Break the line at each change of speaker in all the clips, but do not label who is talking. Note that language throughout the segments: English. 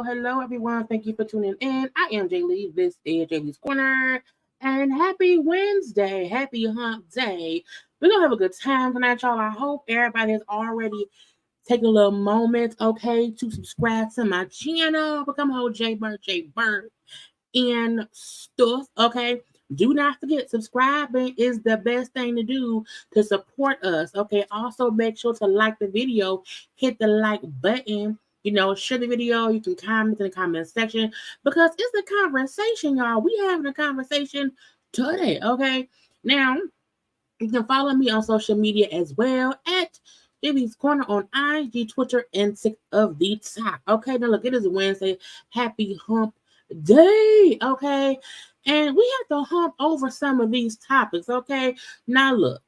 Hello, everyone. Thank you for tuning in. I am Jaylee. This is JayLeesCorner. And happy Wednesday. Happy hump day. We're going to have a good time tonight, y'all. I hope everybody has already taken a little moment, okay, to subscribe to my channel. Become a whole JayBirds, and stuff, okay? Do not forget, subscribing is the best thing to do to support us, okay? Also, make sure to like the video. Hit the like button. Share the video. You can comment in the comment section because it's a conversation, y'all. We having a conversation today, okay? Now, you can follow me on social media as well at JayLeesCorner on IG, Twitter, and Tik of the Top. Okay, now look, it is Wednesday. Happy hump day, okay? And we have to hump over some of these topics, okay? Now look,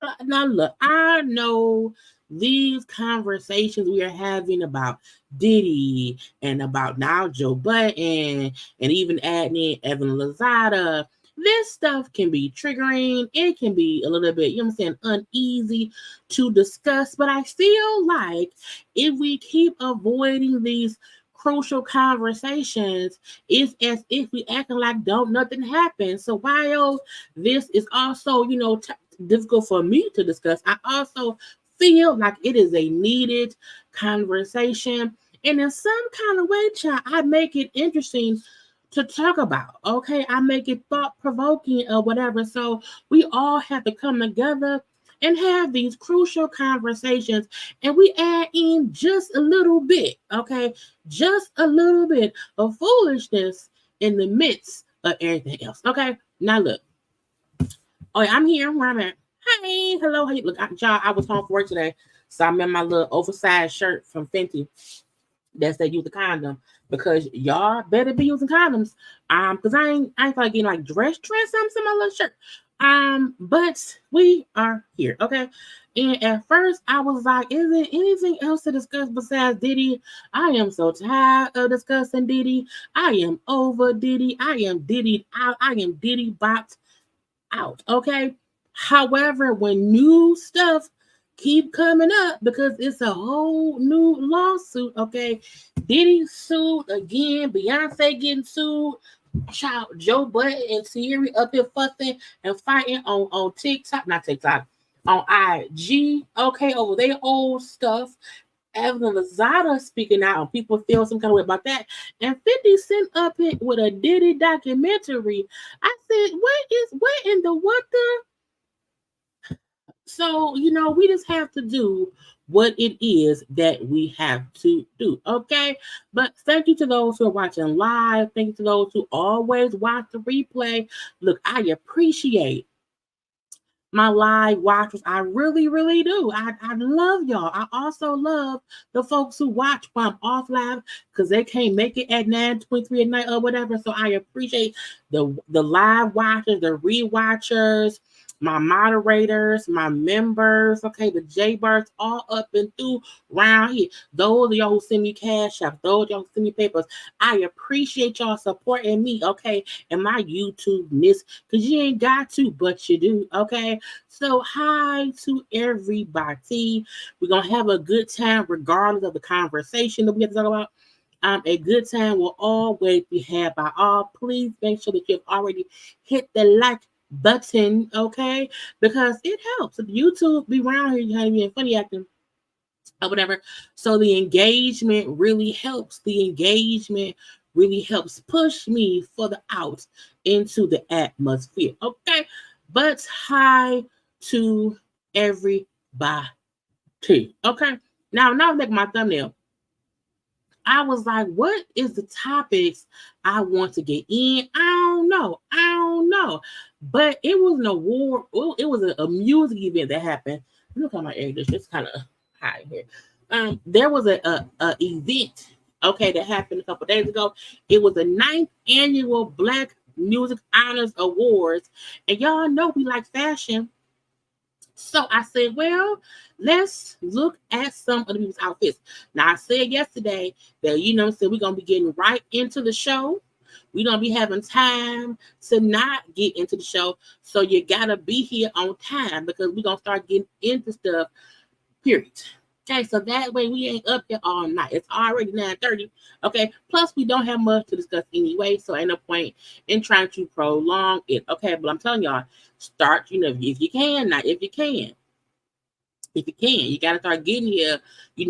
I know these conversations we are having about Diddy and about now Joe Budden and even adding in Evelyn Lozada, this stuff can be triggering. It can be a little bit, uneasy to discuss. But I feel like if we keep avoiding these crucial conversations, it's as if we acting like nothing happened. So while this is also, difficult for me to discuss, I also feel like it is a needed conversation. And in some kind of way, child, I make it interesting to talk about, okay? I make it thought-provoking or whatever. So we all have to come together and have these crucial conversations. And we add in just a little bit, okay? Just a little bit of foolishness in the midst of everything else, okay? Now look. Oh, yeah, I'm here where I'm at. Hi, hello, hey, look, y'all, I was home for work today, so I'm in my little oversized shirt from Fenty that said use the condom, because y'all better be using condoms, because I ain't like getting like dress something in my little shirt, but we are here, okay? And at first I was like, is there anything else to discuss besides Diddy? I am so tired of discussing Diddy. I am over Diddy. I am Diddy'd out. I am Diddy bopped out, okay? However, when new stuff keep coming up, because it's a whole new lawsuit, okay? Diddy sued again, Beyonce getting sued, child, Joe Budden and Tahiry up here fussing and fighting on TikTok, not TikTok, on IG, okay, over their old stuff. Evelyn Lozada speaking out, and people feel some kind of way about that. And 50 Cent up here with a Diddy documentary. I said, what in the what the? So, we just have to do what it is that we have to do. Okay. But thank you to those who are watching live. Thank you to those who always watch the replay. Look, I appreciate my live watchers. I really, really do. I love y'all. I also love the folks who watch while I'm off live because they can't make it at 9:23 at night or whatever. So I appreciate the live watchers, the rewatchers, my moderators, my members, okay, the JayBirds all up and through around here. Those of y'all who send me CashApp, those of y'all who send me papers, I appreciate y'all supporting me, okay, and my YouTube-ness, because you ain't got to, but you do, okay? So hi to everybody. We're going to have a good time regardless of the conversation that we have to talk about. A good time will always be had by all. Please make sure that you've already hit the like button, okay? Because it helps. If YouTube be around here, you have to be funny acting or whatever. So the engagement really helps. The engagement really helps push me further out into the atmosphere, okay? But hi to everybody, okay? Now I'm making my thumbnail. I was like, what is the topics I want to get in? I don't know. But it was an award. Well, it was a music event that happened. Look at my English. It's kind of high here. There was a event, okay, that happened a couple days ago. It was the 9th annual Black Music Honors Awards. And y'all know we like fashion. So I said, well, let's look at some of the people's outfits. Now, I said yesterday that, we're going to be getting right into the show. We're going to be having time to not get into the show. So you got to be here on time because we're going to start getting into stuff, period. Okay, so that way we ain't up here all night. It's already 9:30. Okay, plus we don't have much to discuss anyway, so ain't no point in trying to prolong it. Okay, but I'm telling y'all, start, if you can, not if you can. If you can, you gotta start getting here,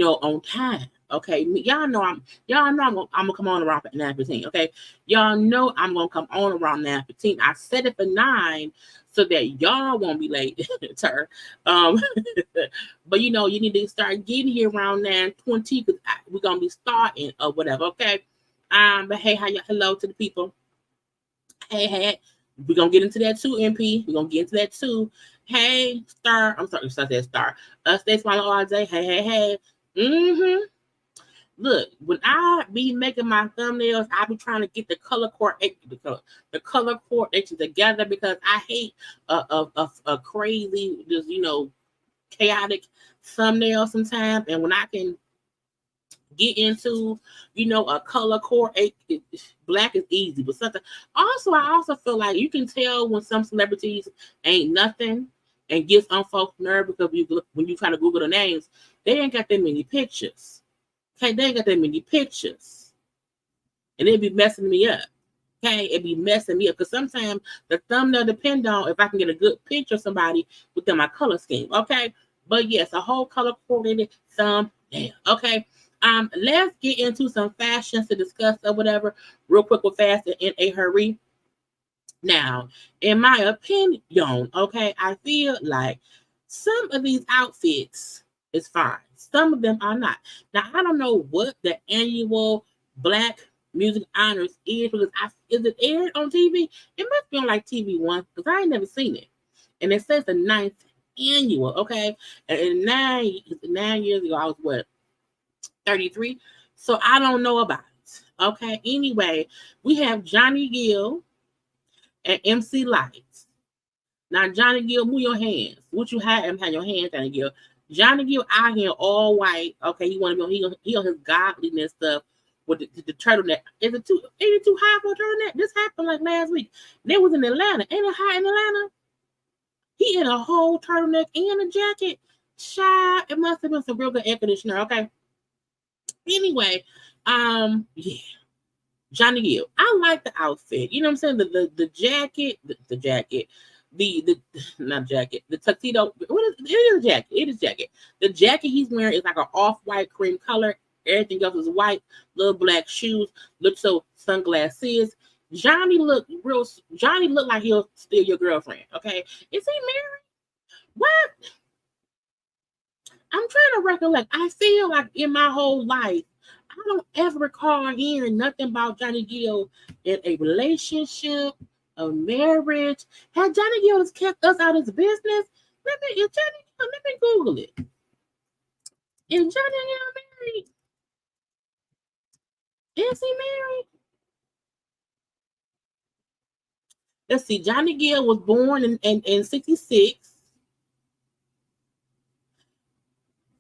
on time. Okay, y'all know I'm gonna come on around 9:15. Okay, y'all know I'm gonna come on around 9:15. I set it for 9 so that y'all won't be late, sir. But you need to start getting here around 9:20 because we're gonna be starting or whatever. Okay, but hey, hello to the people. Hey, we're gonna get into that too, MP. We're gonna get into that too. Hey, Star. I'm sorry, I said Star. Stay smiling all day. Hey. Look, when I be making my thumbnails, I be trying to get the color coordination together because I hate a crazy, just chaotic thumbnail sometimes. And when I can get into, a color coordination, black is easy, but something. Also, I also feel like you can tell when some celebrities ain't nothing and gets on folks' nerve because when you try to Google the names, they ain't got that many pictures. Okay, they ain't got that many pictures. And it'd be messing me up. Okay, it'd be messing me up. Because sometimes the thumbnail depend on if I can get a good picture of somebody within my color scheme. Okay. But yes, a whole color coordinated thumbnail. Okay. Let's get into some fashions to discuss or whatever real quick with fast and in a hurry. Now, in my opinion, okay, I feel like some of these outfits is fine. Some of them are not. Now, I don't know what the annual Black Music Honors is because is it aired on TV? It must be on like TV One because I ain't never seen it. And it says the 9th annual, okay? And 9 years ago, I was what? 33. So I don't know about it. Okay. Anyway, we have Johnny Gill and MC Lights. Now, Johnny Gill, move your hands. What you have your hands, Johnny Gill. Johnny Gill out here all white. Okay, he want to be he on his godliness stuff with the turtleneck. Is it too high for a turtleneck? This happened like last week. They was in Atlanta. Ain't it hot in Atlanta? He in a whole turtleneck and a jacket. Shy. It must have been some real good air conditioner. Okay. Anyway, yeah. Johnny Gill. I like the outfit. You know what I'm saying? The jacket, the jacket, the not jacket, the tuxedo. It is a jacket. It is jacket. The jacket he's wearing is like an off-white cream color. Everything else is white. Little black shoes. Look so sunglasses. Johnny look like he'll steal your girlfriend. Okay, is he married? What? recollect. I feel like in my whole life, I don't ever recall hearing nothing about Johnny Gill in a relationship, a marriage. Had Johnny Gill has kept us out of his business? Let me Google it. Is Johnny Gill married? Is he married? Let's see. Johnny Gill was born in 66.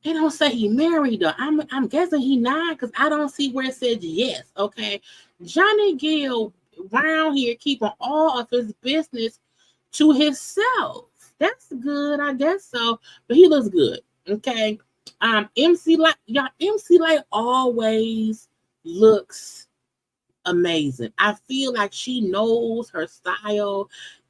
They don't say he married though. I'm guessing he not because I don't see where it says yes. Okay. Johnny Gill around here keeping all of his business to himself. That's good, I guess so. But he looks good. Okay. MC Light always looks amazing. I feel like she knows her style.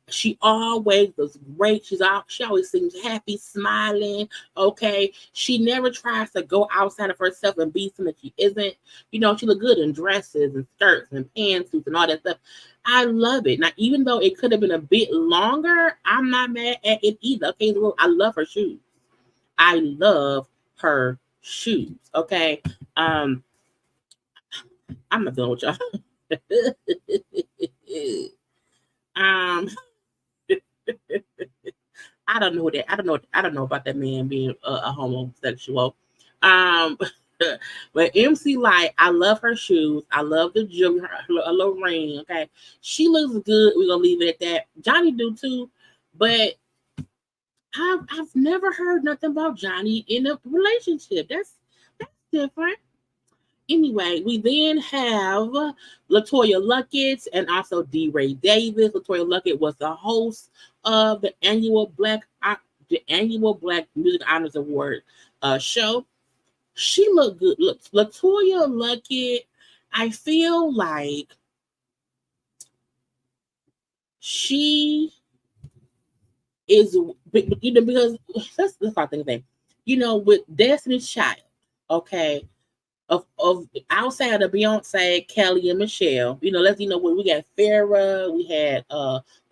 She always looks great. She always seems happy, smiling. Okay. She never tries to go outside of herself and be something she isn't. You know, she look good in dresses and skirts and pantsuits and all that stuff. I love it. Now, even though it could have been a bit longer, I'm not mad at it either. Okay, I love her shoes. I love her shoes. Okay. I'm not done with y'all. I don't know that. I don't know about that man being a homosexual. But MC Light, I love her shoes. I love the jewelry, her little ring. Okay, she looks good. We're gonna leave it at that. Johnny do too, but I've never heard nothing about Johnny in a relationship. That's different. Anyway, we then have LaToya Luckett and also D-Ray Davis. LaToya Luckett was the host of the annual Black Music Honors Award show. She looked good. Look, LaToya Luckett, I feel like she is, you know, because that's the thing. You know, with Destiny's Child, okay. Of outside of Beyonce, Kelly, and Michelle, you know, when we got Farrah, we had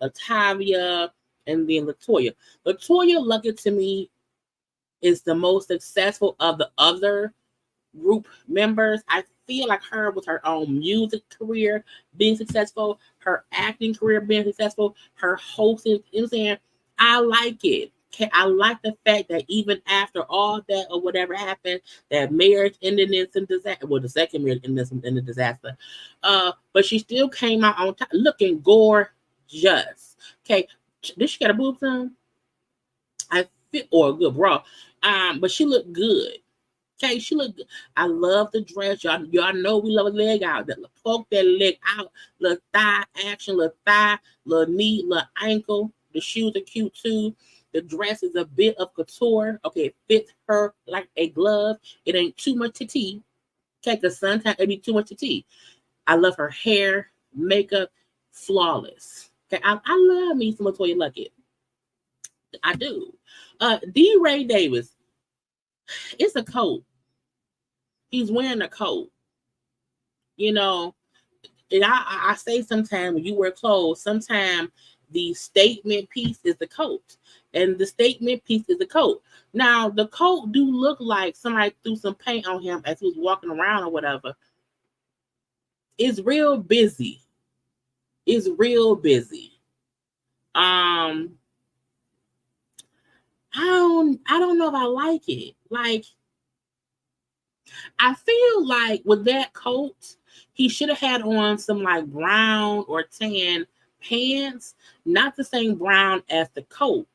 Latavia, and then LaToya. LaToya Luckett to me is the most successful of the other group members. I feel like her with her own music career being successful, her acting career being successful, her hosting, you know what I'm saying? I like it. I like the fact that even after all that or whatever happened, that marriage ended in some disaster. Well, the second marriage ended in a disaster. But she still came out on top, looking gorgeous. Okay, did she got a boob on? I feel or a good bra. But she looked good. Okay, she looked good. I love the dress. Y'all know we love a leg out. That poke that leg out, little thigh action, little thigh, little knee, little ankle. The shoes are cute too. The dress is a bit of couture. Okay, it fits her like a glove. It ain't too much to tea. Okay, because sometimes it be too much to tea. I love her hair, makeup, flawless. Okay, I love me some LaToya Luckett. I do. D-Ray Davis, it's a coat. He's wearing a coat. You know, and I say sometimes when you wear clothes, sometimes the statement piece is the coat. And the statement piece is the coat. Now, the coat do look like somebody threw some paint on him as he was walking around or whatever. It's real busy. It's real busy. I don't know if I like it. Like, I feel like with that coat, he should have had on some like brown or tan pants, not the same brown as the coat.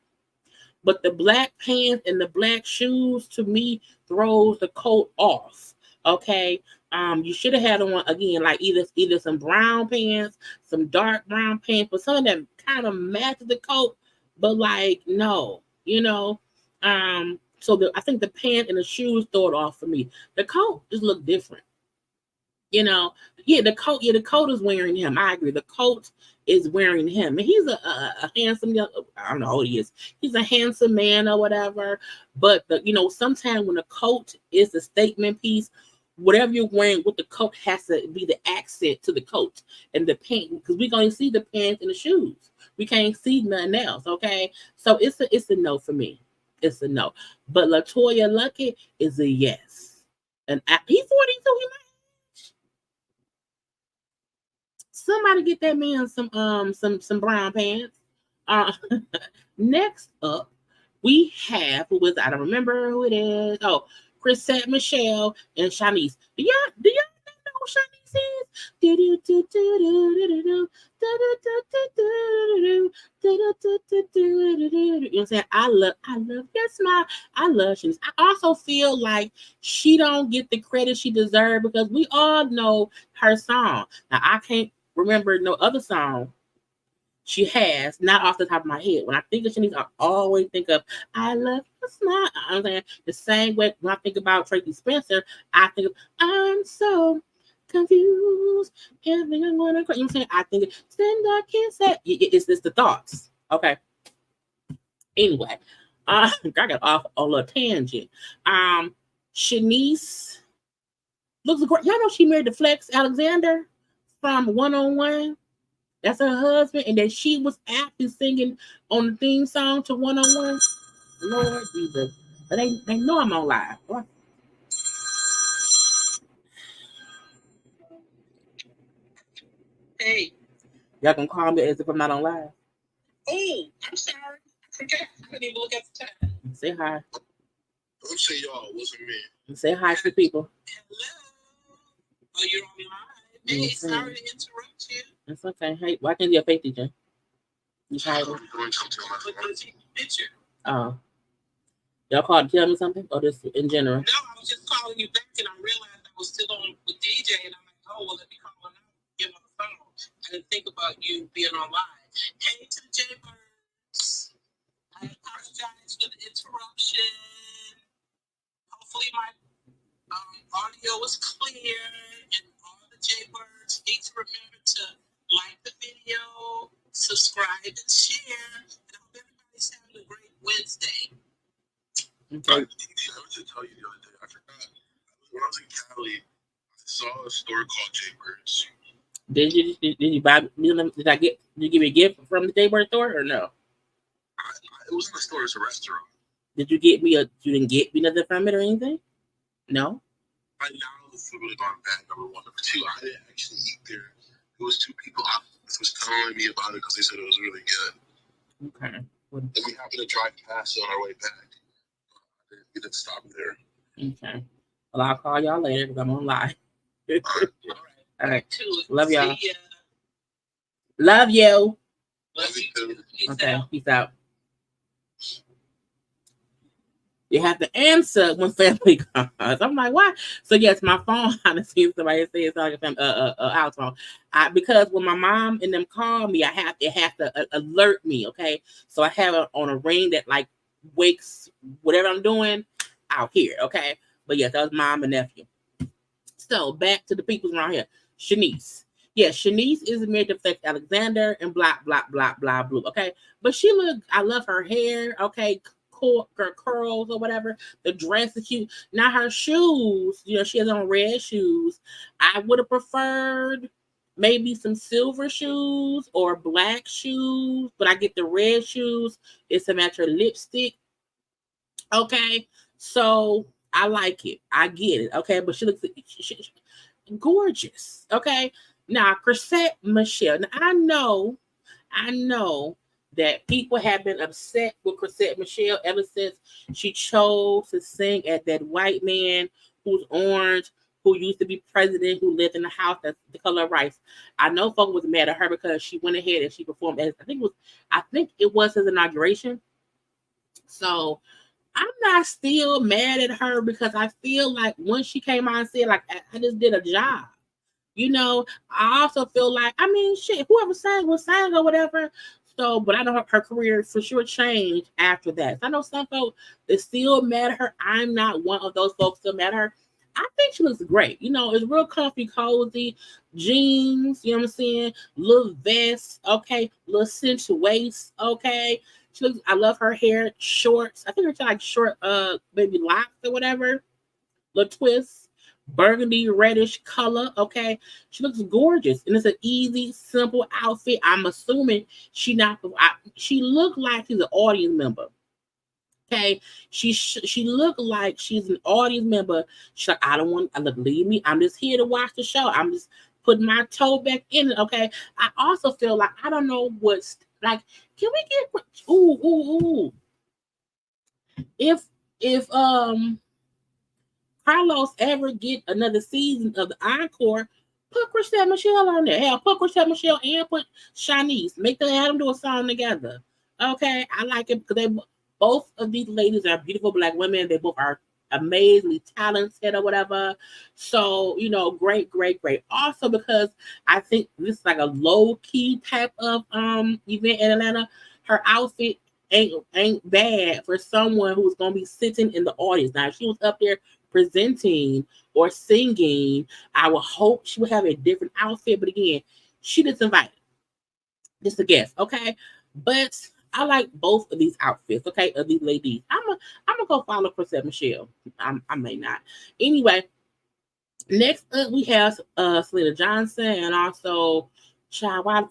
But the black pants and the black shoes to me throws the coat off. Okay. You should have had on again like either some brown pants, some dark brown pants, but some of them kind of matches the coat, but like no, you know. So I think the pants and the shoes throw it off for me. The coat just look different. You know, the coat is wearing him. I agree. The coat is wearing him. And he's a handsome young, I don't know who he is. He's a handsome man or whatever. But sometimes when the coat is the statement piece, whatever you're wearing with the coat has to be the accent to the coat and the pants, because we can only see the pants and the shoes. We can't see nothing else. Okay. So it's a no for me. it's a no. But LaToya Luckett is a yes. And he's 42. He might. Somebody get that man some brown pants. Uh, next up, we have who is I don't remember who it is. Oh, Chrisette Michelle and Shanice. Do y'all know who Shanice is? You know what I'm saying? I love your smile. I love Shanice. I also feel like she don't get the credit she deserves because we all know her song. Now I can't remember no other song she has, not off the top of my head. When I think of Shanice, I always think of I love your smile. I'm saying the same way when I think about Tracy Spencer, I think of I'm so confused. Everything I wanna cry. You know what I'm saying? I think of stand I can't say it's just the thoughts. Okay. Anyway, I got off on a little tangent. Shanice looks great. Y'all know she married to Flex Alexander from 101. That's her husband, and that she was actually singing on the theme song to 101. Lord Jesus. But they know I'm on live. What? Hey. Y'all gonna call me as if I'm not on live. Oh, I'm sorry. I forgot. I didn't even look at the time. Say hi.
Don't say y'all. It wasn't me.
Say hi to people.
Hello. Oh, you're on live. Hey, sorry to interrupt you.
It's okay. Hey, why can't you have faith, DJ? You tired?
I'm doing something on my phone. Picture.
Oh. Y'all called to tell me something? Or just in general?
No, I was just calling you back and I realized I was still on with DJ and I'm like, oh, well, let me call him out and get him on the phone. I didn't think about you being on live. Hey to the JayBirds. I apologize for the interruption. Hopefully my audio was clear and all the JayBirds need to remember to like the video, subscribe and share. And I hope everybody's having a great Wednesday. Okay. I was to tell you the other day, I forgot. When I was in Cali, I saw a store called JayBirds.
Did you buy? Did you give me a gift from the JayBird store or no?
It wasn't a store; it's a restaurant.
Did you get me you didn't get me nothing from it or anything? No.
Right now, the food would have gone bad. Number one, number two, I didn't actually eat there. It was two people was telling me about it because they said it was really good.
Okay.
And we happened to drive past on our way back. We didn't stop there.
Okay. Well, I'll call y'all later because I'm on live. All right. Love y'all. Love you.
Love you too.
Okay. Peace out. You have to answer when family calls. I'm like, why? So yes, my phone. I see somebody say it's like a house phone. Because when my mom and them call me, it has to alert me. Okay, so I have it on a ring that like wakes whatever I'm doing. I'll hear. Okay, but yes, that was mom and nephew. So back to the people's around here. Shanice. Yes, Shanice is married to Flex Alexander and blah blah blah blah blue. Okay, but I love her hair. Okay. Curls or whatever. The dress is cute. Now her shoes, she has on red shoes. I would have preferred maybe some silver shoes or black shoes, but I get the red shoes. It's a match her lipstick. Okay, so I like it. I get it. Okay, but she looks gorgeous. Okay, now Chrisette Michelle. Now I know that people have been upset with Chrisette Michelle ever since she chose to sing at that white man who's orange, who used to be president, who lived in the house that's the color of rice. I know folks was mad at her because she went ahead and she performed as I think it was his inauguration. So I'm not still mad at her because I feel like when she came out and said like I just did a job. I also feel like whoever sang will sing or whatever. So, but I know her career for sure changed after that. So I know some folks that still mad at her. I'm not one of those folks still mad at her. I think she looks great. It's real comfy, cozy, jeans, you know what I'm saying? Little vest, okay, little cinch waist, okay. I love her hair, shorts. I think her like short, maybe locks or whatever, little twists. Burgundy reddish color. Okay, she looks gorgeous, and it's an easy, simple outfit. I'm assuming she looked like she's an audience member. Okay, she looked like she's an audience member. She's like, I don't want, I look, leave me. I'm just here to watch the show. I'm just putting my toe back in it. Okay. I also feel like I don't know what's like. Can we get ooh. If Carlos ever get another season of the Encore, put Chrisette Michelle on there. Hell, put Chrisette Michelle and put Shanice. Make them have them do a song together. Okay, I like it because they both of these ladies are beautiful Black women. They both are amazingly talented or whatever. So great. Also because I think this is like a low key type of event in Atlanta. Her outfit ain't bad for someone who's gonna be sitting in the audience. Now, if she was up there presenting or singing, I would hope she would have a different outfit. But again, she just invited. Just a guess, okay? But I like both of these outfits, okay, of these ladies. I'm gonna go follow Chrisette Michelle. I may not. Anyway, next up we have Jaylee Johnson and also I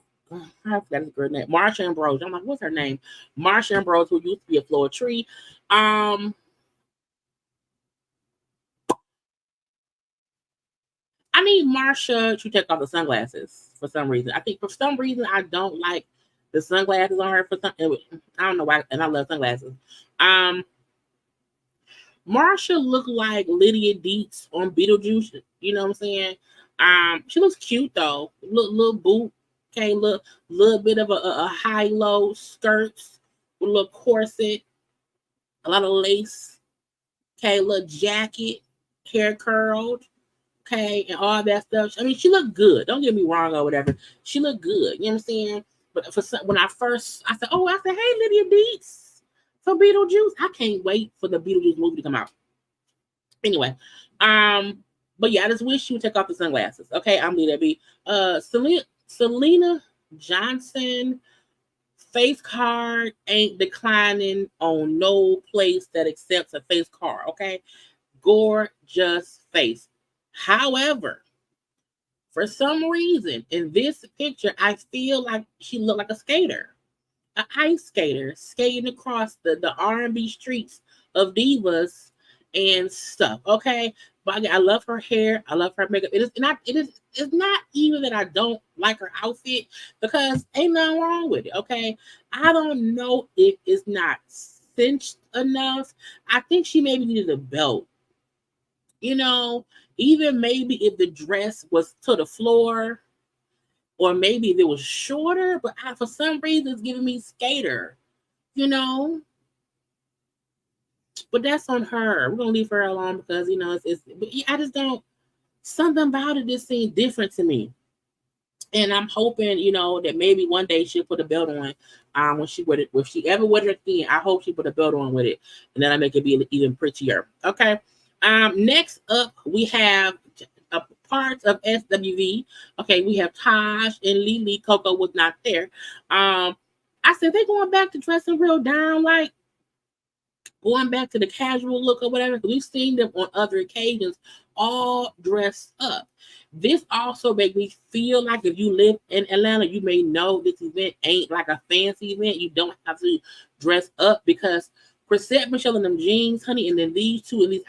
forgot his girl name. Marsha Ambrose. I'm like, what's her name? Marsha Ambrose, who used to be a Floor Tree. I need Marsha to take off the sunglasses for some reason. I think for some reason I don't like the sunglasses on her for some. I don't know why, and I love sunglasses. Marsha looked like Lydia Dietz on Beetlejuice. You know what I'm saying? She looks cute though. Little boot, okay, little bit of a high low skirts with a little corset, a lot of lace, okay, little jacket, hair curled. Okay, and all that stuff. I mean, she looked good. Don't get me wrong or whatever. She looked good. You know what I'm saying? But when I said, hey, Lydia Deetz for Beetlejuice. I can't wait for the Beetlejuice movie to come out. Anyway, but yeah, I just wish she would take off the sunglasses. Okay, I'm leave that be. Selena Johnson face card ain't declining on no place that accepts a face card. Okay, gorgeous face. However, for some reason, in this picture, I feel like she looked like a skater, an ice skater, skating across the R&B streets of divas and stuff. Okay, but I love her hair. I love her makeup. It's not even that I don't like her outfit because ain't nothing wrong with it. Okay, I don't know if it's not cinched enough. I think she maybe needed a belt. Even maybe if the dress was to the floor, or maybe if it was shorter, but for some reason it's giving me skater, But that's on her. We're gonna leave her alone because but I just don't. Something about it just seems different to me, and I'm hoping that maybe one day she'll put a belt on when she wear it. If she ever wear it again, I hope she put a belt on with it, and then I make it be even prettier. Okay. Next up, we have parts of SWV. Okay, we have Taj and Lily. Coco was not there. I said they're going back to dressing real down, like going back to the casual look or whatever. We've seen them on other occasions, all dressed up. This also makes me feel like if you live in Atlanta, you may know this event ain't like a fancy event. You don't have to dress up because Chrisette Michelle in them jeans, honey, and then these two in these.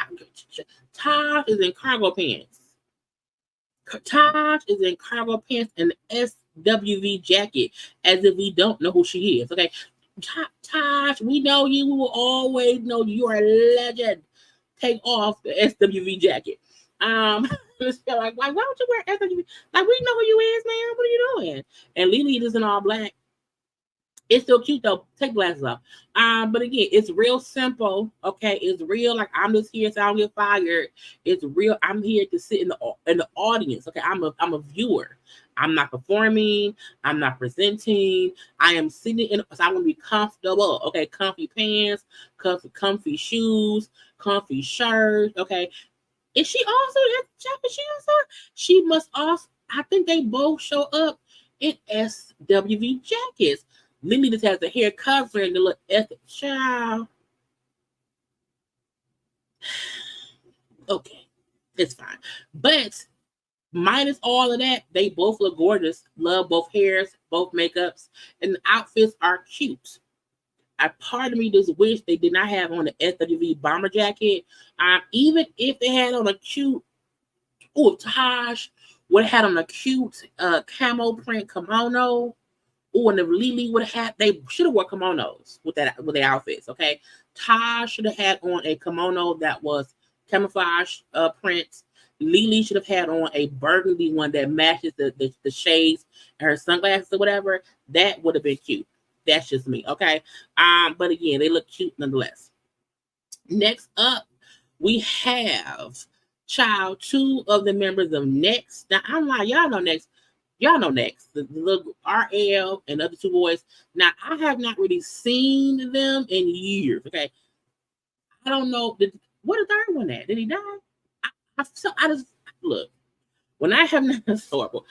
Taj is in cargo pants. Taj is in cargo pants and SWV jacket, as if we don't know who she is. Okay, Taj, we know you. We will always know you are a legend. Take off the SWV jacket. Just feel like, why would you wear SWV? Like, we know who you is, man. What are you doing? And Lily is in all black. It's still cute though. Take glasses off. But again, it's real simple. Okay, it's real. Like I'm just here so I don't get fired. It's real. I'm here to sit in the audience. Okay, I'm a viewer. I'm not performing. I'm not presenting. I am sitting in. So I want to be comfortable. Okay, comfy pants, comfy shoes, comfy shirt. Okay, is she also She must also. I think they both show up in SWV jackets. Lily just has the hair covering the look ethic. Child. Okay, it's fine. But minus all of that, they both look gorgeous. Love both hairs, both makeups, and the outfits are cute. a part of me just wish they did not have on the SWV bomber jacket. Even if they had on a cute, Taj would have had on a cute camo print kimono. And if Lily would have had, they should have wore kimonos with their outfits. Okay, Taj should have had on a kimono that was camouflage print. Lily should have had on a burgundy one that matches the shades and her sunglasses or whatever. That would have been cute. That's just me. Okay, but again, they look cute nonetheless. Next up, we have two of the members of Next. Now I'm like, y'all know Next. The little RL and the other two boys. Now, I have not really seen them in years. Okay. I don't know. What is the third one at? Did he die? I just look. When I have not historical,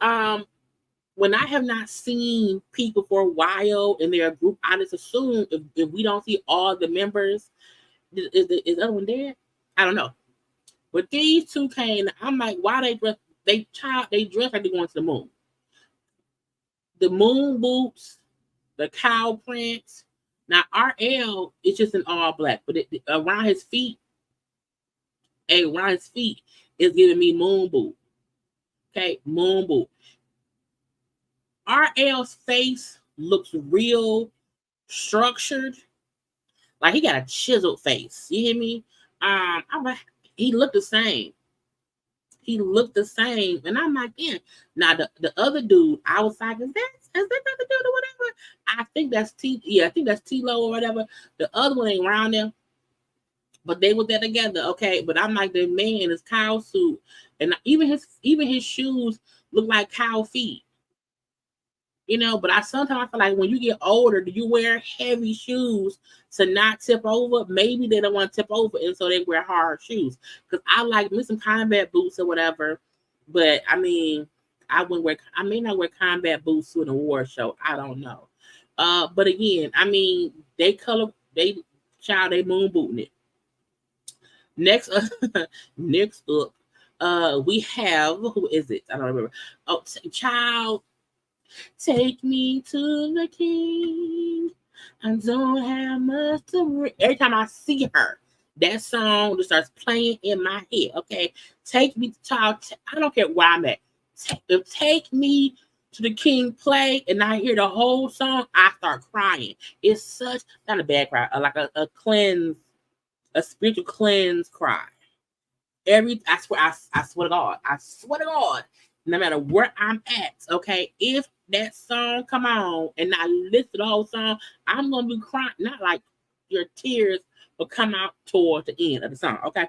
when I have not seen people for a while and they're a group, I just assume if we don't see all the members, is the other one dead? I don't know. But these two came, I'm like, why they dress? They dress like they're going to the moon. The moon boots, the cow prints. Now RL is just in all black, but around his feet is giving me moon boot. Okay, moon boot. RL's face looks real structured, like he got a chiseled face. You hear me? I'm like, he looked the same. And I'm like, yeah. Now the other dude, I was like, is that the dude or whatever? I think that's T-Lo or whatever. The other one ain't around there, but they were there together, okay. But I'm like, the man in his cow suit, and even his shoes look like cow feet. But sometimes I feel like when you get older, do you wear heavy shoes to not tip over? Maybe they don't want to tip over, and so they wear hard shoes. Because I like me some combat boots or whatever, but I mean, I may not wear combat boots to an award show. I don't know. But again, I mean, they moon booting it. Next up, we have, who is it? I don't remember. Oh, child. Take me to the king. I don't have much to bring. Every time I see her, that song just starts playing in my head. Okay, take me to child. I don't care where I'm at. Take me to the king play, and I hear the whole song. I start crying. It's such not a bad cry, like a cleanse, a spiritual cleanse cry. I swear to God, no matter where I'm at, okay, if that song come on and I listen to the whole song, I'm gonna be crying. Not like your tears will come out towards the end of the song, okay.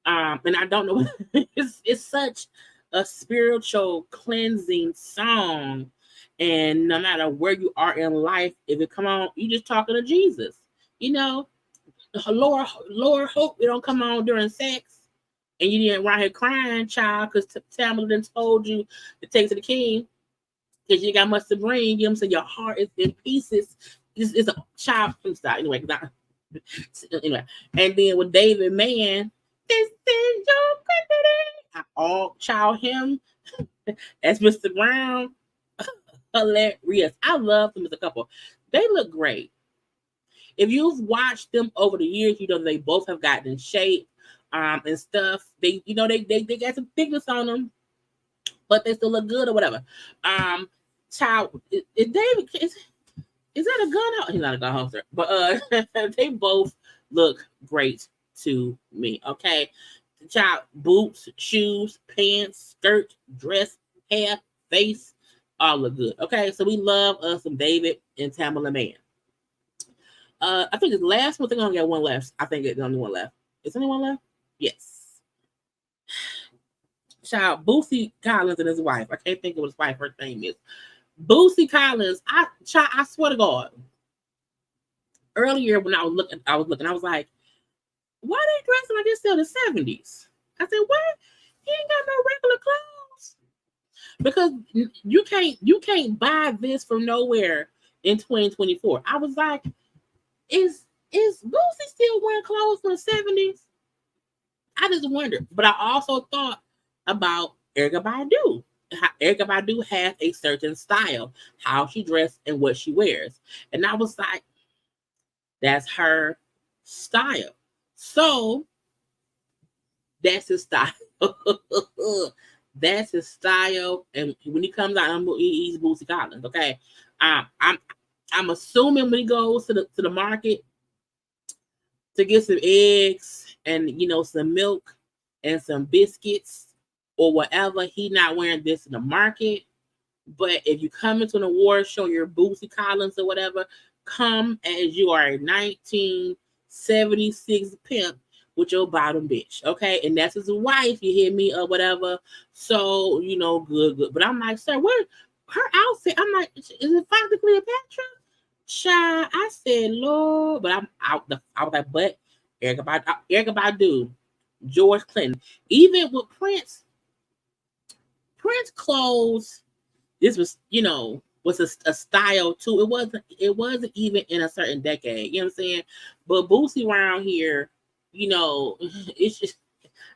And I don't know, it's such a spiritual cleansing song, and no matter where you are in life, if it come on, you just talking to Jesus. Lord, hope it don't come on during sex. And you didn't right here crying, child, because Tamala done told you to take to the king because you got much to bring. You know what I'm saying? Your heart is in pieces. It's a child from style. Anyway. And then with David Mann, this is your country. All child him as Mr. Brown. Hilarious. I love them as a couple. They look great. If you've watched them over the years, you know they both have gotten in shape. And stuff. They got some thickness on them, but they still look good or whatever. Child, is David is that a gun? He's not a gun holster, but they both look great to me. Okay, child, boots, shoes, pants, skirt, dress, hair, face, all look good. Okay, so we love us some David and Tamala Mann. I think it's the last one. I think I only got one left. I think it's the only one left. Is there anyone left? Yes. Child, Boosie Collins and his wife. I can't think of what his wife, her name is. Boosie Collins. I swear to God. Earlier when I was looking, I was like, why they dressing like this till the 70s? I said, what? He ain't got no regular clothes. Because you can't buy this from nowhere in 2024. I was like, is Boosie still wearing clothes from the 70s? I just wondered, but I also thought about Erykah Badu. Erykah Badu has a certain style, how she dresses and what she wears. And I was like, That's her style. So that's his style. That's his style. And when he comes out, he's Bootsy Collins. Okay. I'm assuming when he goes to the market to get some eggs and some milk and some biscuits or whatever, he not wearing this in the market. But if you come into an award show, you're Bootsy Collins or whatever, come as you are a 1976 pimp with your bottom bitch, okay? And that's his wife, you hear me, or whatever. So, good. But I'm like, sir, what? Her outfit, I'm like, is it Fox Cleopatra? Child, I said, Lord, but I'm out. I was like, but Erykah Badu, George Clinton, even with Prince clothes. This was, was a style too. It wasn't even in a certain decade. You know what I'm saying? But Boosie around here, it's just.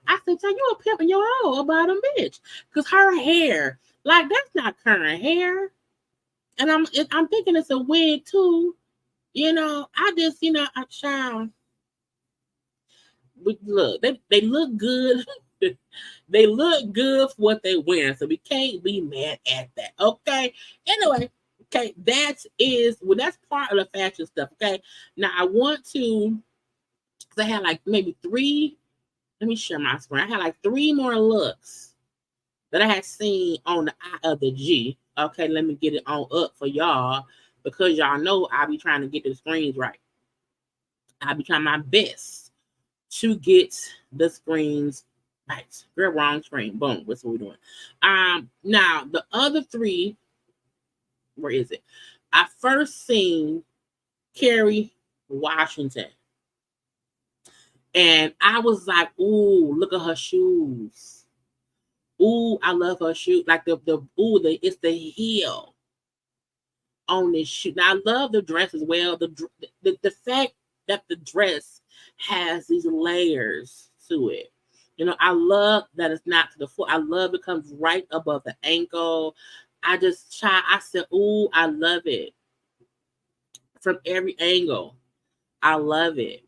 I said, you a pimp in your own about a bitch, cause her hair, like that's not current hair, and I'm thinking it's a wig too. I just, I child. Look, they look good. They look good for what they wear, so we can't be mad at that. Okay. Anyway, okay, that's part of the fashion stuff. Okay. Now I want to, because I had like maybe 3. Let me share my screen. I had like 3 more looks that I had seen on the Eye of the G. Okay, let me get it on up for y'all, because y'all know I be trying to get the screens right. I be trying my best to get the screens right. We're wrong screen. Boom. That's what we're doing. Now the other 3, where is it? I first seen Kerry Washington, and I was like, "Ooh, look at her shoes. Ooh, I love her shoe. Like it's the heel on this shoe. Now I love the dress as well. The fact that the dress has these layers to it. I love that it's not to the floor. I love it comes right above the ankle. I said, ooh, I love it. From every angle. I love it.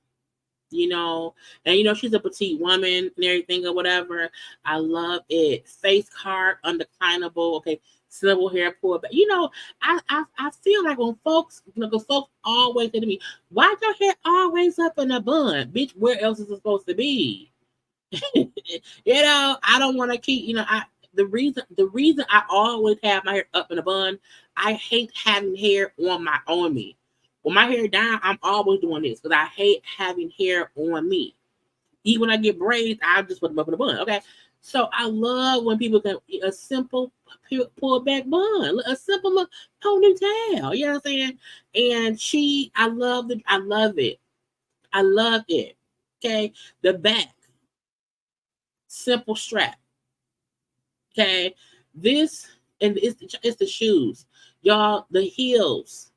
And she's a petite woman and everything or whatever. I love it. Face card, undeclinable. Okay, civil hair pulled back. I feel like when folks, because folks always say to me, why your hair always up in a bun? Bitch, where else is it supposed to be? I don't want to keep, the reason I always have my hair up in a bun, I hate having hair on me. With my hair down, I'm always doing this because I hate having hair on me. Even when I get braids, I just put them up in a bun. Okay. So I love when people can a simple pull back bun, a simple little ponytail. You know what I'm saying? And I love it. I love it. Okay. The back, simple strap. Okay. This, and it's the shoes. Y'all, the heels.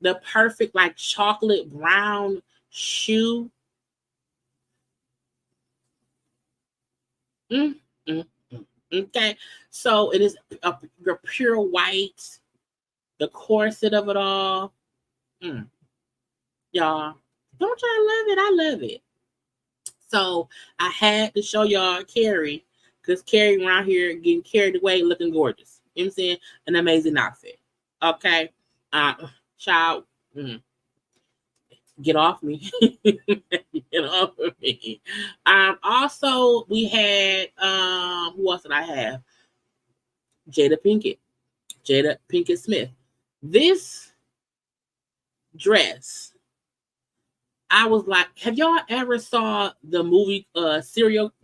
The perfect like chocolate brown shoe. Okay, so it is a pure white. The corset of it all, y'all. Don't y'all love it? I love it. So I had to show y'all Carrie, because Carrie around here getting carried away, looking gorgeous. You know what I'm saying? An amazing outfit. Okay, child. Get off me. Get off of me. Also, we had who else did I have? Jada Pinkett Smith. This dress, I was like, have y'all ever saw the movie Serial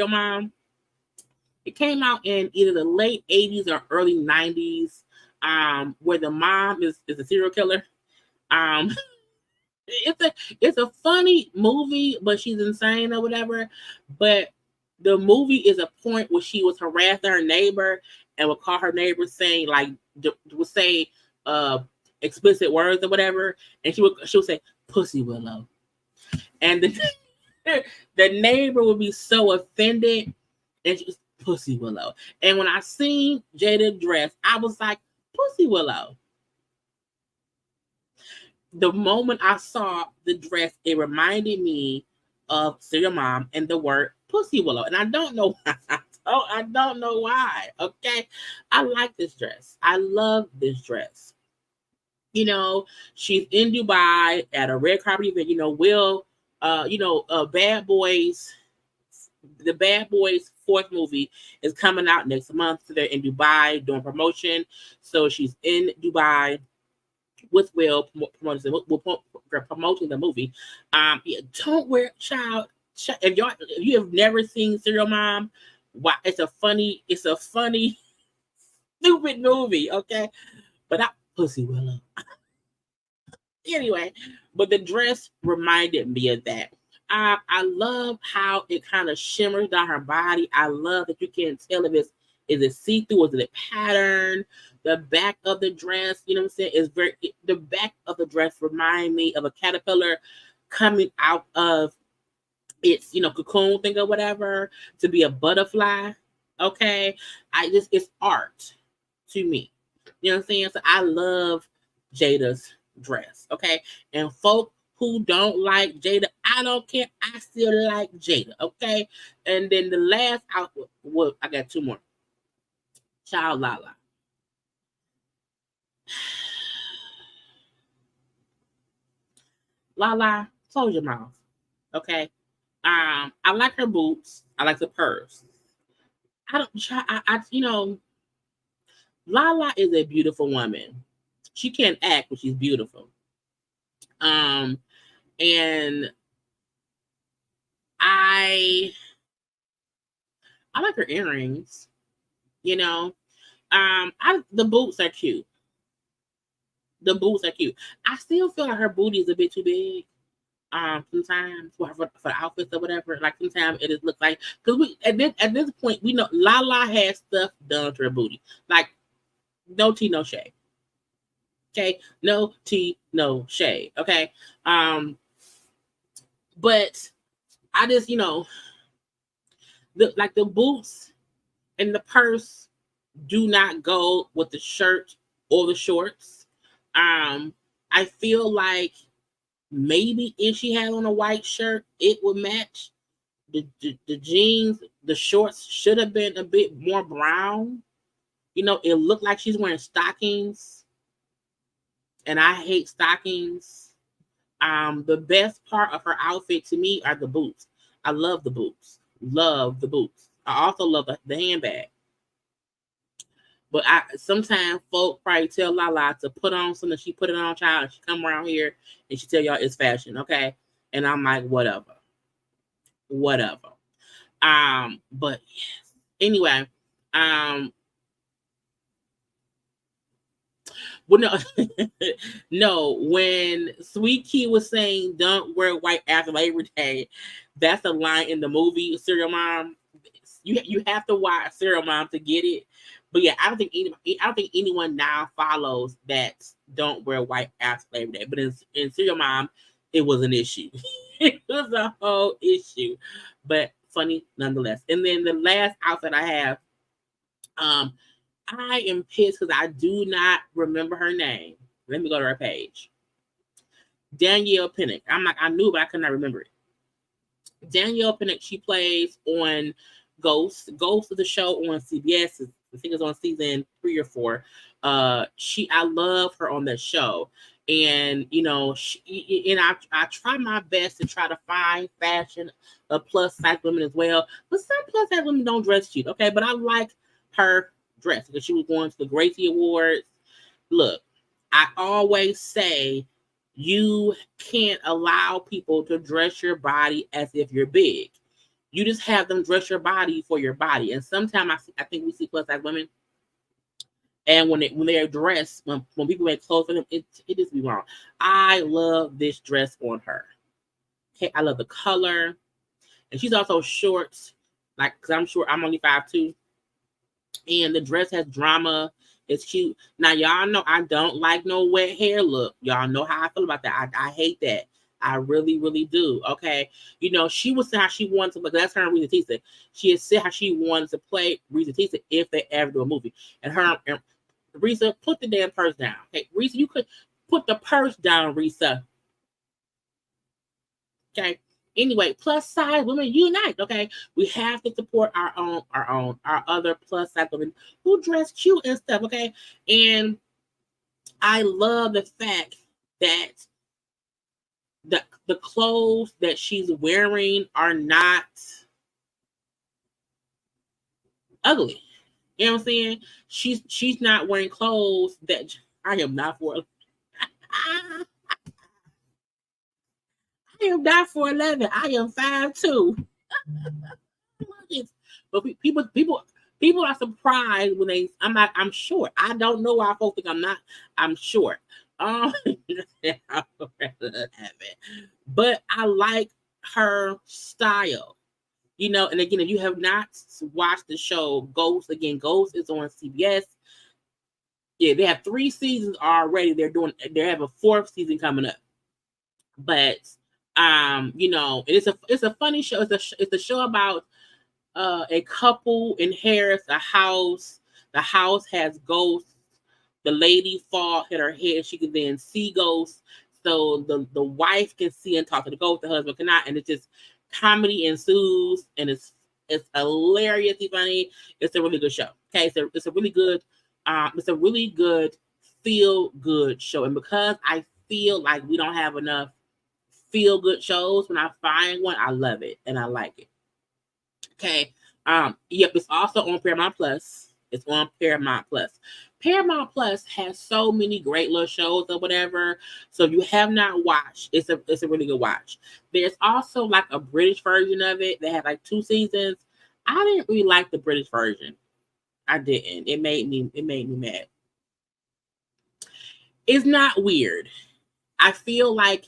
Mom? It came out in either the late 80s or early 90s, where the mom is a serial killer. It's a funny movie, but she's insane or whatever. But the movie is a point where she was harassing her neighbor and would call her neighbor saying would say explicit words or whatever, and she would say "Pussy Willow," and the neighbor would be so offended, and she was "Pussy Willow." And when I seen Jada dress, I was like, "Pussy Willow." the moment I saw the dress, it reminded me of Serial Mom and the word Pussy Willow. And I don't know why. I don't know why. Okay. I like this dress. I love this dress. You know, she's in Dubai at a red carpet event. You know, Bad Boys, the Bad Boys fourth movie is coming out next month. So they're in Dubai doing promotion. So she's in Dubai with Will promoting the movie. Yeah, don't wear child. If you have never seen Serial Mom, wow, it's a funny, stupid movie. Okay, but that Pussy Willow. Anyway, but the dress reminded me of that. I love how it kind of shimmers down her body. I love that you can't tell if is it see-through or is it a pattern. The back of the dress, you know what I'm saying, is the back of the dress remind me of a caterpillar coming out of its, cocoon thing or whatever to be a butterfly. Okay. It's art to me. You know what I'm saying? So I love Jada's dress. Okay. And folk who don't like Jada, I don't care. I still like Jada. Okay. And then the last outfit, well, I got two more. Child Lala. Lala, close your mouth. Okay. I like her boots. I like the purse. I don't try. Lala is a beautiful woman. She can't act, but she's beautiful. And I like her earrings. The boots are cute. I still feel like her booty is a bit too big. Sometimes for the outfits or whatever. Like sometimes it just looks like because we at this point we know Lala has stuff done to her booty. Like no tea, no shade. Okay, no tea, no shade. Okay, but I just the boots and the purse do not go with the shirt or the shorts. I feel like maybe if she had on a white shirt, it would match. The jeans, the shorts should have been a bit more brown. It looked like she's wearing stockings, and I hate stockings. The best part of her outfit to me are the boots. I love the boots. Love the boots. I also love the handbag. But sometimes folk probably tell Lala to put on something. She put it on, child, and she come around here and she tell y'all it's fashion, okay? And I'm like, whatever. But yes. Anyway, well, no, when Sweet Key was saying "Don't wear white after Labor Day," that's a line in the movie Serial Mom. You have to watch Serial Mom to get it. But yeah, I don't think anyone now follows that "Don't wear white after Labor Day." But in Serial Mom, it was an issue. It was a whole issue, but funny nonetheless. And then the last outfit I have, I am pissed because I do not remember her name. Let me go to her page. Danielle Pinnock. I'm like, I knew, but I could not remember it. Danielle Pinnock, she plays on Ghost. Ghost is a show on CBS. I think it's on season 3 or 4. I love her on that show. And I try my best to try to find fashion of plus size women as well. But some plus size women don't dress cute, okay? But I like her dress because she was going to the Gracie Awards. Look, I always say you can't allow people to dress your body as if you're big. You just have them dress your body for your body. And sometimes I think we see plus size women, and when they're dressed, when people make clothes for them, it just be wrong. I love this dress on her. Okay, I love the color, and she's also short, like because I'm sure I'm only 5'2", and the dress has drama. It's cute. Now y'all know I don't like no wet hair look. Y'all know how I feel about that. I hate that. I really, really do. Okay. She was saying how she wanted to look. That's her and Risa Tisa. She had said how she wanted to play Risa Tisa if they ever do a movie. And her and Risa, put the damn purse down. Okay, Risa, you could. Put the purse down, Risa. Okay. Anyway, plus size women unite. Okay, we have to support our other plus size women who dress cute and stuff. Okay, and I love the fact that the clothes that she's wearing are not ugly. You know what I'm saying? She's not wearing clothes that I am not for. I am not 4'11". I am 5'2". But people are surprised when they. I'm short. I don't know why folks think I'm not. I'm short. But I like her style. You know, and again, if you have not watched the show Ghost, again, Ghost is on CBS. Yeah, they have 3 seasons already. They have a 4th season coming up. But you know, it's a funny show. It's a show about a couple inherits a house. The house has ghosts. The lady hit her head. She can then see ghosts. So the wife can see and talk to the ghost. The husband cannot, and it's just comedy ensues, and it's hilariously funny. It's a really good show. Okay, so it's a really good feel good show, and because I feel like we don't have enough feel good shows, when I find one, I love it and I like it. Okay. Yep, it's also on Paramount Plus. It's on Paramount Plus. Paramount Plus has so many great little shows or whatever. So if you have not watched, it's a really good watch. There's also like a British version of it. They have like 2 seasons. I didn't really like the British version. I didn't. It made me mad. It's not weird. I feel like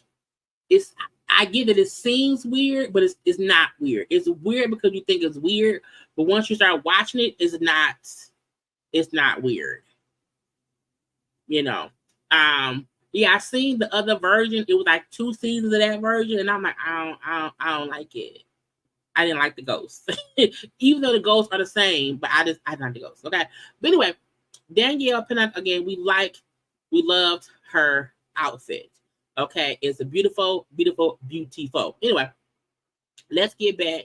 I get that it seems weird, but it's not weird. It's weird because you think it's weird, but once you start watching it, it's not weird. You know. Yeah, I seen the other version. It was like 2 seasons of that version, and I'm like, I don't like it. I didn't like the ghosts. Even though the ghosts are the same, but I didn't like the ghosts. Okay. But anyway, Danielle Pinnock, again, we loved her outfit. Okay, it's a beautiful. Anyway, let's get back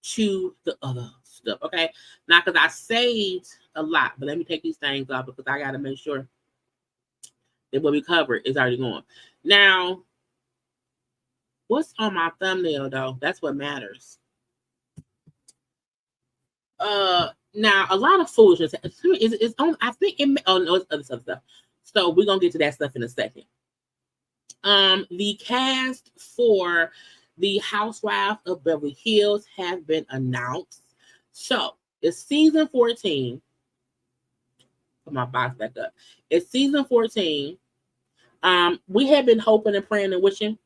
to the other stuff. Okay, now because I saved a lot, but let me take these things off because I got to make sure that what we covered is already gone. Now, what's on my thumbnail though? That's what matters. Now a lot of foolishness is on. I think it. Oh no, it's other stuff. So we're gonna get to that stuff in a second. The cast for the Housewives of Beverly Hills have been announced. So it's season 14. Put my box back up. It's season 14. We have been hoping and praying and wishing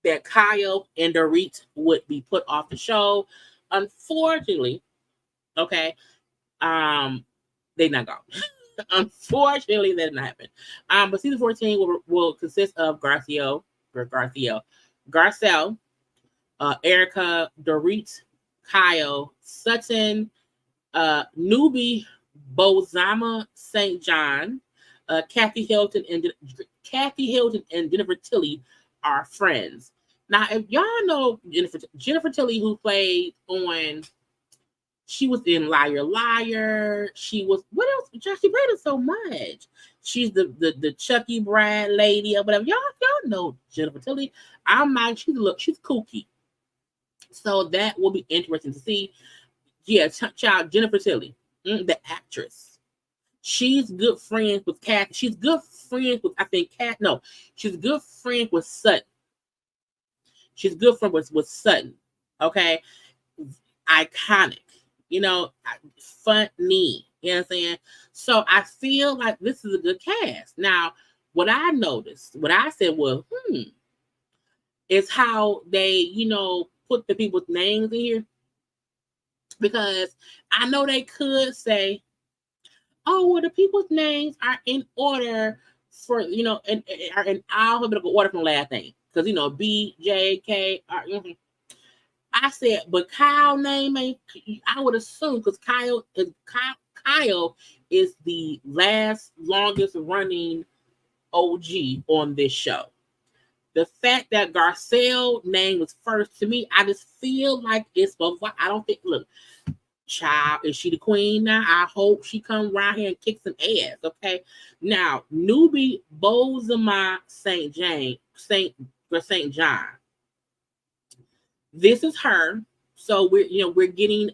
that Kyle and Dorit would be put off the show. Unfortunately, okay, they not gone. Unfortunately, that didn't happen. But season 14 will consist of Garcelle, Erica, Dorit, Kyle, Sutton, newbie Bozama St. John, Kathy Hilton and Jennifer Tilly are friends. Now, if y'all know Jennifer Tilly, who played on. She was in Liar Liar. She was what else? She played it so much. She's the Chucky Brad lady or whatever. Y'all know Jennifer Tilly. I'm like, she's kooky. So that will be interesting to see. Yeah, child Jennifer Tilly, the actress. She's good friends with Kat. She's good friends with Kat. No, she's good friends with Sutton. She's good friends with Sutton. Okay, iconic. You know, funny. You know what I'm saying? So I feel like this is a good cast. Now, what I noticed, what I said was, is how they, put the people's names in here. Because I know they could say, oh, well, the people's names are in order for, are in alphabetical order from last name. Because, B, J, K, R. I said, but Kyle name ain't. I would assume because Kyle is the longest running OG on this show. The fact that Garcelle name was first, to me, I just feel like it's supposed to, I don't think, look, child, is she the queen now? I hope she come around here and kick some ass, okay? Now, newbie Bozema St. John. This is her. So we're getting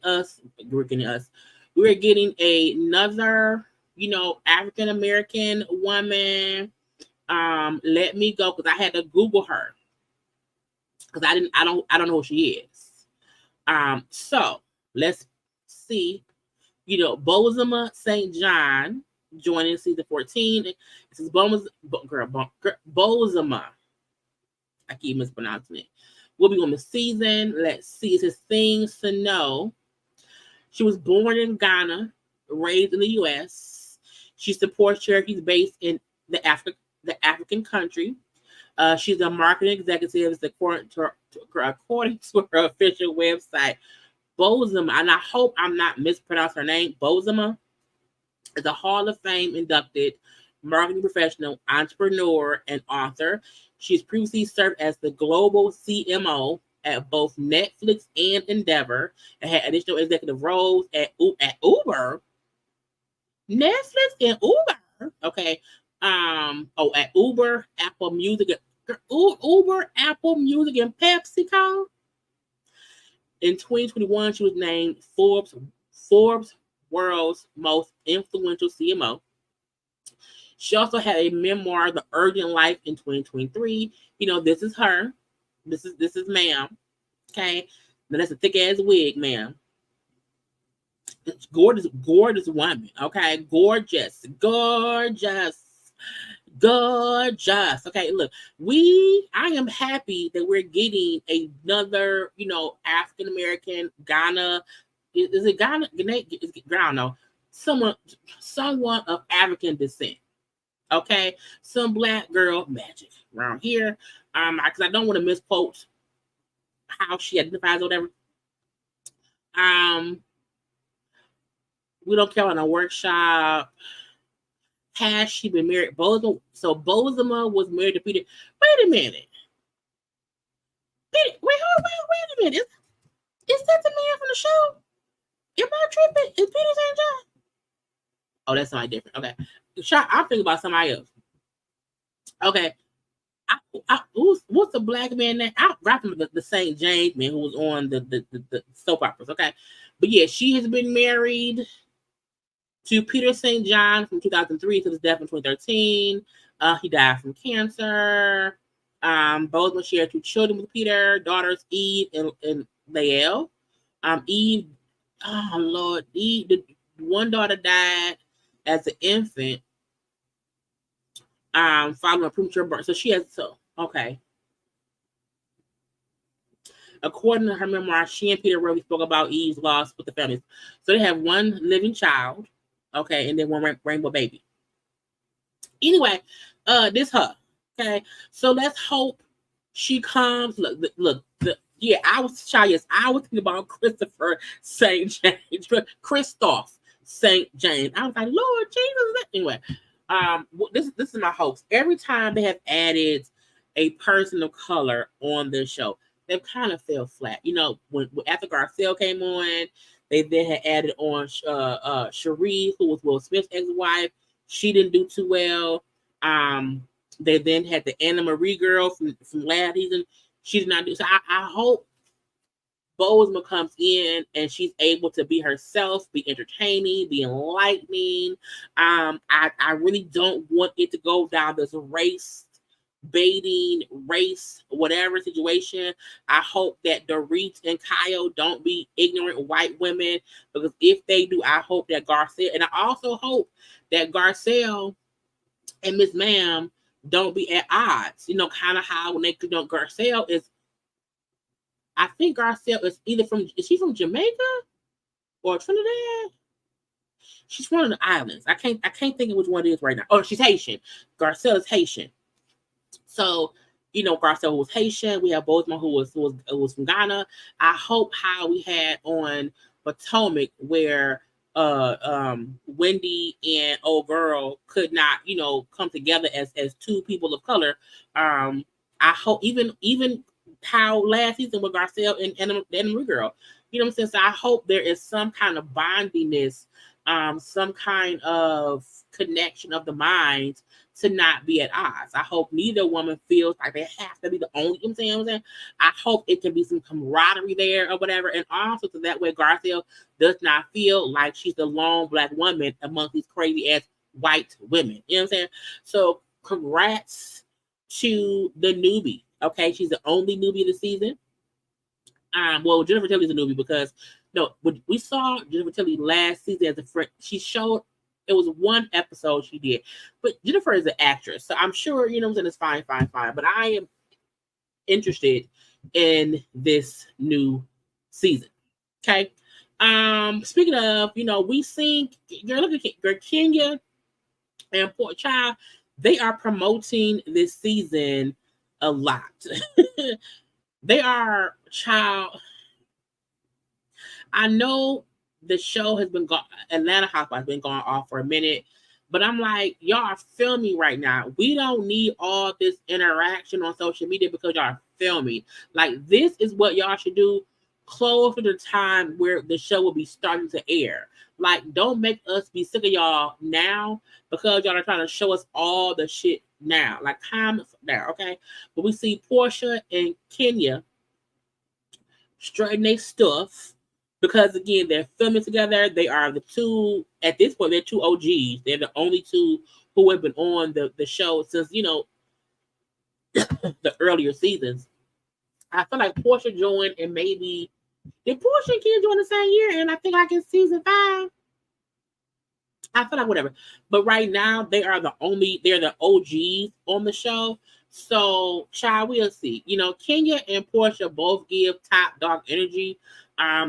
another, African American woman. Let me go, because I had to Google her, because I don't know who she is. So let's see. Bozema St. John joining season 14. This is Bozema. I keep mispronouncing it. We'll be on the season. Let's see. It says things to know. She was born in Ghana, raised in the U.S. She supports charities based in the African country. She's a marketing executive, according to her official website. Bozema, and I hope I'm not mispronouncing her name. Bozema is a Hall of Fame inducted marketing professional, entrepreneur, and author. She's previously served as the global CMO at both Netflix and Endeavor, and had additional executive roles at Uber, Netflix, and Uber. Okay, at Uber, Apple Music, and PepsiCo. In 2021, she was named Forbes World's Most Influential CMO. She also had a memoir, The Urgent Life, in 2023. This is her. This is ma'am. Okay. Now that's a thick ass wig, ma'am. It's gorgeous woman. Okay. Gorgeous. Okay, look, I am happy that we're getting another, African American, Ghana. Is it Ghana? I don't know. Someone of African descent. Okay, some black girl magic around here. Because I don't want to misquote how she identifies or whatever. We don't care on a workshop. Has she been married? Bozema was married to Peter. Wait a minute. Wait a minute. Is that the man from the show? Am I tripping? Is Peter St. John? Oh, that's somebody different. Okay. I'm thinking about somebody else. Okay. What's the black man name? I'm rapping the St. James man who was on the soap operas. Okay. But yeah, she has been married to Peter St. John from 2003 to his death in 2013. He died from cancer. Both shared 2 children with Peter, daughters Eve and Lael. Eve, oh Lord, Eve, the one daughter died as an infant, following a premature birth. So she has, okay. According to her memoir, she and Peter really spoke about Eve's loss with the families. So they have one living child, okay, and then one rainbow baby. Anyway, this her, okay. So let's hope she comes. Look. I was thinking about Christopher St. James, Christoph St. James. I was like, Lord Jesus. Anyway, this is my hopes. Every time they have added a person of color on this show, they've kind of fell flat. When after Garcelle came on, they then had added on Cherie, who was Will Smith's ex-wife. She didn't do too well. They then had the Anna Marie girl from last season. She did not do so. I hope Bozema comes in and she's able to be herself, be entertaining, be enlightening. I really don't want it to go down this race baiting, whatever situation. I hope that Dorit and Kyle don't be ignorant white women, because if they do, I hope that Garcelle, and I also hope that Garcelle and Miss Ma'am don't be at odds. Kind of how when Garcelle is, I think Garcelle is is she from Jamaica or Trinidad? She's one of the islands. I can't think of which one it is right now. Oh, she's Haitian. Garcelle is Haitian. So, Garcelle was Haitian. We have Bozema who was from Ghana. I hope how we had on Potomac, where Wendy and old girl could not, come together as two people of color. I hope even how last season with Garcelle and the girl, you know what I'm saying? So I hope there is some kind of bondingness, some kind of connection of the minds to not be at odds. I hope neither woman feels like they have to be the only, you know what I'm saying? I hope it can be some camaraderie there or whatever. And also so that way Garcelle does not feel like she's the lone black woman amongst these crazy ass white women. You know what I'm saying? So congrats to the newbie. Okay, she's the only newbie of the season. Well, Jennifer Tilly's a newbie because we saw Jennifer Tilly last season as a friend. She showed it was one episode she did, but Jennifer is an actress, so I'm sure you know what I'm saying. It's fine. But I am interested in this new season. Okay. Speaking of, we seen look at Kenya and Port Child. They are promoting this season a lot. They are child. I know the show has been gone. Atlanta Housewives has been going off for a minute, but I'm like, y'all are filming right now. We don't need all this interaction on social media because y'all are filming. Like, this is what y'all should do close to the time where the show will be starting to air. Like, don't make us be sick of y'all now because y'all are trying to show us all the shit now. Like, calm down, okay? But we see Portia and Kenya straighten their stuff because, again, they're filming together. They are the two, at this point, they're two OGs. They're the only two who have been on the show since, the earlier seasons. I feel like Portia joined and maybe, did Portia and Kenya join the same year? And I think like in season 5. I feel like whatever. But right now, they're the OGs on the show. So, child, we'll see. Kenya and Portia both give top dog energy.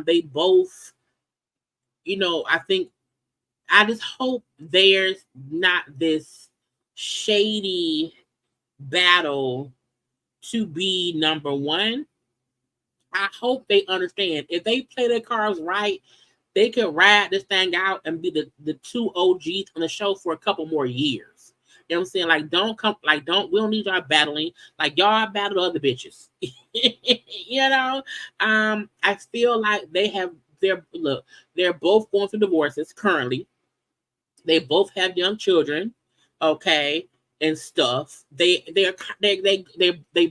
They both, I just hope there's not this shady battle to be number one. I hope they understand. If they play their cards right, they could ride this thing out and be the two OGs on the show for a couple more years. You know what I'm saying? Like, we don't need y'all battling. Like, y'all battle other bitches. I feel like they're both going through divorces currently. They both have young children, okay, and stuff. They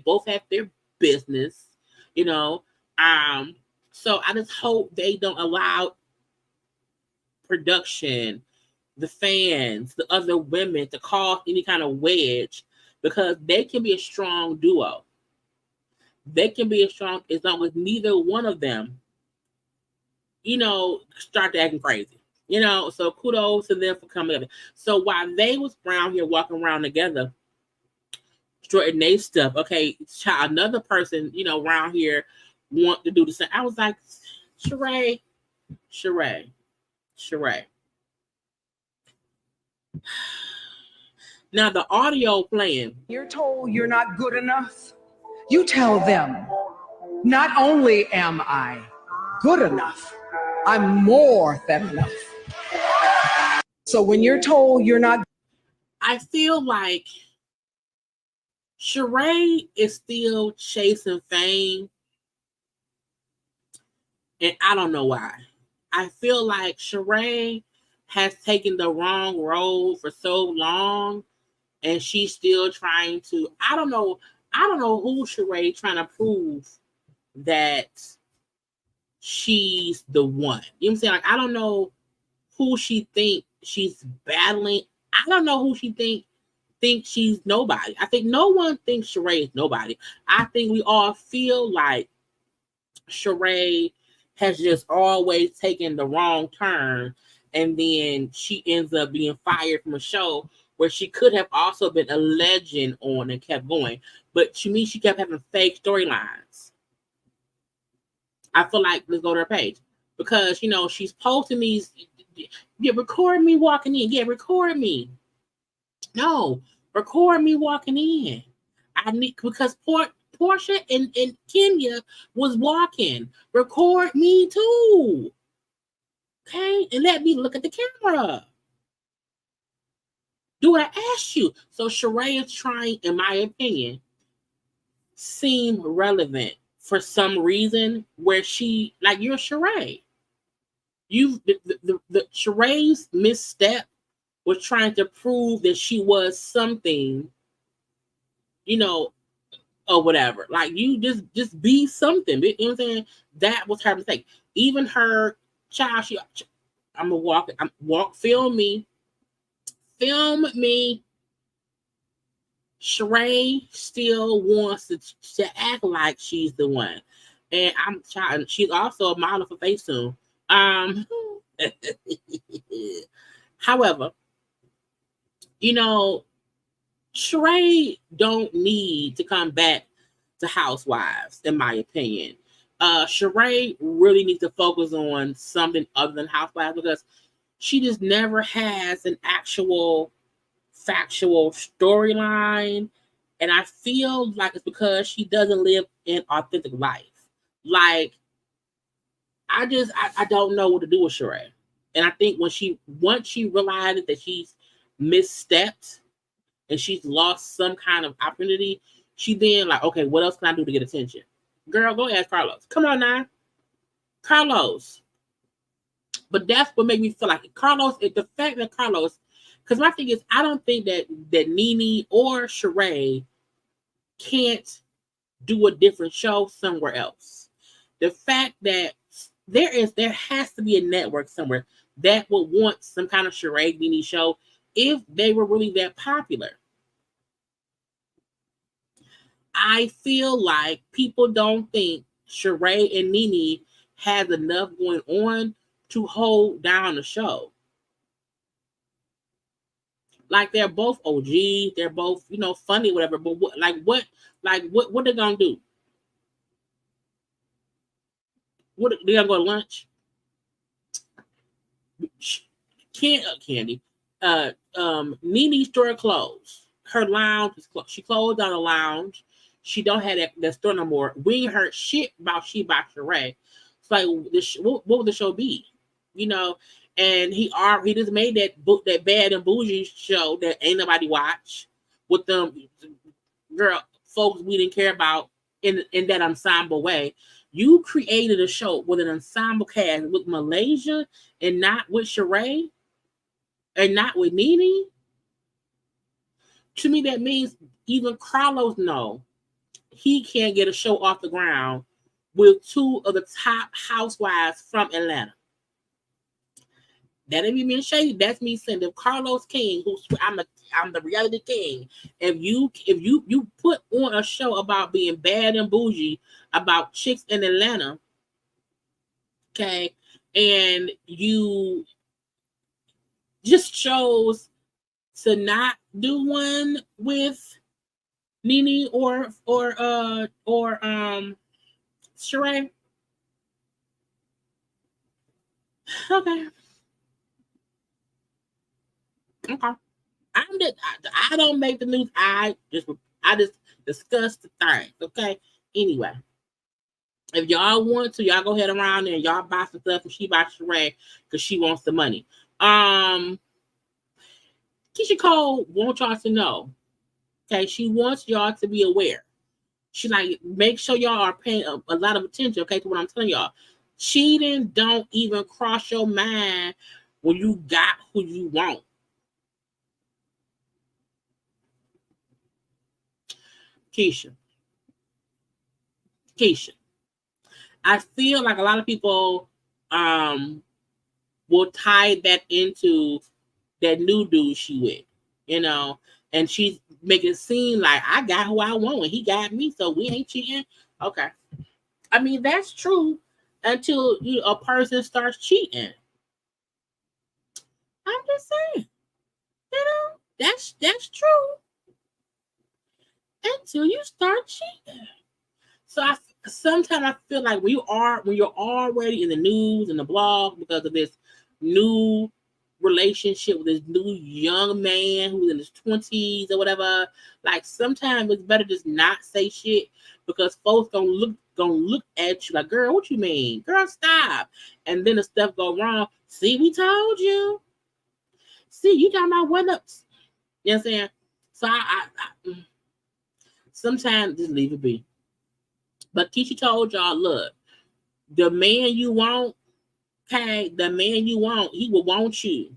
both have their business, So I just hope they don't allow production, the fans, the other women to cause any kind of wedge because they can be a strong duo. They can be as strong as long as neither one of them, start to acting crazy. So kudos to them for coming together. So while they was around here walking around together, straighten their stuff, okay, another person, around here want to do the same. I was like, Sheree. Now the audio playing.
You're told you're not good enough. You tell them, not only am I good enough, I'm more than enough. So when you're told you're not,
I feel like Sheree is still chasing fame, and I don't know why. I feel like Sheree has taken the wrong road for so long, and she's still trying to. I don't know who Sheree trying to prove that she's the one. You know what I'm saying? Like, I don't know who she think she's battling. I don't know who she think she's nobody. I think no one thinks Sheree is nobody. I think we all feel like Sheree has just always taken the wrong turn, and then she ends up being fired from a show where she could have also been a legend on and kept going. But to me, she kept having fake storylines. I feel like, let's go to her page. Because, she's posting these, record me walking in. Yeah, record me. No, record me walking in. Because Portia and Kenya was walking. Record me too. Okay? And let me look at the camera. Do what I asked you. So Sheree is trying, in my opinion, seem relevant for some reason where she, like, you're Sheree. The Sheree's misstep was trying to prove that she was something, you know, or whatever. Like, you just be something. You know what I'm saying? That was her mistake. Even her child, I'm gonna film me. Sheree still wants to act like she's the one. And I'm trying, she's also a model for Facetune. However, you know, Sheree don't need to come back to Housewives, in my opinion. Sheree really needs to focus on something other than Housewives because she just never has an actual factual storyline. And I feel like it's because she doesn't live an authentic life. Like, I don't know what to do with Sheree. And I think once she realizes that she's misstepped and she's lost some kind of opportunity, she then like, okay, what else can I do to get attention? Girl, go ask Carlos. Come on now. Carlos. But that's what made me feel like Carlos, the fact that Carlos, because my thing is, I don't think that Nene or Sheree can't do a different show somewhere else. The fact that there has to be a network somewhere that would want some kind of Sheree Nene show if they were really that popular. I feel like people don't think Sheree and Nene has enough going on to hold down the show. Like, they're both OG, they're both, funny, whatever. But what they're gonna do? What they gonna go to lunch? Candy. Nene's store closed. Her lounge is closed. She closed down the lounge. She don't have that store no more. We ain't heard shit about She by Sheree. It's like, what would the show be? And he just made that Bad and Bougie show that ain't nobody watch with them folks we didn't care about in that ensemble way. You created a show with an ensemble cast with Malaysia and not with Sheree and not with Nene. To me, that means even Carlos know he can't get a show off the ground with two of the top housewives from Atlanta. That ain't me being shady. That's me saying if Carlos King, I'm the reality king. If you put on a show about being bad and bougie, about chicks in Atlanta, okay, and you just chose to not do one with Nene or Sheree, okay. Okay. I don't make the news. I just discuss the things. Okay. Anyway, if y'all want to, y'all go ahead around there and y'all buy some stuff from She by Sheree because she wants the money. Keisha Cole wants y'all to know. Okay, she wants y'all to be aware. She like make sure y'all are paying a lot of attention. Okay, to what I'm telling y'all. Cheating don't even cross your mind when you got who you want. Keisha. I feel like a lot of people will tie that into that new dude she with, and she's making it seem like I got who I want and he got me, so we ain't cheating. Okay. I mean, that's true until a person starts cheating. I'm just saying, that's true until you start cheating. So sometimes I feel like when you're already in the news and the blog because of this new relationship with this new young man who's in his 20s or whatever, like sometimes it's better just not say shit because folks gonna look at you like, girl, what you mean? Girl, stop. And then the stuff go wrong. See, we told you. See, you talking about what up? You know what I'm saying? So I sometimes just leave it be. But Keisha told y'all, look, the man you want, okay, the man you want, he will want you.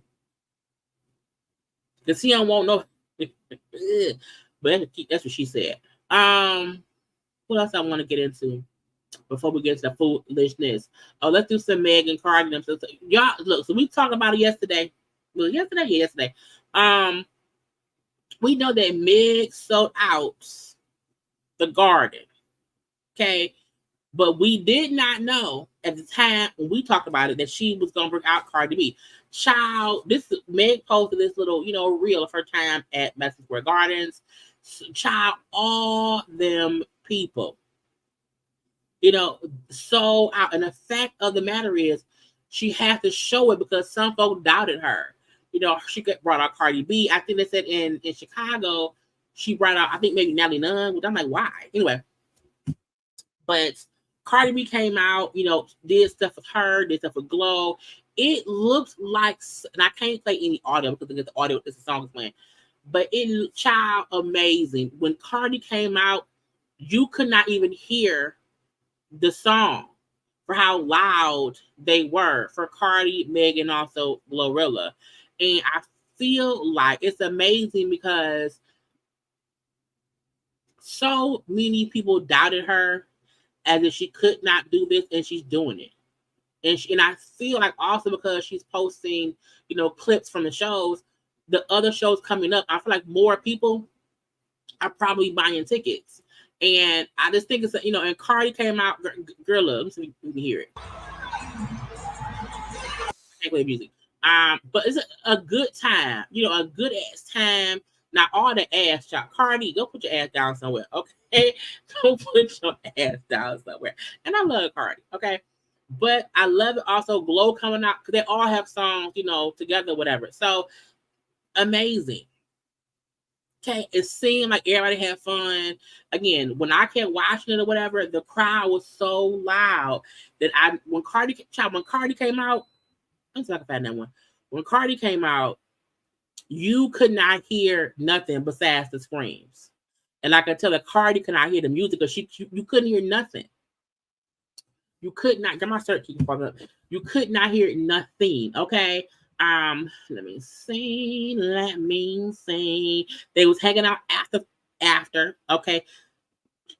Because he don't want no. But that's what she said. What else I want to get into before we get to the foolishness? Oh, let's do some Meg and Cardi. So, y'all, look, so we talked about it yesterday. Well, yesterday. We know that Meg sold out the Garden. Okay. But we did not know at the time when we talked about it that she was gonna bring out Cardi B. Child, this Meg posted this little, reel of her time at Madison Square Gardens. Child, all them people, sold out. And the fact of the matter is, she had to show it because some folks doubted her. She brought out Cardi B. I think they said in Chicago, she brought out, I think maybe Natalie Nunn, which I'm like, why? Anyway, but Cardi B came out, did stuff with her, did stuff with Glow. It looked like, and I can't play any audio because the audio is the song is playing, but it, child, amazing. When Cardi came out, you could not even hear the song for how loud they were for Cardi, Meg, and also Glorilla. And I feel like it's amazing because so many people doubted her as if she could not do this, and she's doing it. And I feel like also because she's posting, clips from the shows, the other shows coming up, I feel like more people are probably buying tickets. And I just think it's, and Cardi came out, girl, let me see if you can hear it. I can't play music. But it's a good time, a good ass time. Not all the ass shot. Cardi, go put your ass down somewhere, okay? Go put your ass down somewhere. And I love Cardi, okay? But I love it also Glow coming out because they all have songs, together, whatever. So amazing. Okay, it seemed like everybody had fun. Again, when I kept watching it or whatever, the crowd was so loud that when Cardi came out, I'm talking about that one. When Cardi came out, you could not hear nothing besides the screams. And I could tell that Cardi could not hear the music because you couldn't hear nothing. You could not, get my search keep fucking up. You could not hear nothing, okay? Let me see. They was hanging out after, okay?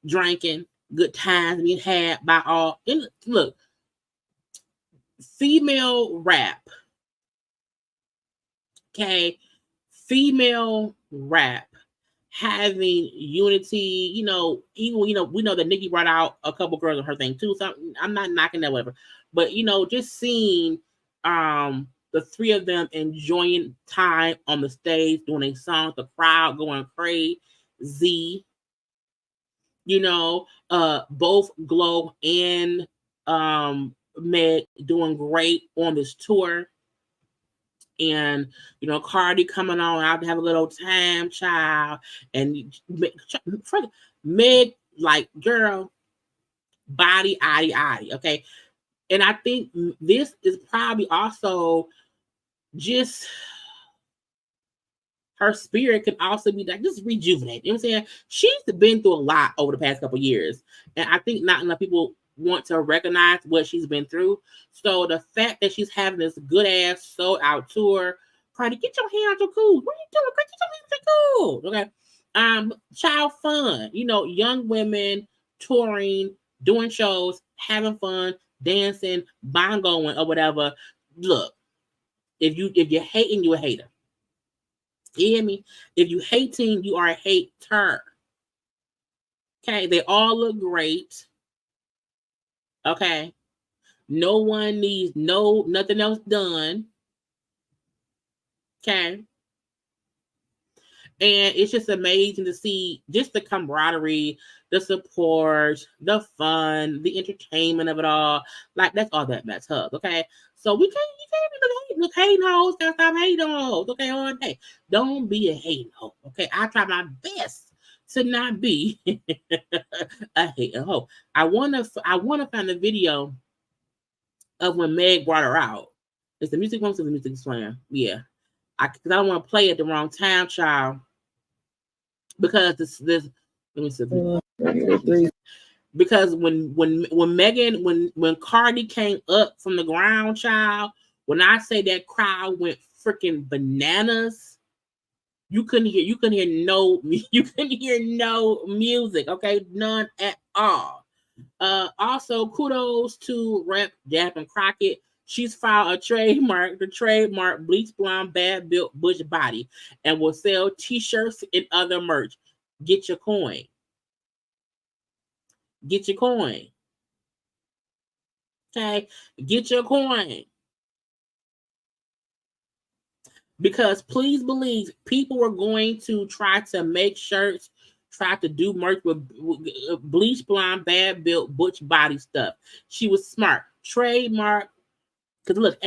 Drinking, good times being had by all. And look, female rap, okay? Female rap having unity, even we know that Nicki brought out a couple girls on her thing too. So I'm not knocking that, whatever. But just seeing the three of them enjoying time on the stage, doing a song, the crowd going crazy. Both Glow and Meg doing great on this tour. And Cardi coming on out to have a little time, child, and Meg, like, girl, body, okay. And I think this is probably also just her spirit can also be like just rejuvenated. You know what I'm saying? She's been through a lot over the past couple of years, and I think not enough people want to recognize what she's been through. So the fact that she's having this good ass sold out tour, Cardi, get your hand out your cool. What are you doing? Get your hand out your cool. Okay. Child fun. Young women touring, doing shows, having fun, dancing, bongoing or whatever. Look, if you're hating, you're a hater. You hear me? If you hating, you are a hater. Okay, they all look great. Okay. No one needs nothing else done. Okay. And it's just amazing to see just the camaraderie, the support, the fun, the entertainment of it all. Like, that's all that matters, okay? So you can't be hating hoes. Gotta stop hating hoes, okay, all day. Don't be a hating hoe, okay? I try my best to not be a hate and hope. I wanna find a video of when Meg brought her out. Is the music on? The music is playing. Yeah, because I don't want to play at the wrong time, child. Because this let me see. Because when Megan when Cardi came up from the ground, child, when I say that crowd went freaking bananas, you couldn't hear no music, okay, none at all. Also, kudos to Rep Jasmine Crockett. She's filed a trademark, the trademark bleach blonde bad built bush body, and will sell t-shirts and other merch. Get your coin. Get your coin. Okay, get your coin. Because please believe, people were going to try to make shirts, try to do merch with bleach blonde, bad built, butch body stuff. She was smart. Trademark. Because look,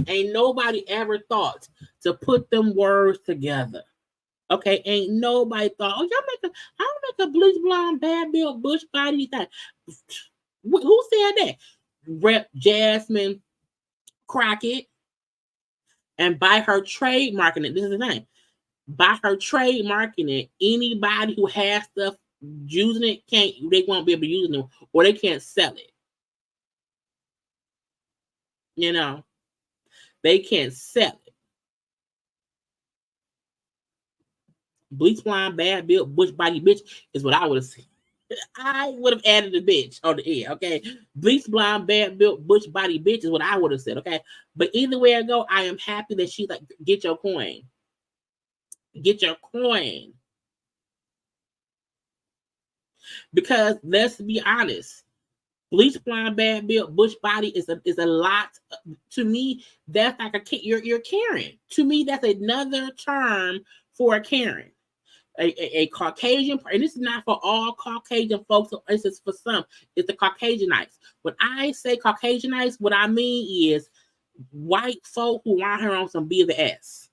ain't nobody ever thought to put them words together. Okay, ain't nobody thought, oh, I'll make a bleach blonde, bad built, butch body thing. Who said that? Rep Jasmine Crockett. And by her trademarking it, this is the thing. By her trademarking it, anybody who has stuff using it they won't be able to use it, or they can't sell it. You know, they can't sell it. Bleach blonde, bad built, bush body bitch is what I would have said. I would have added a bitch on the end, okay? Bleach blonde, bad built, butch body bitch is what I would have said, okay? But either way I go, I am happy that she's like, get your coin. Get your coin. Because let's be honest, bleach blonde, bad built, butch body is a lot. To me, that's like you're Karen. To me, that's another term for a Karen. A Caucasian, and this is not for all Caucasian folks, this is for some. It's the Caucasianites. When I say Caucasianites, what I mean is white folk who want her on some be the ass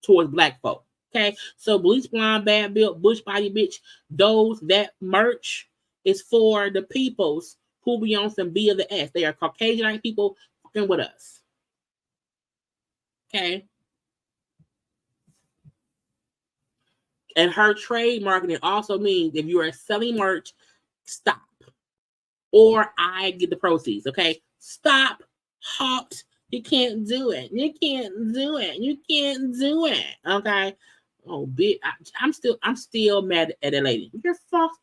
towards black folk. Okay, so bleach blonde, bad built, bush body bitch, that merch is for the peoples who be on some be of the ass. They are Caucasianite people fucking with us. Okay. And her trademarking also means if you are selling merch, stop. Or I get the proceeds, okay? Stop. Halt. You can't do it. You can't do it. You can't do it, okay? Oh, bitch. I'm still mad at that lady.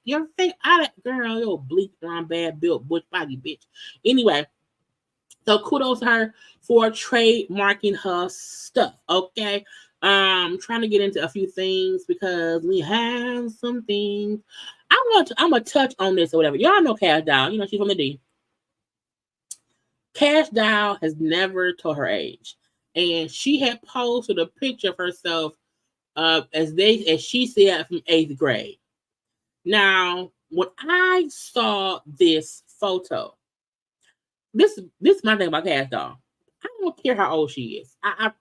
Your face out of girl, yo, bleach blonde, bad built, bush body bitch. Anyway, so kudos to her for trademarking her stuff, okay? Trying to get into a few things because we have some things. I'm gonna touch on this or whatever. Y'all know Cash Doll. You know, she's from the D. Cash Doll has never told her age. And she had posted a picture of herself as she said from 8th grade. Now, when I saw this photo, this is my thing about Cash Doll. I don't care how old she is. I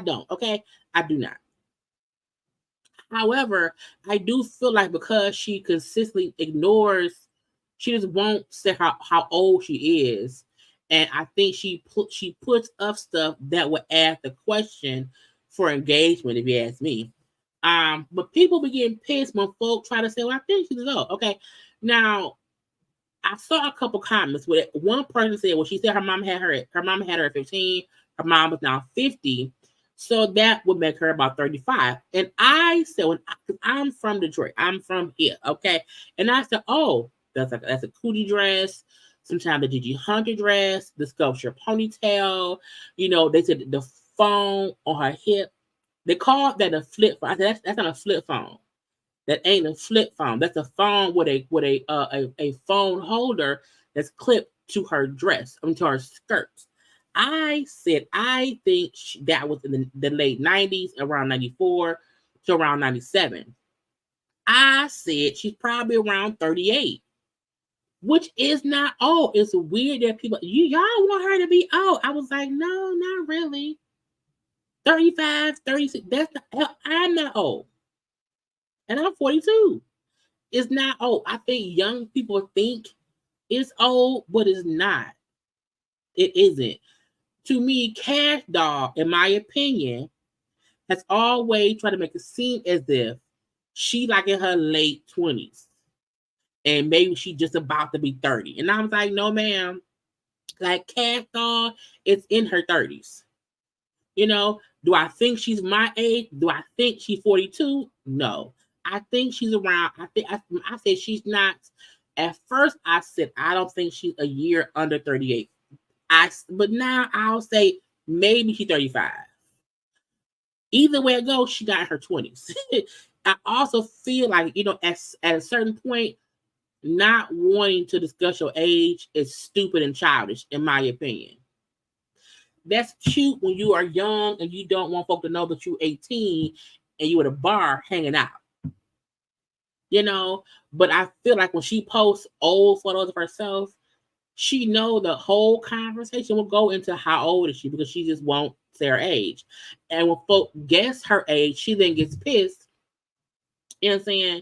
don't, okay? I do not. However, I do feel like because she consistently ignores, she just won't say how old she is. And I think she puts up stuff that would ask the question for engagement, if you ask me. But people be getting pissed when folk try to say, well, I think she's old. Okay. Now, I saw a couple comments where one person said, well, she said her mom had her at 15, her mom was now 50, so that would make her about 35. And I said, I'm from Detroit, I'm from here, okay? And I said, oh, that's a cootie dress, sometimes the Gigi Hunter dress, the sculpture ponytail, you know, they said the phone on her hip, they called that a flip phone. I said, that's not a flip phone. That ain't a flip phone. That's a phone with a phone holder that's clipped to her dress, to her skirts. I said, I think that was in the late 90s, around 94 to around 97. I said she's probably around 38, which is not old. It's weird that people, y'all want her to be old. I was like, no, not really. 35, 36, I'm not old. And I'm 42. It's not old. I think young people think it's old, but it's not. It isn't. To me, Cash Doll, in my opinion, has always tried to make it seem as if she like in her late 20s. And maybe she just about to be 30. And I was like, no, ma'am. Like Cash Doll is in her 30s. You know, do I think she's my age? Do I think she's 42? No. I think she's around. I said she's not. At first, I said I don't think she's a year under 38. But now I'll say maybe she's 35. Either way it goes, she got in her 20s. I also feel like, you know, at a certain point, not wanting to discuss your age is stupid and childish, in my opinion. That's cute when you are young and you don't want folk to know that you're 18 and you at a bar hanging out. You know, but I feel like when she posts old photos of herself, she know the whole conversation will go into how old is she, because she just won't say her age. And when folk guess her age, she then gets pissed. You know what I'm saying?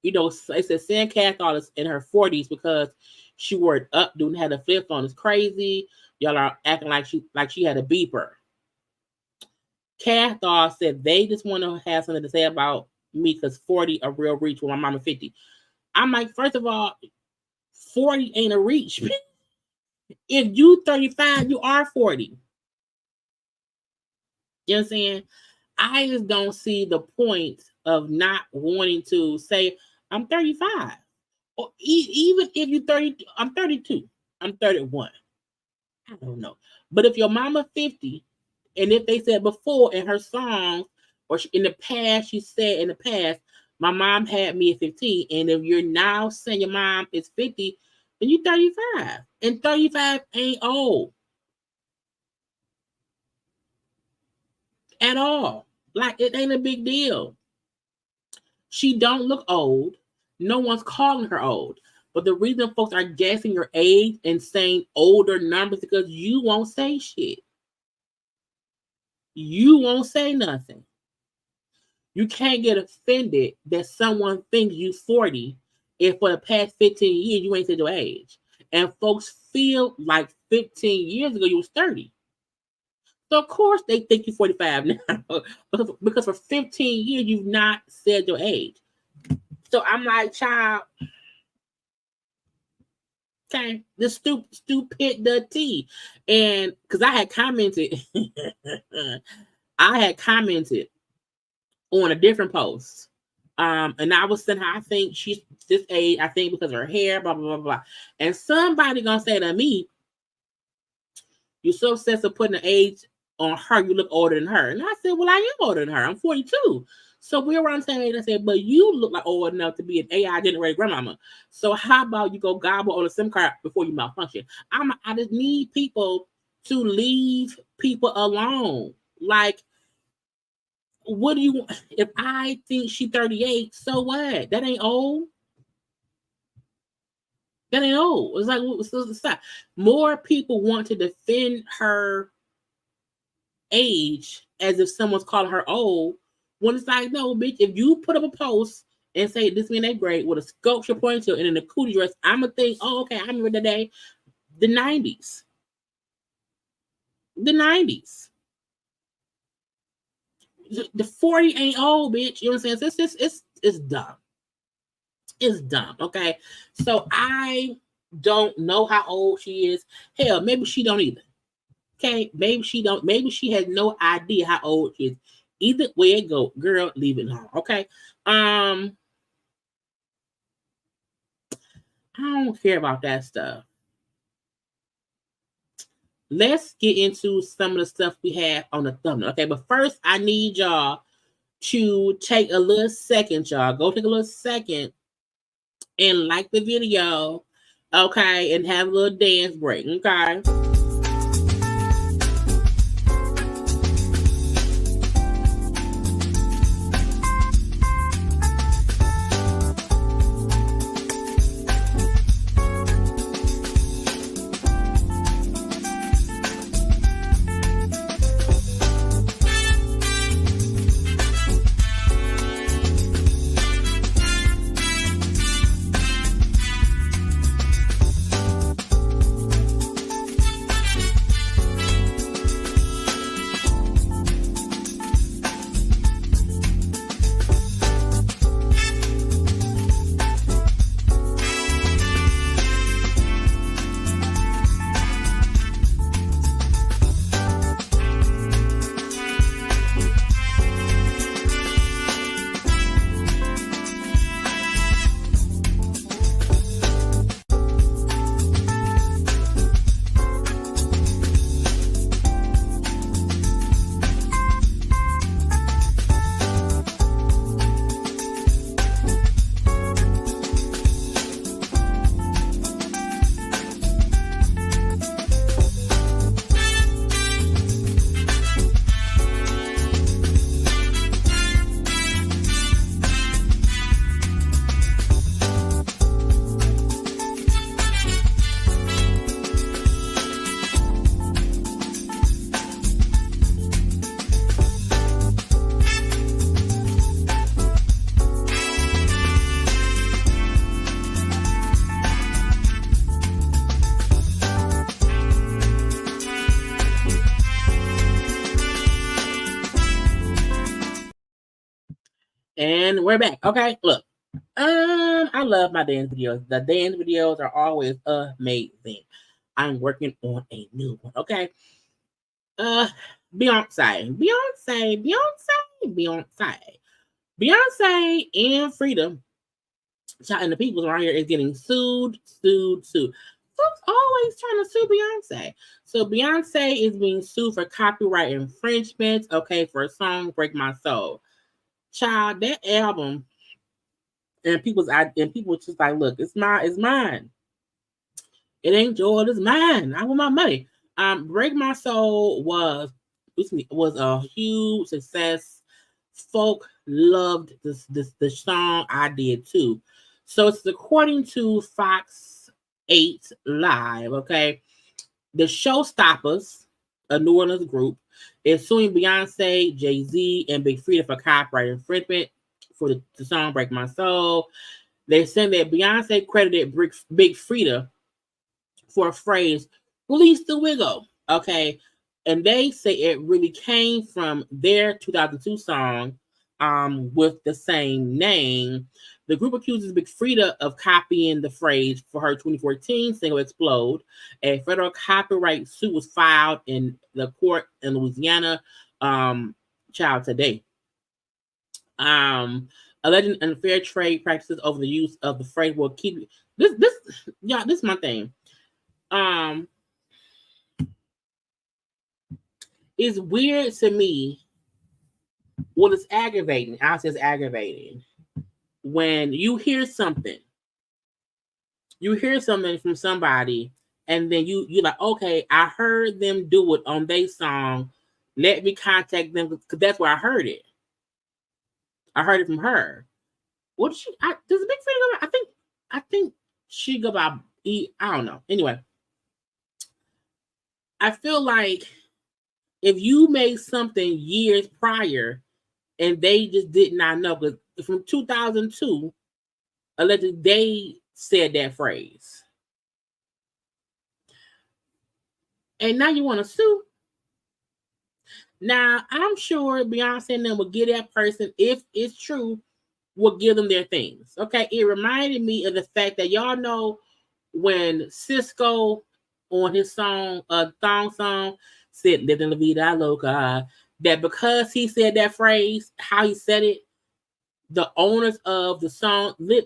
You know, it says saying Cash Doll is in her 40s because she wore it up, doing had a flip phone is crazy. Y'all are acting like she had a beeper. Cash Doll said they just want to have something to say about me because 40 a real reach when my mama 50. I'm like, first of all, 40 ain't a reach. If you 35, you are 40. You know what I'm saying? I just don't see the point of not wanting to say, I'm 35. Or even if you're 30, I'm 32. I'm 31. I don't know. But if your mama 50, and if they said before in her songs, or in the past, she said in the past, my mom had me at 15. And if you're now saying your mom is 50, then you're 35. And 35 ain't old. At all. Like, it ain't a big deal. She don't look old. No one's calling her old. But the reason folks are guessing your age and saying older numbers is because you won't say shit. You won't say nothing. You can't get offended that someone thinks you 40 if for the past 15 years you ain't said your age. And folks feel like 15 years ago you was 30. So of course they think you're 45 now. because for 15 years you've not said your age. So I'm like, child, okay, this stupidity. And because I had commented on a different post. And I was saying how I think she's this age, I think because of her hair, blah, blah, blah, blah. And somebody gonna say to me, you're so obsessed with putting an age on her, you look older than her. And I said, well, I am older than her. I'm 42. So we're around the same age. I said, but you look like old enough to be an AI generated grandmama. So how about you go gobble on a SIM card before you malfunction? I just need people to leave people alone. Like, what do you want? If I think she's 38, so what? That ain't old. That ain't old. It's like, stop. More people want to defend her age as if someone's calling her old, when it's like, no, bitch, if you put up a post and say this mean they great with a sculpture ponytail and in a cootie dress, I'm gonna think, oh, okay, I remember the day, the 90s. The 90s. The 40 ain't old, bitch. You know what I'm saying? It's dumb. It's dumb, okay? So I don't know how old she is. Hell, maybe she don't either. Okay, maybe she don't. Maybe she has no idea how old she is. Either way it go, girl, leave it alone. Okay. I don't care about that stuff. Let's get into some of the stuff we have on the thumbnail. Okay, but first I need y'all to take a little second, y'all. Go take a little second and like the video, okay, and have a little dance break, okay? And we're back. Okay, look. I love my dance videos. The dance videos are always amazing. I'm working on a new one. Okay. Uh, Beyonce and Freedom, and the people around here is getting sued. Folks always trying to sue Beyonce. So Beyonce is being sued for copyright infringements. Okay, for a song "Break My Soul." Child, that album, and people just like, look, it's mine. It ain't yours, it's mine. I want my money. "Break My Soul" was a huge success. Folk loved the song. I did too. So it's according to Fox 8 Live. Okay, the Showstoppers, a New Orleans group, is suing Beyonce, Jay-Z, and Big Freedia for copyright infringement for the song "Break My Soul." They're saying that Beyonce credited Big Freedia for a phrase, "release the wiggle." Okay. And they say it really came from their 2002 song with the same name. The group accuses Big Freedia of copying the phrase for her 2014 single "Explode." A federal copyright suit was filed in the court in Louisiana child today. Alleging unfair trade practices over the use of the phrase will keep this is my thing. It's weird to me. Well, it's aggravating. I say it's aggravating when you hear something from somebody, and then you're like, okay, I heard them do it on their song. Let me contact them because that's where I heard it. I heard it from her. What does a Big Freedia go by? I think she go by I don't know. Anyway, I feel like if you made something years prior and they just did not know, because from 2002, allegedly they said that phrase. And now you want to sue? Now, I'm sure Beyonce and them will get that person, if it's true, will give them their things. Okay, it reminded me of the fact that y'all know when Cisco on his song, thong song, said "Living La Vida Loca," that because he said that phrase, how he said it, the owners of the song, live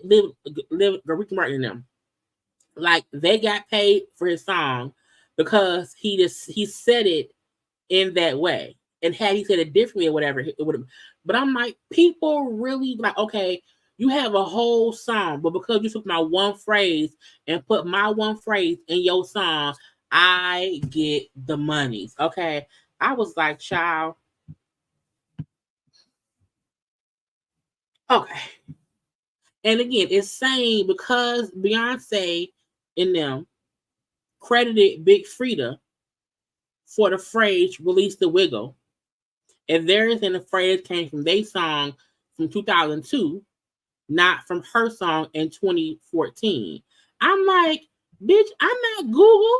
Ricky Martin and them, like they got paid for his song because he said it in that way. And had he said it differently or whatever, it would have. But I'm like, people really like, okay, you have a whole song, but because you took my one phrase and put my one phrase in your song, I get the monies. Okay. I was like, child. Okay. And again, it's saying because Beyonce and them credited Big Freedia for the phrase "release the wiggle," and theirs and the phrase came from their song from 2002, not from her song in 2014. I'm like, bitch, I'm not Google.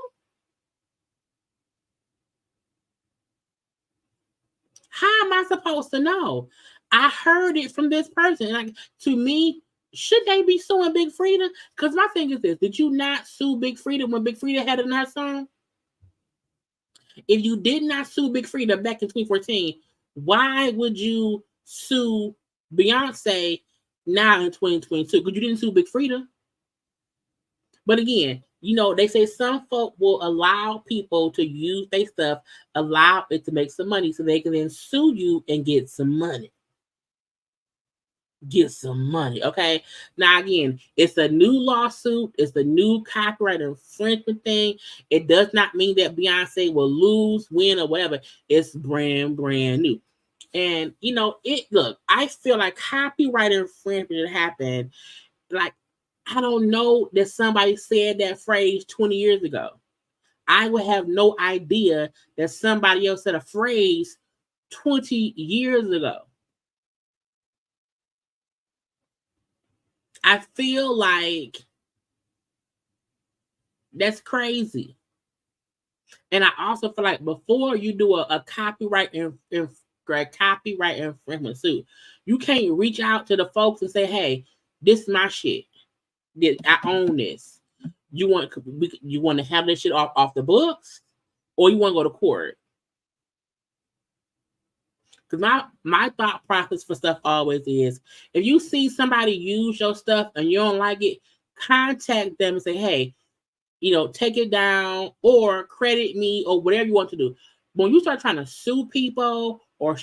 How am I supposed to know? I heard it from this person. Like, to me, should they be suing Big Freedia? Because my thing is this: did you not sue Big Freedia when Big Freedia had it in her song? If you did not sue Big Freedia back in 2014, why would you sue Beyonce now in 2022? Because you didn't sue Big Freedia. But again, they say some folk will allow people to use their stuff, allow it to make some money so they can then sue you and get some money. Okay? Now, again, it's a new lawsuit. It's the new copyright infringement thing. It does not mean that Beyonce will lose, win, or whatever. It's brand new. And, look, I feel like copyright infringement happened. Like, I don't know that somebody said that phrase 20 years ago. I would have no idea that somebody else said a phrase 20 years ago. I feel like that's crazy. And I also feel like before you do a copyright infringement suit, You can't reach out to the folks and say, "Hey, this is my shit. I own this. You want to have this shit off the books, or you want to go to court?" Because my thought process for stuff always is, if you see somebody use your stuff and you don't like it, contact them and say, "Hey, take it down or credit me or whatever you want to do." When you start trying to sue people or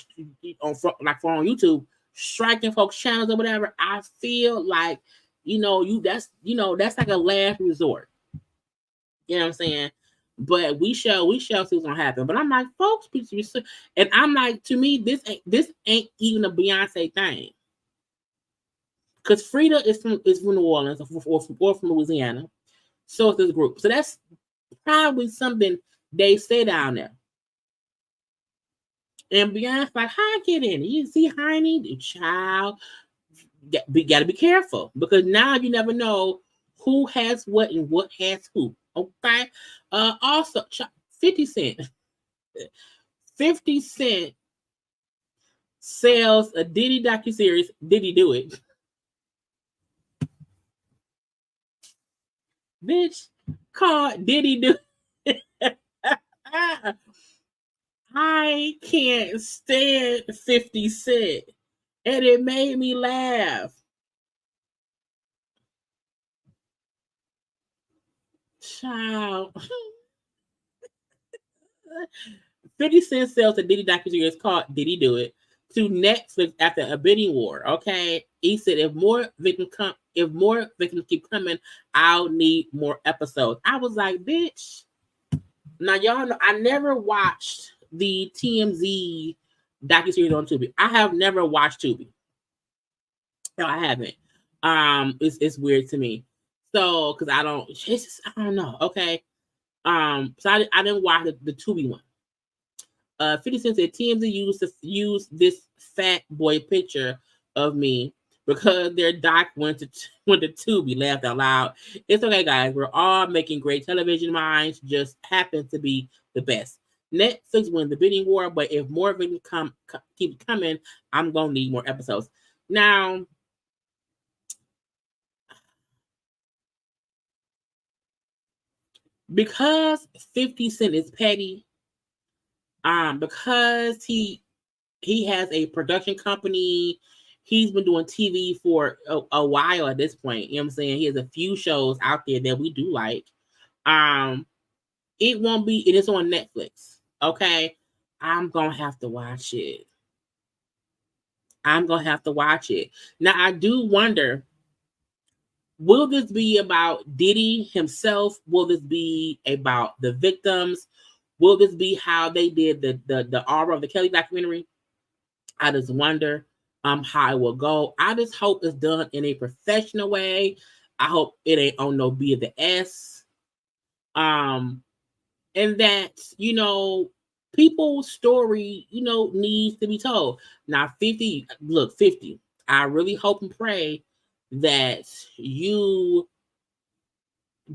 like for on YouTube, striking folks' channels or whatever, I feel like that's like a last resort. You know what I'm saying? But we shall see what's gonna happen. But I'm like, folks, and I'm like, to me, this ain't even a Beyonce thing. Because Frida is from New Orleans or from Louisiana. So is this group. So that's probably something they say down there. And Beyonce like, how I get in? You see, honey, the child, we gotta be careful, because now you never know who has what and what has who. Okay. Also, 50 Cent. 50 Cent sells a Diddy docuseries. Diddy do it? Bitch, called Diddy do it. I can't stand 50 Cent. And it made me laugh. Child. 50 Cent sells a Diddy docuseries called Diddy Do It to Netflix after a bidding war. Okay. He said, if more victims keep coming, I'll need more episodes. I was like, bitch. Now y'all know I never watched the TMZ docuseries on Tubi. I have never watched Tubi. No, I haven't. It's weird to me. So, because I don't know. Okay. So I didn't watch the Tubi one. 50 Cent said TMZ used this fat boy picture of me because their doc went to Tubi. Laughed out loud. It's okay, guys. We're all making great television minds. Just happens to be the best. Netflix wins the bidding war, but if more videos keep coming, I'm gonna need more episodes. Now, because 50 Cent is petty, because he has a production company, he's been doing TV for a while at this point. You know what I'm saying? He has a few shows out there that we do like. It won't be, it is on Netflix. Okay. I'm gonna have to watch it. Now, I do wonder, will this be about Diddy himself? Will this be about the victims? Will this be how they did the Aura of the Kelly documentary? I just wonder how it will go. I just hope it's done in a professional way. I hope it ain't on no BS. And that, people's story, needs to be told. Now, 50, I really hope and pray that you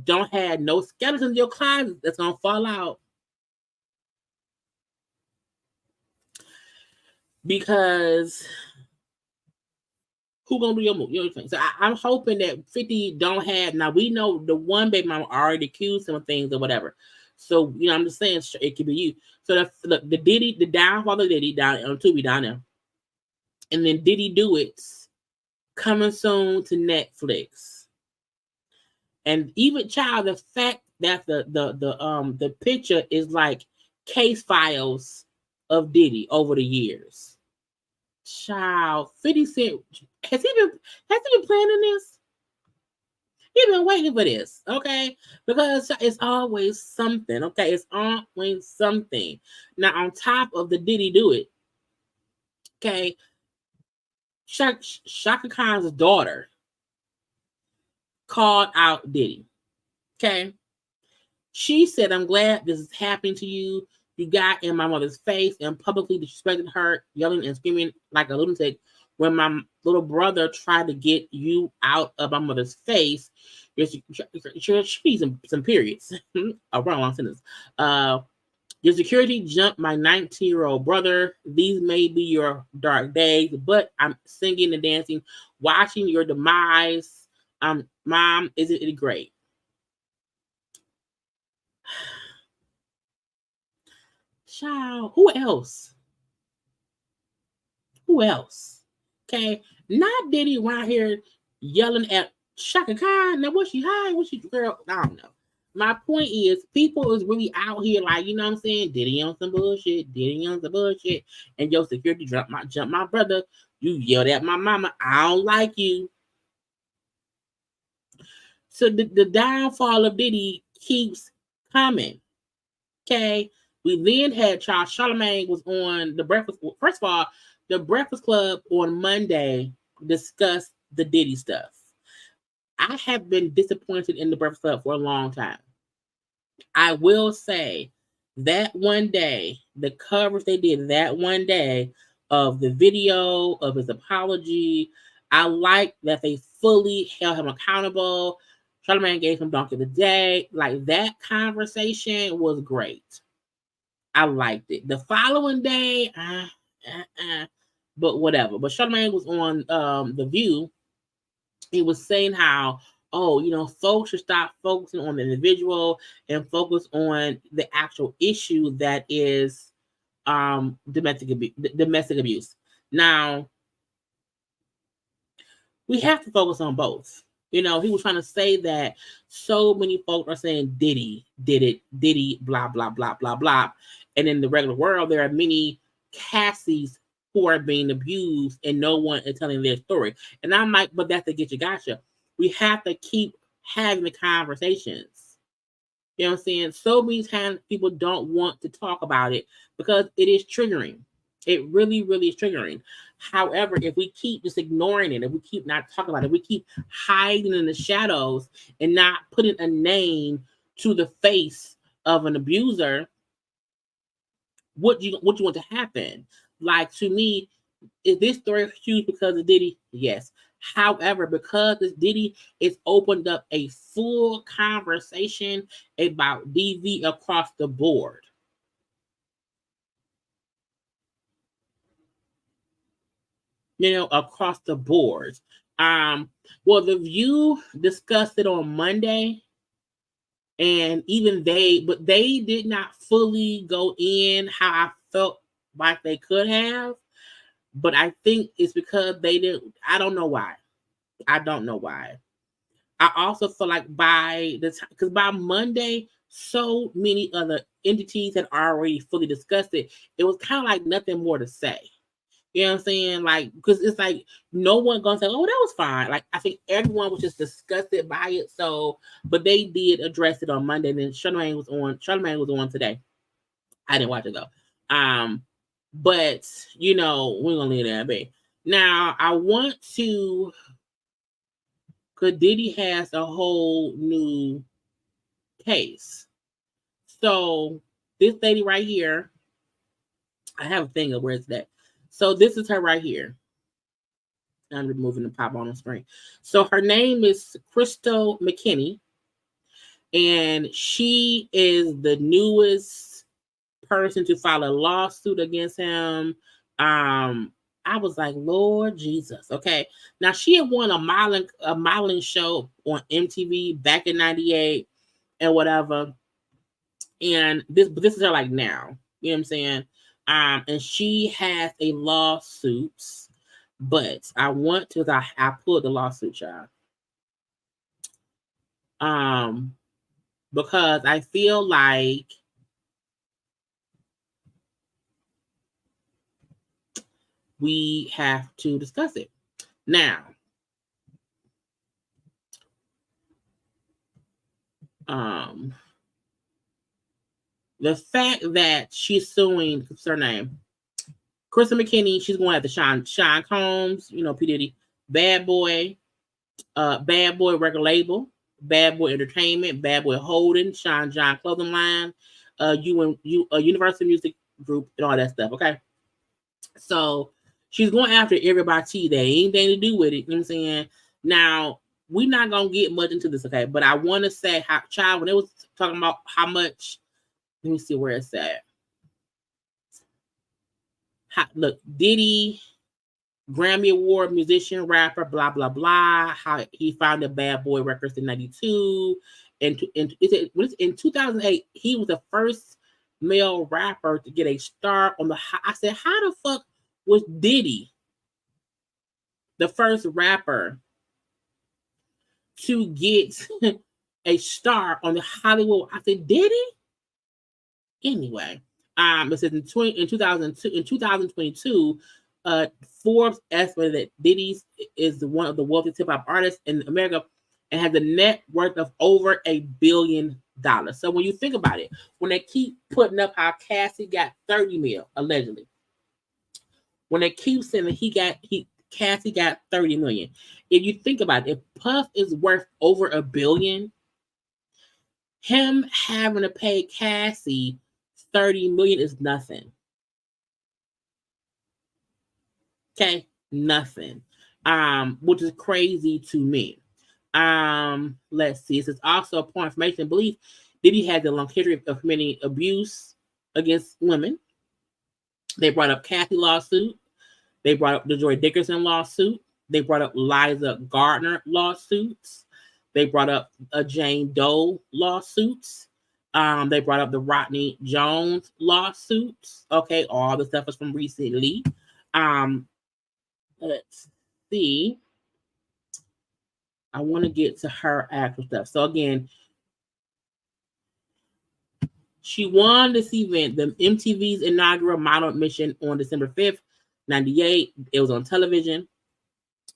don't have no skeletons in your closet that's gonna fall out. Because who gonna do your move? You know what I'm saying? So I'm hoping that 50 don't have. Now, we know the one baby mama already accused him of things or whatever. So I'm just saying it could be you. So the downfall of Diddy down on Tubi down there, and then Diddy Do It coming soon to Netflix. And even the fact that the picture is like case files of Diddy over the years. Child, 50 Cent, has he been planning this? He's been waiting for this, okay? Because it's always something, okay? It's always something. Now, on top of the Diddy Do It, okay, Shaka Khan's daughter called out Diddy, okay? She said, I'm glad this is happening to you. You got in my mother's face and publicly disrespected her, yelling and screaming like a lunatic when my little brother tried to get you out of my mother's face. She needs some periods. A wrong sentence. Your security jumped my 19-year-old brother. These may be your dark days, but I'm singing and dancing, watching your demise. Mom, isn't it great? Child, who else? Who else? Okay, not Diddy around here yelling at Shaka Khan. Now, was she high? Was she girl? I don't know. My point is, people is really out here like, you know what I'm saying? Diddy on some bullshit, Diddy on some bullshit, and your security jump my brother. You yelled at my mama. I don't like you. So the downfall of Diddy keeps coming. Okay. We then had Charlamagne was on the Breakfast. First of all, the Breakfast Club on Monday discussed the Diddy stuff. I have been disappointed in the Breakfast Club for a long time. I will say that one day, the coverage they did that one day of the video of his apology, I like that they fully held him accountable. Charlamagne gave him Donkey of the Day. Like, that conversation was great. I liked it. The following day, but whatever. But Charlamagne was on The View. He was saying how, folks should stop focusing on the individual and focus on the actual issue that is domestic abuse. Now, we have to focus on both. He was trying to say that so many folks are saying Diddy did it, Diddy, blah, blah, blah, blah, blah. And in the regular world, there are many Cassies who are being abused and no one is telling their story. And I'm like, but that's the get you gotcha. We have to keep having the conversations. You know what I'm saying? So many times people don't want to talk about it because it is triggering. It really, really is triggering. However, if we keep just ignoring it, if we keep not talking about it, if we keep hiding in the shadows and not putting a name to the face of an abuser, what you want to happen? Like, to me, is this story huge because of Diddy? Yes. However, because it's Diddy, it's opened up a full conversation about DV across the board. Across the board. Well, The View discussed it on Monday, and even they did not fully go in how I felt like they could have. But I think it's because they didn't. I don't know why. I also feel like because by Monday, so many other entities had already fully discussed it. It was kind of like nothing more to say. You know what I'm saying? Like, because it's like no one gonna say, "Oh, that was fine." Like, I think everyone was just disgusted by it. So, but they did address it on Monday. And then Charlamagne was on today. I didn't watch it though. But we're gonna leave that be. Now, I want to, because Diddy has a whole new case. So this lady right here, I have a thing of where it's that. So this is her right here. I'm removing the pop on the screen. So her name is Crystal McKinney, and she is the newest person to file a lawsuit against him. I was like, Lord Jesus. Okay. Now, she had won a modeling show on MTV back in 98 and whatever. And this is her like now. You know what I'm saying? And she has a lawsuit, but I pulled the lawsuit, y'all. Because I feel like we have to discuss it. Now, the fact that she's suing, what's her name? Crystal McKinney, she's going after Sean Combs, P. Diddy, Bad Boy record label, Bad Boy Entertainment, Bad Boy Holding, Sean John Clothing Line, Universal Music Group, and all that stuff, okay? So she's going after everybody that ain't anything to do with it, you know what I'm saying? Now, we're not going to get much into this, okay? But I want to say, when it was talking about how much, let me see where it's at. look, Diddy, Grammy Award musician, rapper, blah, blah, blah. How he founded Bad Boy Records in 92. And in 2008, he was the first male rapper to get a star on the. I said, how the fuck was Diddy the first rapper to get a star on the Hollywood? I said, Diddy? Anyway, it says in 2022, Forbes estimated that Diddy is one of the wealthiest hip hop artists in America and has a net worth of over $1 billion. So when you think about it, when they keep putting up how Cassie got 30 mil, allegedly, when they keep saying that Cassie got 30 million, if you think about it, if Puff is worth over $1 billion, him having to pay Cassie 30 million is nothing. Okay, nothing. Which is crazy to me. Let's see. This is also upon information and belief. Diddy had a long history of committing abuse against women. They brought up Kathy lawsuit. They brought up the Joy Dickerson lawsuit. They brought up Liza Gardner lawsuits. They brought up a Jane Doe lawsuits. They brought up the Rodney Jones lawsuits. Okay, all the stuff is from recently. Let's see. I want to get to her actual stuff. So again, she won this event, the MTV's inaugural model admission on December 5th, 98. It was on television.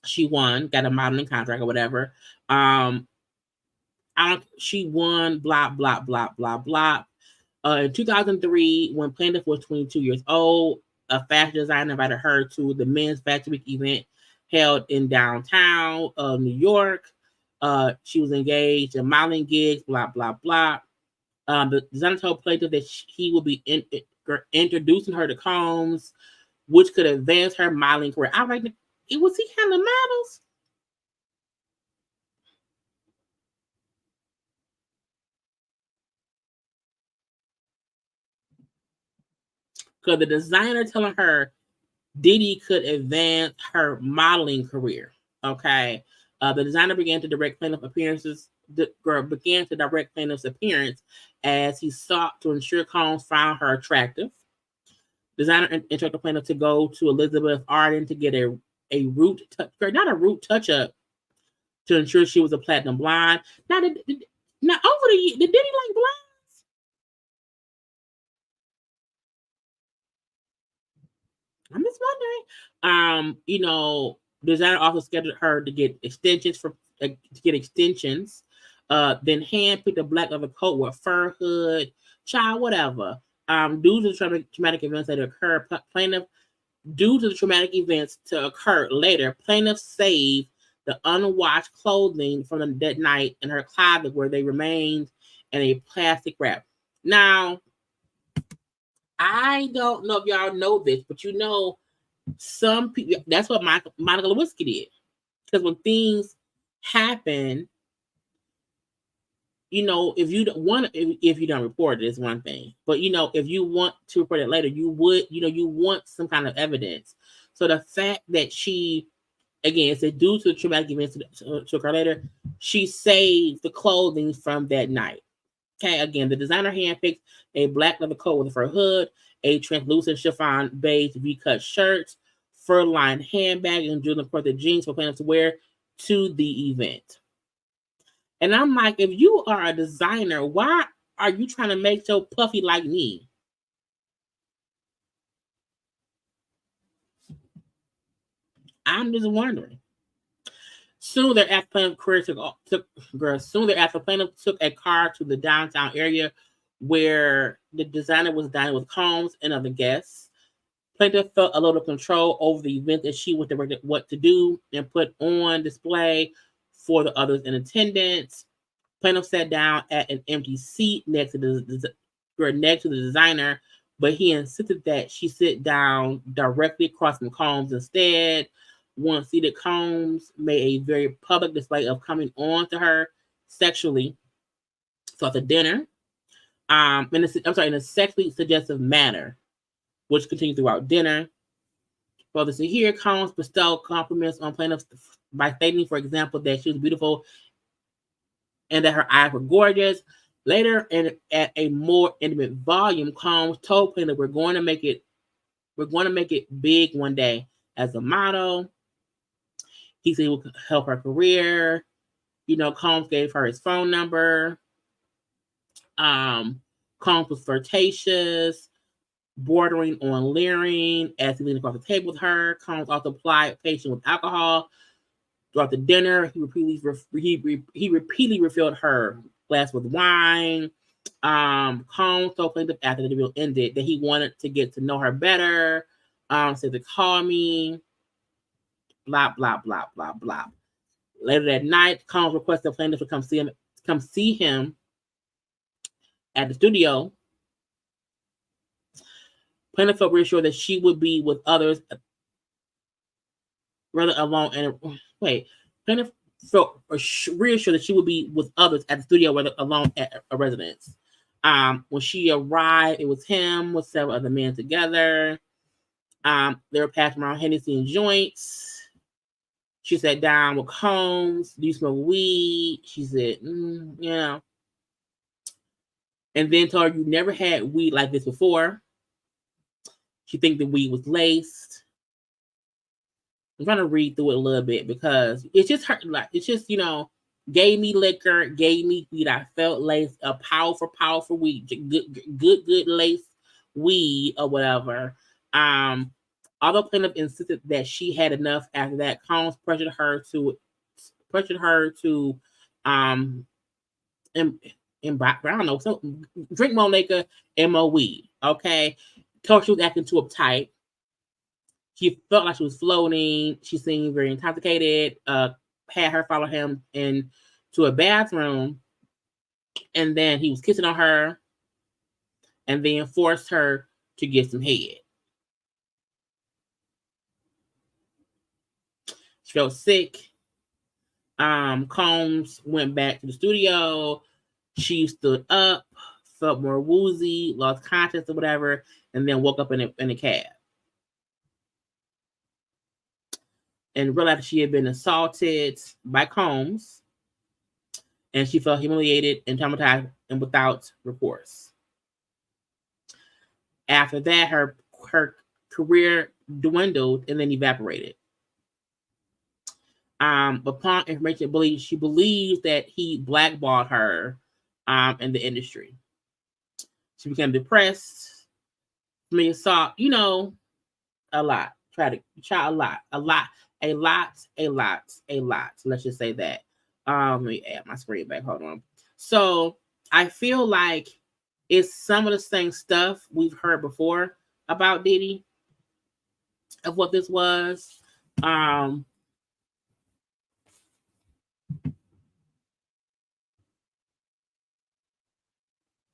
She won, got a modeling contract or whatever. She won, blah, blah, blah, blah, blah. In 2003, when plaintiff was 22 years old, a fashion designer invited her to the men's fashion week event held in downtown New York. She was engaged in modeling gigs, blah, blah, blah. The designer told plaintiff that he would be introducing her to Combs, which could advance her modeling career. I was like, was he handling models? Because the designer telling her Diddy could advance her modeling career. Okay. The designer began to direct plaintiff's appearance as he sought to ensure Combs found her attractive. Designer instructed the plaintiff to go to Elizabeth Arden to get a root touch-up to ensure she was a platinum blonde. Now over the years, did Diddy like blondes? I'm just wondering. Designer also scheduled her to get extensions then handpicked a black leather coat with fur hood, child, whatever. Due to the traumatic events that occurred, plaintiff saved the unwashed clothing from that night in her closet, where they remained in a plastic wrap. Now, I don't know if y'all know this, but some people, that's what Monica Lewinsky did. Because when things happen, if you don't report it, it's one thing. But if you want to report it later, you want some kind of evidence. So the fact that she, again, it's due to the traumatic events to occur later, she saved the clothing from that night. Okay, again, the designer handpicked a black leather coat with a fur hood, a translucent chiffon beige V-cut shirt, fur-lined handbag, and jewelry imported jeans for plaintiffs to wear to the event. And I'm like, if you are a designer, why are you trying to make so puffy like me? I'm just wondering. Soon thereafter, plaintiff took a car to the downtown area where the designer was dining with Combs and other guests. Plaintiff felt a little control over the event that she was directed what to do and put on display for the others in attendance. Plaintiff sat down at an empty seat next to the designer, but he insisted that she sit down directly across from Combs instead. Once seated, Combs made a very public display of coming on to her sexually. So at the dinner, in a sexually suggestive manner, which continued throughout dinner. For the Tahiry, Combs bestowed compliments on plaintiffs by stating, for example, that she was beautiful and that her eyes were gorgeous. Later, at a more intimate volume, Combs told plaintiff, we're going to make it big one day as a model. He said he would help her career. Combs gave her his phone number. Combs was flirtatious, bordering on leering as he leaned across the table with her. Combs also applied patient with alcohol. Throughout the dinner, he repeatedly refilled her glass with wine. Combs told plaintiff after the interview ended that he wanted to get to know her better. Said to call me. Blah blah blah blah blah. Later that night, Combs requested the plaintiff to come see him at the studio. Plaintiff felt reassured that she would be with others rather alone. Plaintiff felt reassured that she would be with others at the studio rather alone at a residence. When she arrived, it was him with several other men together. They were passing around Hennessy and joints. She sat down with Combs. Do you smoke weed? She said, yeah. And then told her, you never had weed like this before. She think the weed was laced. I'm trying to read through it a little bit because it's just her, gave me liquor, gave me weed. I felt laced, a powerful weed, good laced weed or whatever. Although plaintiff insisted that she had enough after that, Combs pressured her to drink more liquor and more weed. Okay. Told she was acting too uptight. She felt like she was floating. She seemed very intoxicated. Had her follow him into a bathroom. And then he was kissing on her. And then forced her to get some head. She felt sick. Combs went back to the studio. She stood up, felt more woozy, lost conscious or whatever, and then woke up in a cab. And realized she had been assaulted by Combs. And she felt humiliated and traumatized and without remorse. After that, her career dwindled and then evaporated. Upon information, she believes that he blackballed her in the industry. She became depressed. Assault, a lot. Try a lot. Let's just say that. Let me add my screen back. Hold on. So I feel like it's some of the same stuff we've heard before about Diddy, of what this was.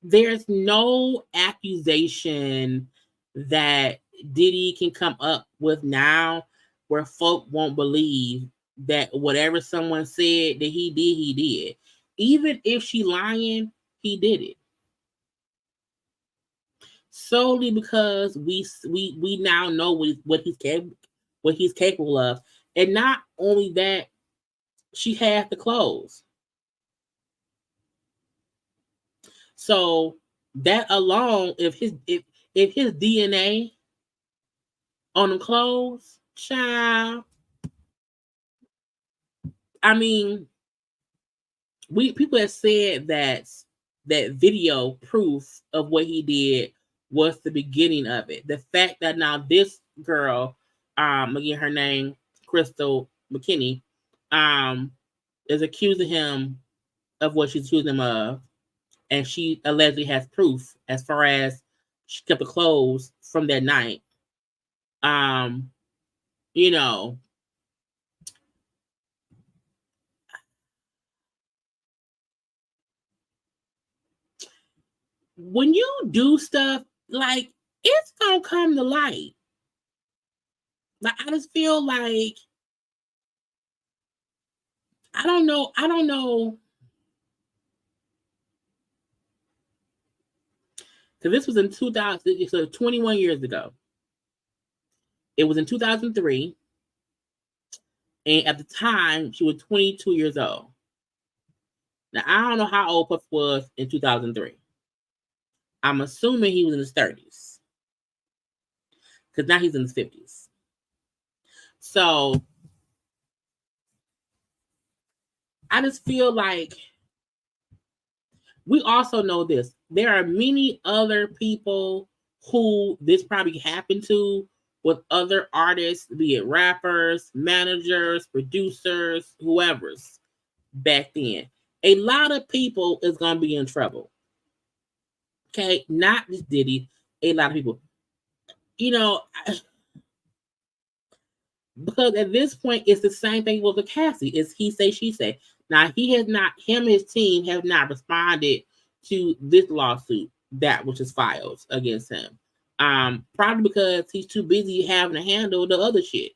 There's no accusation that Diddy can come up with now where folk won't believe that whatever someone said that he did. Even if she lying, he did it. Solely because we now know what he's capable of. And not only that, she has the clothes. So that alone, if his DNA on the clothes, child, I mean, people have said that video proof of what he did was the beginning of it. The fact that now this girl, again, her name Crystal McKinney, is accusing him of what she's accusing him of. And she allegedly has proof as far as she kept the clothes from that night. When you do stuff, like, it's gonna come to light. Like, I just feel like I don't know. Because this was in 2000, so 21 years ago. It was in 2003. And at the time, she was 22 years old. Now, I don't know how old Puff was in 2003. I'm assuming he was in his 30s. Because now he's in his 50s. So, I just feel like we also know this. There are many other people who this probably happened to with other artists, be it rappers, managers, producers, whoever's back then. A lot of people is going to be in trouble. Okay? Not just Diddy. A lot of people. You know, because at this point, it's the same thing with the Cassie. It's he say, she say. Now, him and his team have not responded to this lawsuit that which is filed against him. Probably because he's too busy having to handle the other shit.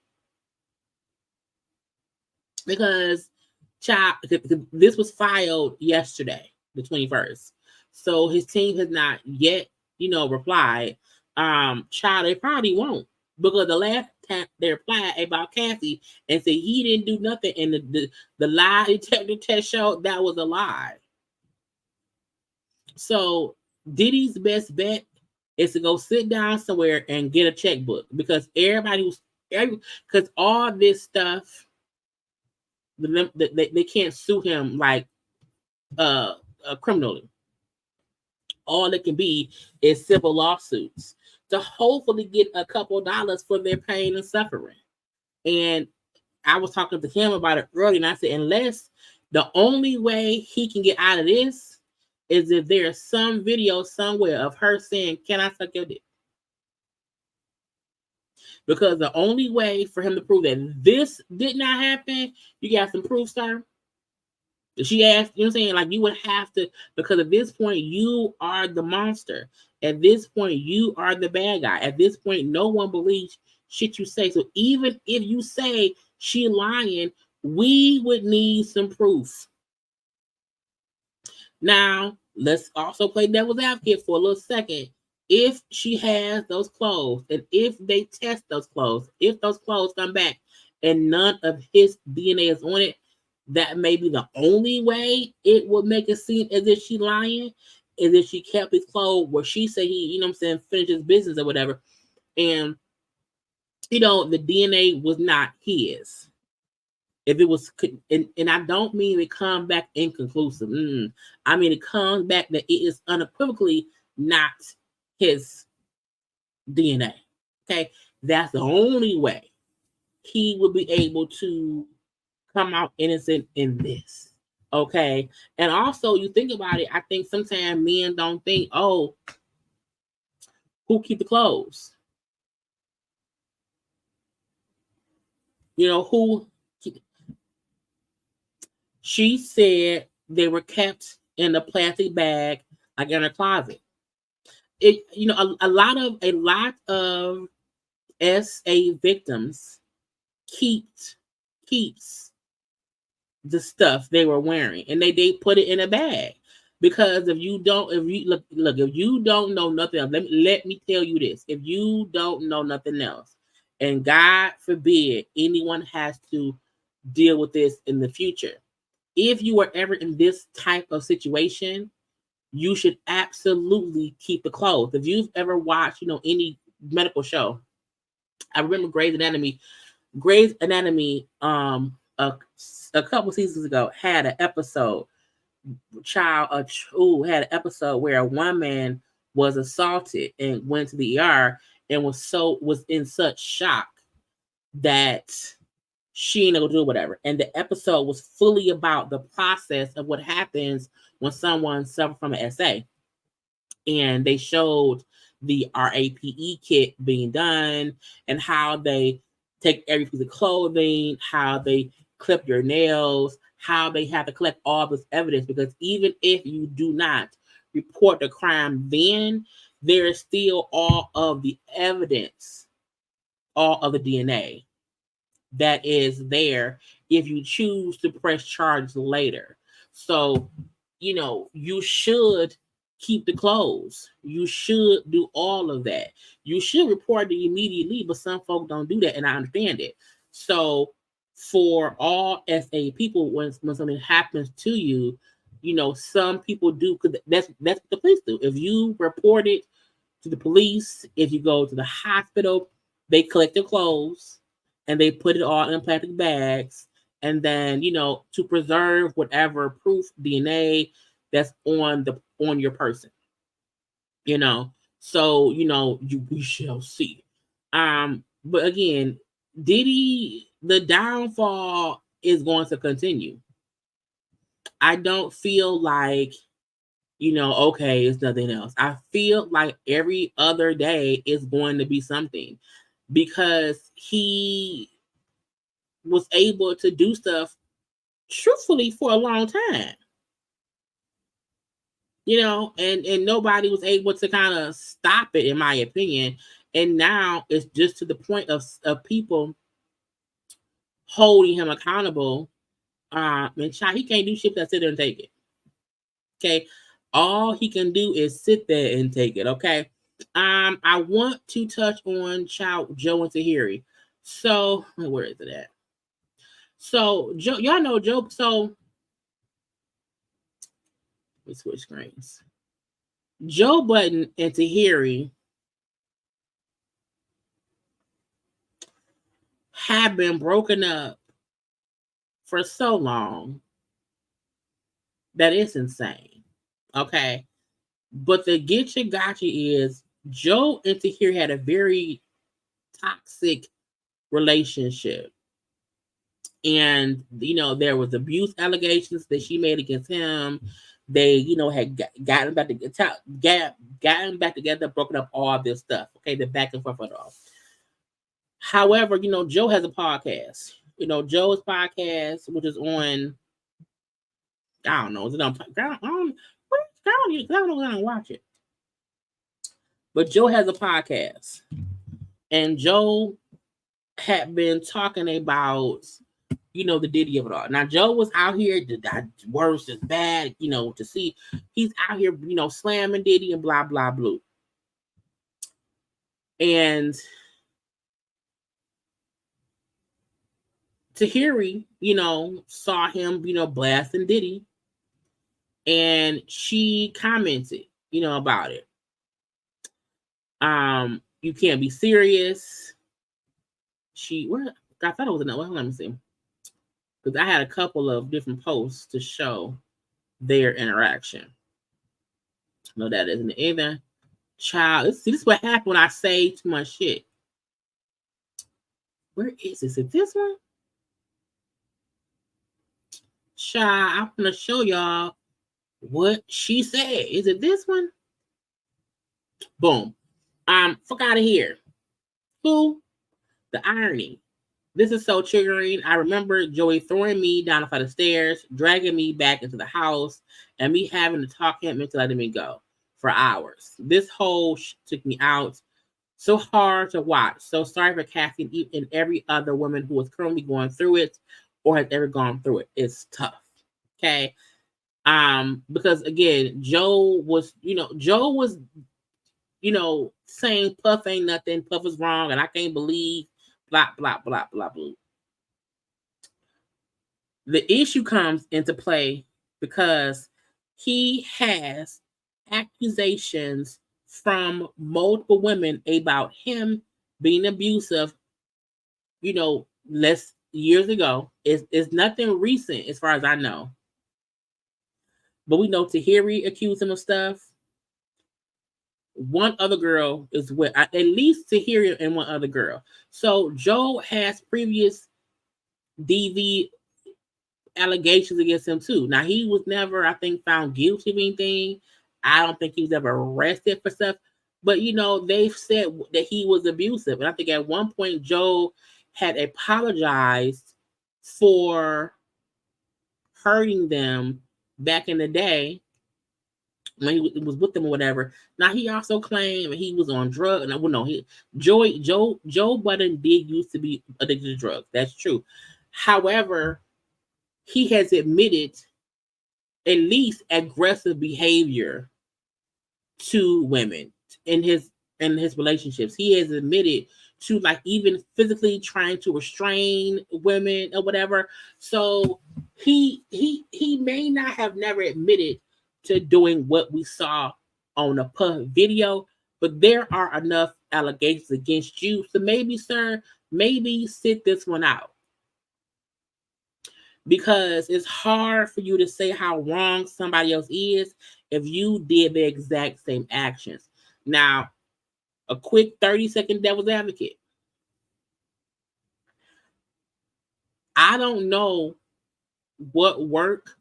Because this was filed yesterday, the 21st. So his team has not yet, replied. They probably won't. Because the last time they replied about Cassie and said he didn't do nothing, and the lie detector test showed that was a lie. So Diddy's best bet is to go sit down somewhere and get a checkbook, because because all this stuff, they can't sue him like criminally. All it can be is civil lawsuits to hopefully get a couple dollars for their pain and suffering. And I was talking to him about it earlier, and I said, unless the only way he can get out of this is if there's some video somewhere of her saying, "Can I suck your dick?" Because the only way for him to prove that this did not happen, you got some proof, sir. She asked, you know what I'm saying? Like, you would have to, because at this point, you are the monster. At this point, you are the bad guy. At this point, no one believes shit you say. So even if you say she lying, we would need some proof. Now, let's also play devil's advocate for a little second. If she has those clothes, and if they test those clothes, if those clothes come back and none of his DNA is on it, that may be the only way it would make it seem as if she's lying, is if she kept his clothes where she said he, finished his business or whatever. And, the DNA was not his. If it was, and I don't mean it come back inconclusive. I mean, it comes back that it is unequivocally not his DNA. Okay. That's the only way he would be able to come out innocent in this. Okay. And also, you think about it, I think sometimes men don't think, oh, who keep the clothes? Who keep... She said they were kept in a plastic bag, like in her closet. A lot of SA victims keeps the stuff they were wearing, and they put it in a bag, because if you don't know nothing else, let me tell you this: if you don't know nothing else, and God forbid anyone has to deal with this in the future, if you are ever in this type of situation, you should absolutely keep the clothes. If you've ever watched, any medical show, I remember Grey's Anatomy, a couple seasons ago had an episode, had an episode where a woman was assaulted and went to the ER and was in such shock that she ain't able to do whatever. And the episode was fully about the process of what happens when someone suffers from an SA. And they showed the RAPE kit being done and how they take every piece of clothing, how they clip your nails, how they have to collect all this evidence, because even if you do not report the crime, then there is still all of the evidence, all of the DNA that is there if you choose to press charges later. So, you should keep the clothes. You should do all of that. You should report it immediately, but some folk don't do that, and I understand it. So for all SA people, when something happens to you, some people do, because that's what the police do. If you report it to the police, if you go to the hospital, they collect your clothes and they put it all in plastic bags, and then to preserve whatever proof DNA that's on your person. So we shall see. But again, Diddy, the downfall is going to continue. I don't feel like okay, it's nothing else. I feel like every other day is going to be something, because he was able to do stuff truthfully for a long time. And nobody was able to kind of stop it, in my opinion. And now it's just to the point of people holding him accountable. And he can't do shit but sit there and take it. Okay. All he can do is sit there and take it. Okay. I want to touch on Joe and Tahiry. So where is it at? So Joe, y'all know Joe. So let me switch screens. Joe Budden and Tahiry have been broken up for so long that it's insane. Okay. But the getcha gotcha is Joe and Tahiry had a very toxic relationship. And, there was abuse allegations that she made against him. They, had gotten back together, broken up all this stuff. Okay, the back and forth of it all. However, Joe has a podcast. Joe's podcast, which is on, I don't know, is it on? I don't know when I watch it. But Joe has a podcast, and Joe had been talking about, the Diddy of it all. Now, Joe was out here, the worst is bad, to see. He's out here, slamming Diddy and blah, blah, blah. And Tahiry, saw him, blasting Diddy. And she commented, about it. You can't be serious. I thought it was another one. Let me see. Because I had a couple of different posts to show their interaction. No, that isn't either. Child, this is what happened when I say too much shit. Where is this? Is it this one? Child, I'm going to show y'all what she said. Is it this one? Boom. Fuck out of here. Who? The irony. This is so triggering. I remember Joey throwing me down a flight of stairs, dragging me back into the house, and me having to talk him into letting me go for hours. This whole took me out. So hard to watch. So sorry for Kathy and every other woman who is currently going through it or has ever gone through it. It's tough. Okay. Because again, Joe was saying Puff ain't nothing, Puff is wrong, and I can't believe blah, blah, blah, blah, blah. The issue comes into play because he has accusations from multiple women about him being abusive, less years ago. It's nothing recent as far as I know. But we know Tahiry accused him of stuff. One other girl is with, at least Tahiry and one other girl. So Joe has previous DV allegations against him too. Now he was never, I think, found guilty of anything. I don't think he was ever arrested for stuff. But they've said that he was abusive. And I think at one point Joe had apologized for hurting them back in the day when he was with them or whatever. Now he also claimed he was on drugs. And Joe Budden did used to be addicted to drugs. That's true. However, he has admitted at least aggressive behavior to women in his relationships. He has admitted to like even physically trying to restrain women or whatever. So he may not have never admitted to doing what we saw on the Puff video, but there are enough allegations against you. So maybe, sir, maybe sit this one out. Because it's hard for you to say how wrong somebody else is if you did the exact same actions. Now, a quick 30-second devil's advocate. I don't know what work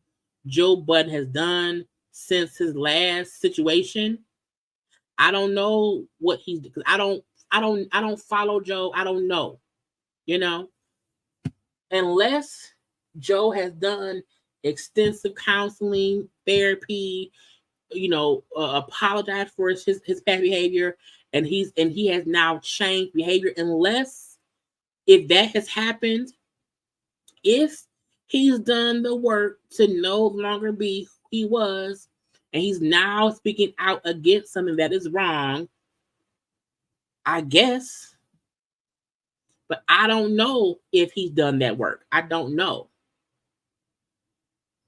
Joe Budden has done since his last situation. I don't know what he's because I don't follow Joe. I don't know. You know, unless Joe has done extensive counseling, therapy, apologized for his past behavior, and he has now changed behavior. Unless if that has happened, if he's done the work to no longer be who he was, and he's now speaking out against something that is wrong, I guess. But I don't know if he's done that work. I don't know.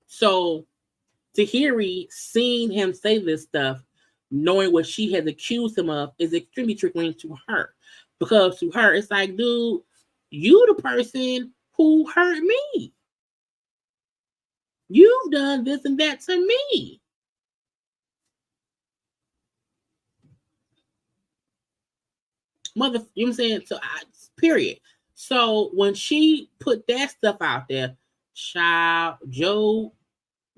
So Tahiry, seeing him say this stuff, knowing what she has accused him of, is extremely triggering to her. Because to her, it's like, dude, you the person who hurt me. You've done this and that to me. Mother, you know what I'm saying? So, period. So, when she put that stuff out there, child,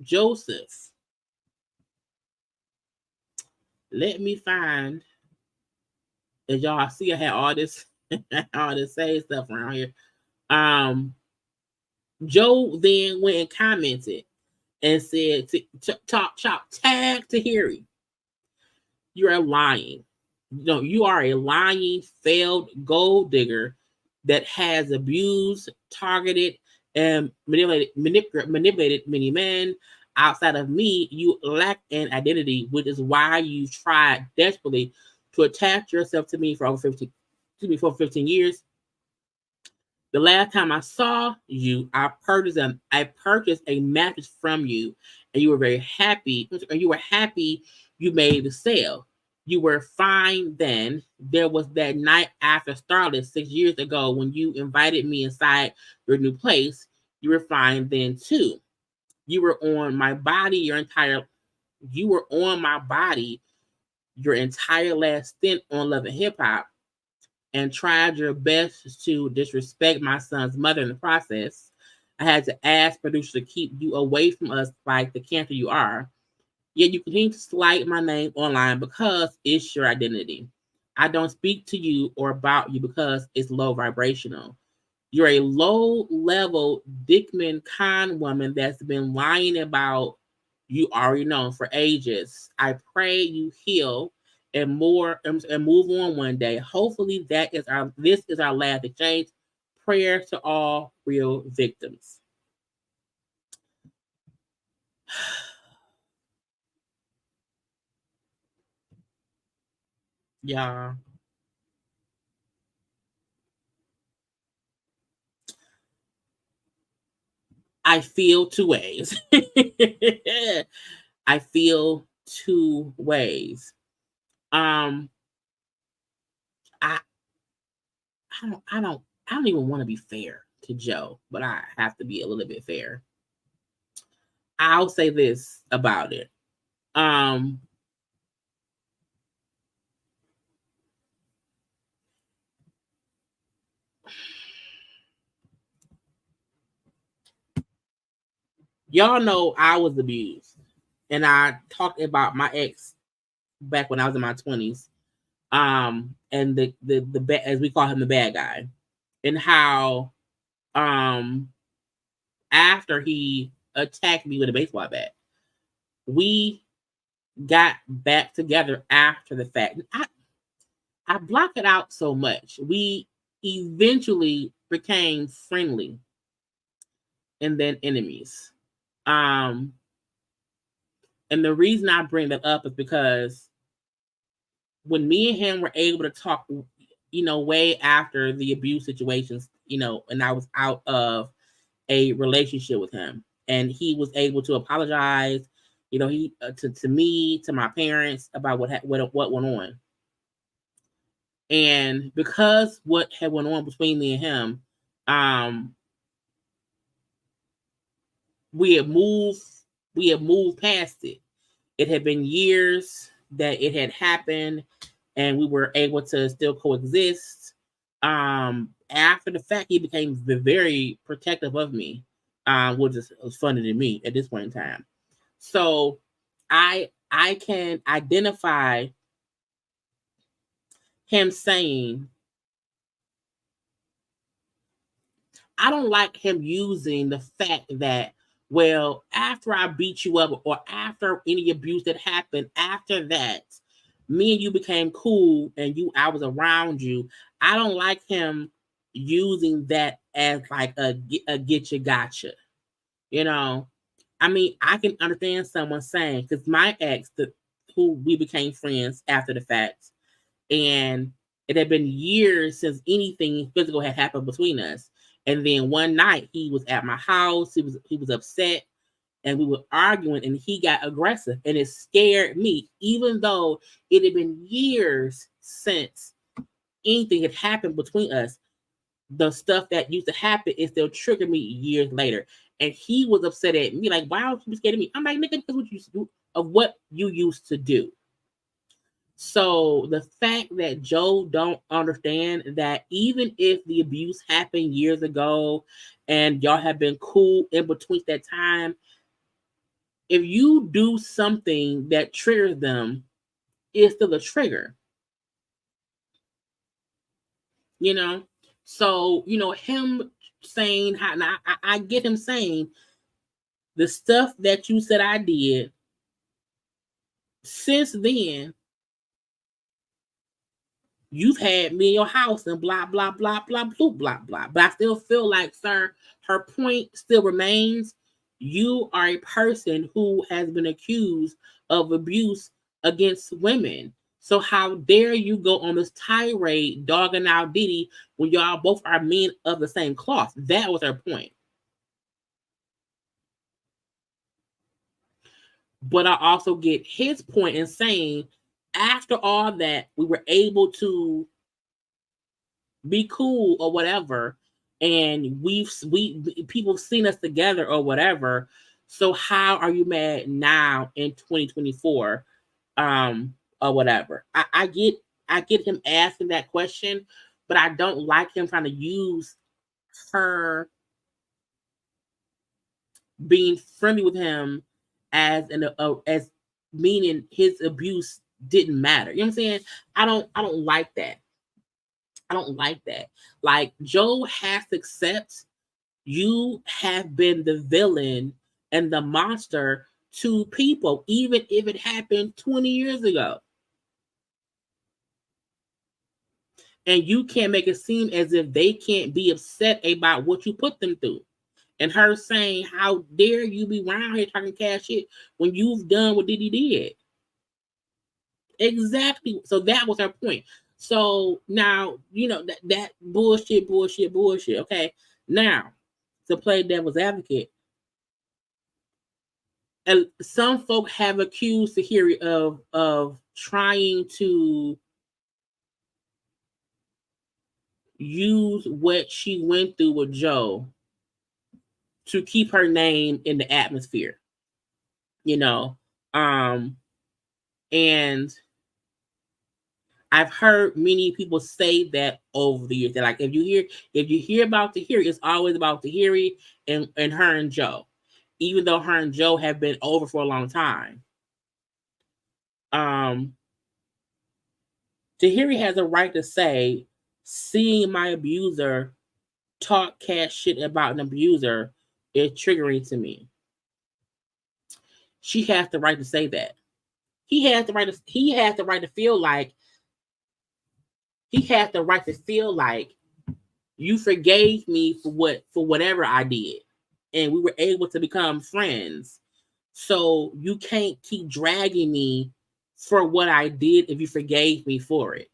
Joseph, let me find, as y'all see, I had all this same stuff around here. Joe then went and commented and said, tag Tahiry. You're lying. No, you are a lying, failed gold digger that has abused, targeted, and manipulated many men. Outside of me, you lack an identity, which is why you tried desperately to attach yourself to me for over 15 years. The last time I saw you, I purchased a mattress from you, and you were very happy. And you were happy you made the sale. You were fine then. There was that night after Starlet 6 years ago when you invited me inside your new place. You were fine then too. You were on my body your entire last stint on Love and Hip Hop, and tried your best to disrespect my son's mother in the process. I had to ask producers to keep you away from us like the cancer you are. Yet you continue to slight my name online because it's your identity. I don't speak to you or about you because it's low vibrational. You're a low-level Dickman con woman that's been lying about you already know for ages. I pray you heal and move on one day. Hopefully this is our last exchange. Prayer to all real victims. Yeah. I feel two ways. I feel two ways. I don't even want to be fair to Joe, but I have to be a little bit fair. I'll say this about it. Y'all know I was abused, and I talked about my ex back when I was in my 20s. And the as we call him, the bad guy, and how after he attacked me with a baseball bat, we got back together after the fact. I block it out so much. We eventually became friendly and then enemies. And the reason I bring that up is because when me and him were able to talk, way after the abuse situations, and I was out of a relationship with him, and he was able to apologize, he to me, to my parents about what went on. And because what had went on between me and him, we had moved past it. It had been years that it had happened, and we were able to still coexist. After the fact, he became very protective of me, which was funny to me at this point in time. So I can identify him saying, I don't like him using the fact that, well, after I beat you up or after any abuse that happened, after that, me and you became cool and I was around you. I don't like him using that as like a get you gotcha. I mean, I can understand someone saying, because my ex, who we became friends after the fact, and it had been years since anything physical had happened between us. And then one night he was at my house, he was upset, and we were arguing, and he got aggressive, and it scared me, even though it had been years since anything had happened between us. The stuff that used to happen is still triggered me years later. And he was upset at me, like, why don't you be scared of me? I'm like, nigga, because what you used to do, of what you used to do. So the fact that Joe don't understand that even if the abuse happened years ago and y'all have been cool in between that time, if you do something that triggers them, it's still a trigger. So, him saying, I get him saying, the stuff that you said I did, since then, you've had me in your house and blah, blah, blah, blah, blah, blah, blah. But I still feel like, sir, her point still remains. You are a person who has been accused of abuse against women. So how dare you go on this tirade dogging out Diddy when y'all both are men of the same cloth? That was her point. But I also get his point in saying, after all that, we were able to be cool or whatever, and people have seen us together or whatever. So how are you mad now in 2024, or whatever? I get him asking that question, but I don't like him trying to use her being friendly with him as as meaning his abuse didn't matter. You know what I'm saying? I don't like that. I don't like that. Like, Joe has to accept you have been the villain and the monster to people, even if it happened 20 years ago. And you can't make it seem as if they can't be upset about what you put them through. And her saying, how dare you be around here talking cash shit when you've done what Diddy did? Exactly. So that was her point. So now, that bullshit. Okay. Now, to play devil's advocate, and some folk have accused Tahiry of trying to use what she went through with Joe to keep her name in the atmosphere. And I've heard many people say that over the years. That, like, if you hear about Tahiry, it's always about Tahiry and her and Joe, even though her and Joe have been over for a long time. Tahiry has a right to say, seeing my abuser talk cash shit about an abuser is triggering to me. She has the right to say that. He has the right to feel like you forgave me for whatever I did, and we were able to become friends. So you can't keep dragging me for what I did if you forgave me for it.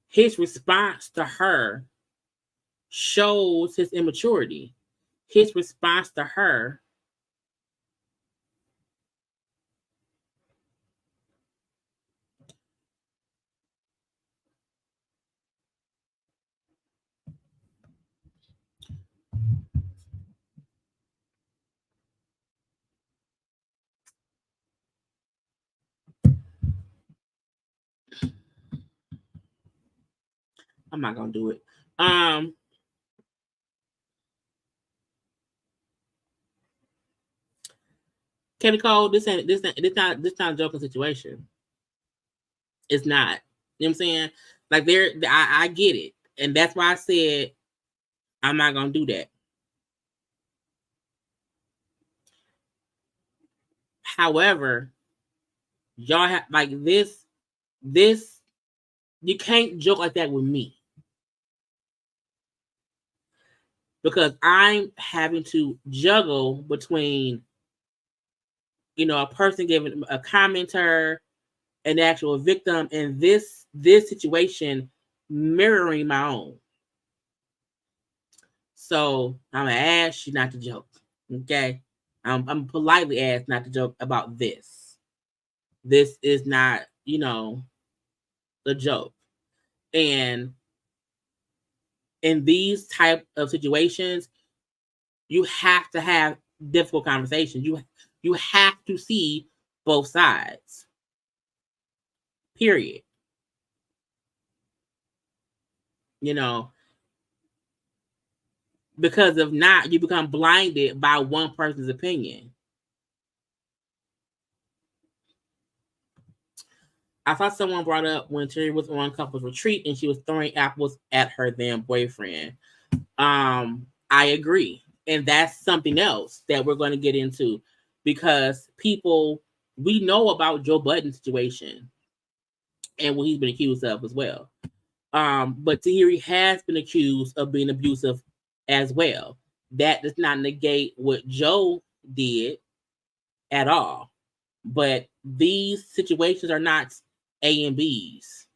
His response to her shows his immaturity. His response to her I'm not gonna do it. Kenny Cole, this not a joking situation. It's not. You know what I'm saying? Like I get it. And that's why I said I'm not gonna do that. However, y'all have like this, you can't joke like that with me. Because I'm having to juggle between, you know, a person giving a commenter, an actual victim, and this situation mirroring my own. So I'm gonna ask you not to joke. Okay. I'm politely asked not to joke about this. This is not, you know, a joke. And in these type of situations, you have to have difficult conversations. You have to see both sides. Period. You know, because if not, you become blinded by one person's opinion. I thought someone brought up when Tahiry was on couples retreat and she was throwing apples at her then boyfriend. I agree. And that's something else that we're going to get into because we know about Joe Budden's situation and what he's been accused of as well. But Tahiry has been accused of being abusive as well. That does not negate what Joe did at all. But these situations are not A and B's.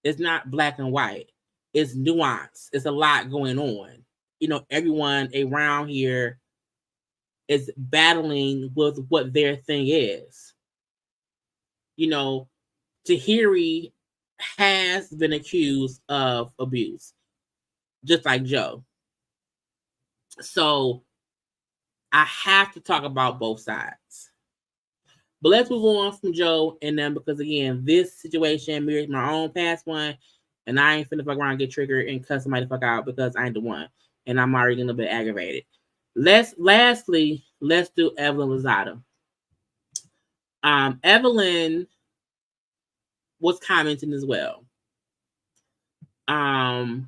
It's not black and white. It's nuance. It's a lot going on. You know, everyone around here is battling with what their thing is. You know, Tahiry has been accused of abuse, just like Joe. So I have to talk about both sides. But let's move on from Joe and them because again, this situation mirrors my own past one, and I ain't finna fuck around and get triggered and cuss somebody the fuck out because I ain't the one, and I'm already getting a little bit aggravated. Lastly, let's do Evelyn Lozada. Evelyn was commenting as well. And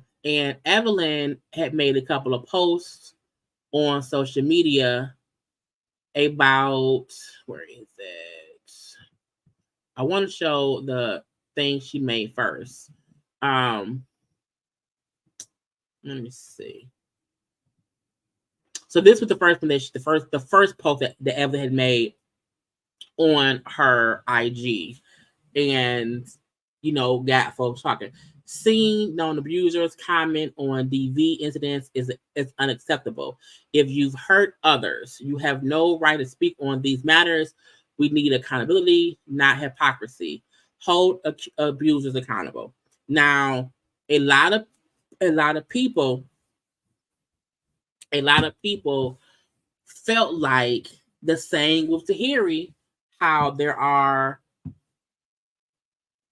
Evelyn had made a couple of posts on social media about, where is it? I want to show the thing she made first. Let me see. So this was the first one that the first post that Evelyn had made on her IG, and you know, got folks talking. Seeing known abusers comment on DV incidents is unacceptable. If you've hurt others, you have no right to speak on these matters. We need accountability, not hypocrisy. Hold abusers accountable. Now, a lot of people felt like the same with Tahiry, how there are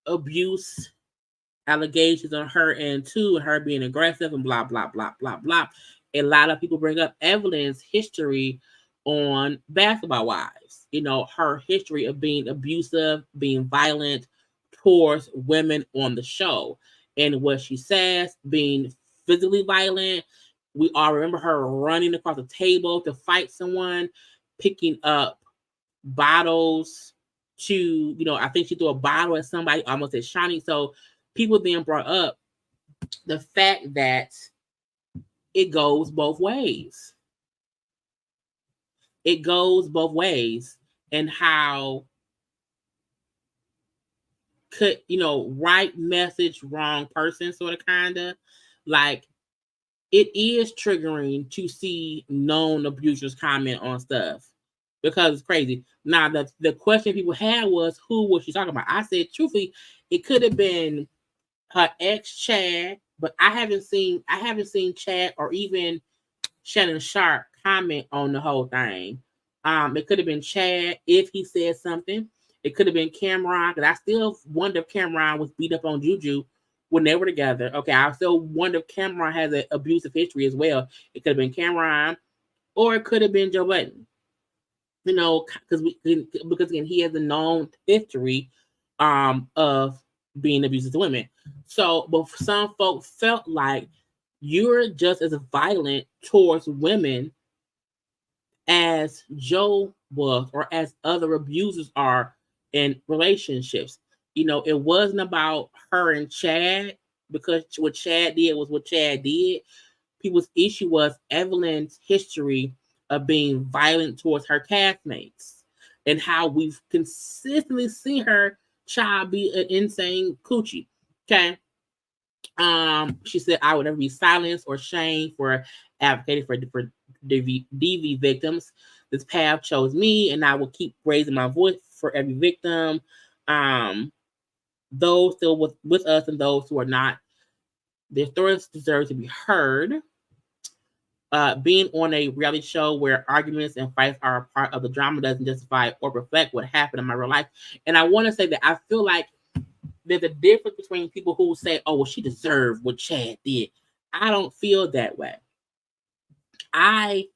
abuse allegations on her end too, and her being aggressive and blah blah blah blah blah. A lot of people bring up Evelyn's history on Basketball Wives. You know, her history of being abusive, being violent towards women on the show, and what she says, being physically violent. We all remember her running across the table to fight someone, picking up bottles to, you know, I think she threw a bottle at somebody, almost at Shani. So people then brought up the fact that it goes both ways. It goes both ways. And how could, right message, wrong person, sort of, kind of. Like, it is triggering to see known abusers comment on stuff because it's crazy. Now, the question people had was, who was she talking about? I said, truthfully, it could have been her ex Chad, but I haven't seen Chad or even Shannon Sharp comment on the whole thing. It could have been Chad if he said something. It could have been Cameron, because I still wonder if Cameron was beat up on Juju when they were together. Okay, I still wonder if Cameron has an abusive history as well. It could have been Cameron, or it could have been Joe Budden. Because again, he has a known history of being abusive to women. So, but some folks felt like you're just as violent towards women as Joe was, or as other abusers are in relationships. It wasn't about her and Chad, because what Chad did was what Chad did. People's issue was Evelyn's history of being violent towards her castmates, and how we've consistently seen her child be an insane coochie. Okay. She said, I would never be silenced or shamed for advocating for DV victims. This path chose me, and I will keep raising my voice for every victim. Those still with us and those who are not. Their stories deserve to be heard. Being on a reality show where arguments and fights are a part of the drama doesn't justify or reflect what happened in my real life. And I want to say that I feel like there's a difference between people who say, oh, well, she deserved what Chad did. I don't feel that way. I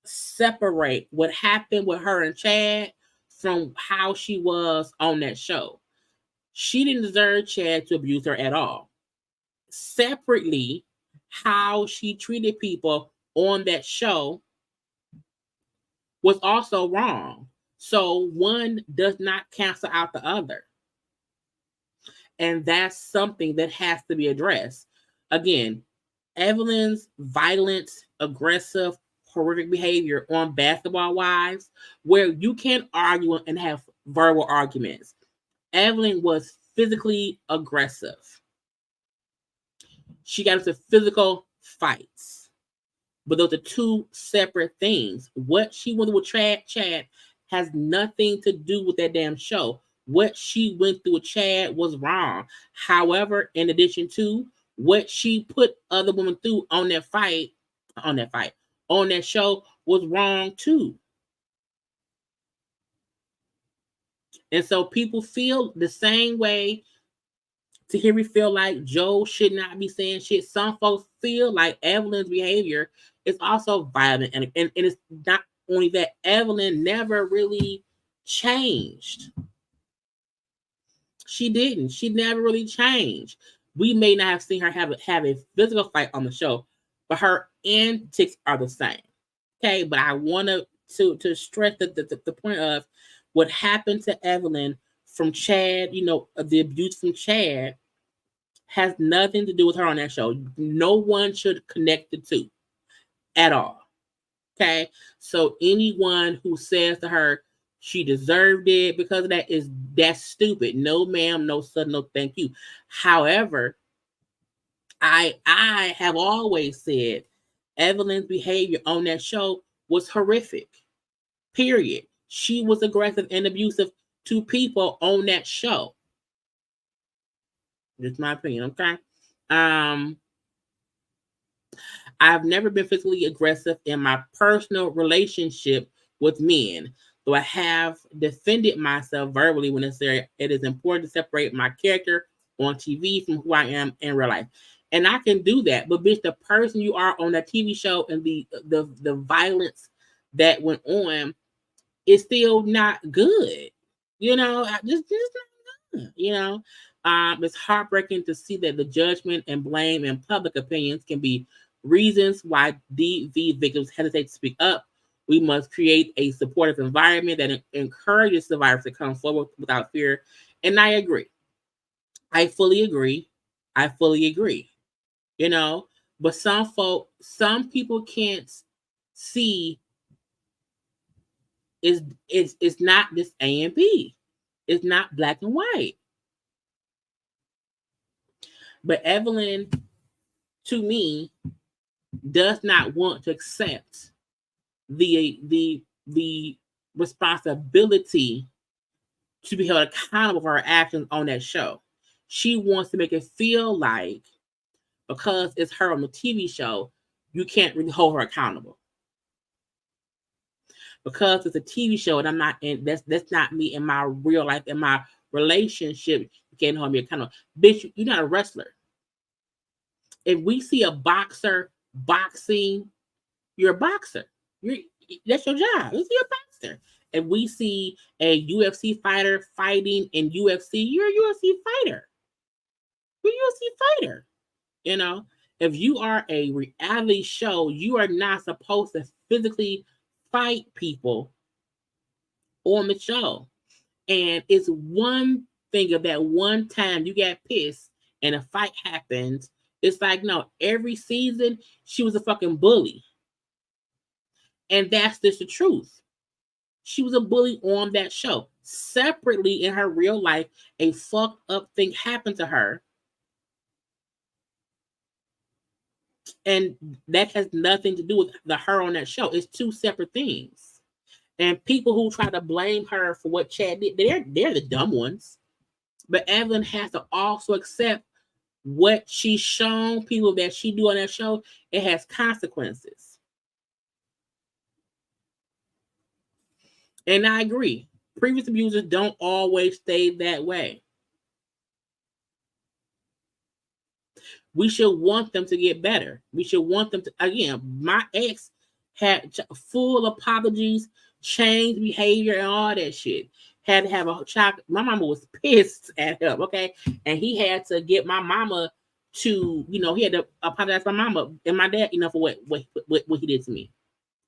separate what happened with her and Chad from how she was on that show. She didn't deserve Chad to abuse her at all. Separately, how she treated people on that show was also wrong. So one does not cancel out the other. And that's something that has to be addressed. Again, Evelyn's violent, aggressive, horrific behavior on Basketball Wives, where you can argue and have verbal arguments. Evelyn was physically aggressive. She got into physical fights. But those are two separate things. What she went through with Chad has nothing to do with that damn show. What she went through with Chad was wrong. However, in addition to what she put other women through on that show was wrong too. And so people feel the same way. Tahiry feel like Joe should not be saying shit. Some folks feel like Evelyn's behavior is also violent. And it's not only that, Evelyn never really changed. She didn't. She never really changed. We may not have seen her have a physical fight on the show, but her antics are the same. Okay, but I want to stress the point of what happened to Evelyn from Chad, the abuse from Chad has nothing to do with her on that show. No one should connect the two at all. Okay, so anyone who says to her she deserved it because of that's stupid. No, ma'am, no, sir, no, thank you. However, I have always said Evelyn's behavior on that show was horrific. Period. She was aggressive and abusive to people on that show. That's my opinion, okay? I've never been physically aggressive in my personal relationship with men, though I have defended myself verbally when necessary. It is important to separate my character on TV from who I am in real life. And I can do that, but bitch, the person you are on that TV show and the violence that went on is still not good. Just not good. It's heartbreaking to see that the judgment and blame and public opinions can be reasons why DV victims hesitate to speak up. We must create a supportive environment that encourages survivors to come forward without fear. And I agree. I fully agree. But some people can't see it's not this A and B. It's not black and white. But Evelyn, to me, does not want to accept the responsibility to be held accountable for her actions on that show. She wants to make it feel like because it's her on the TV show, you can't really hold her accountable. Because it's a TV show and I'm not in, that's not me in my real life, in my relationship, you can't hold me accountable. Bitch, you're not a wrestler. If we see a boxer boxing, you're a boxer. That's your job. You're a boxer. If we see a UFC fighter fighting in UFC, you're a UFC fighter. You're a UFC fighter. You know, if you are a reality show, you are not supposed to physically fight people on the show. And it's one thing of that one time you get pissed and a fight happens. It's like, no, every season she was a fucking bully. And that's just the truth. She was a bully on that show. Separately, in her real life, a fucked up thing happened to her. And that has nothing to do with her on that show. It's two separate things. And people who try to blame her for what Chad did, they're the dumb ones. But Evelyn has to also accept what she's shown people that she do on that show. It has consequences. And I agree. Previous abusers don't always stay that way. We should want them to get better. We should want them to, again, my ex had full apologies, changed behavior, and all that shit. Had to have a child. My mama was pissed at him, okay? And he had to get my mama to, he had to apologize to my mama and my dad, for what he did to me.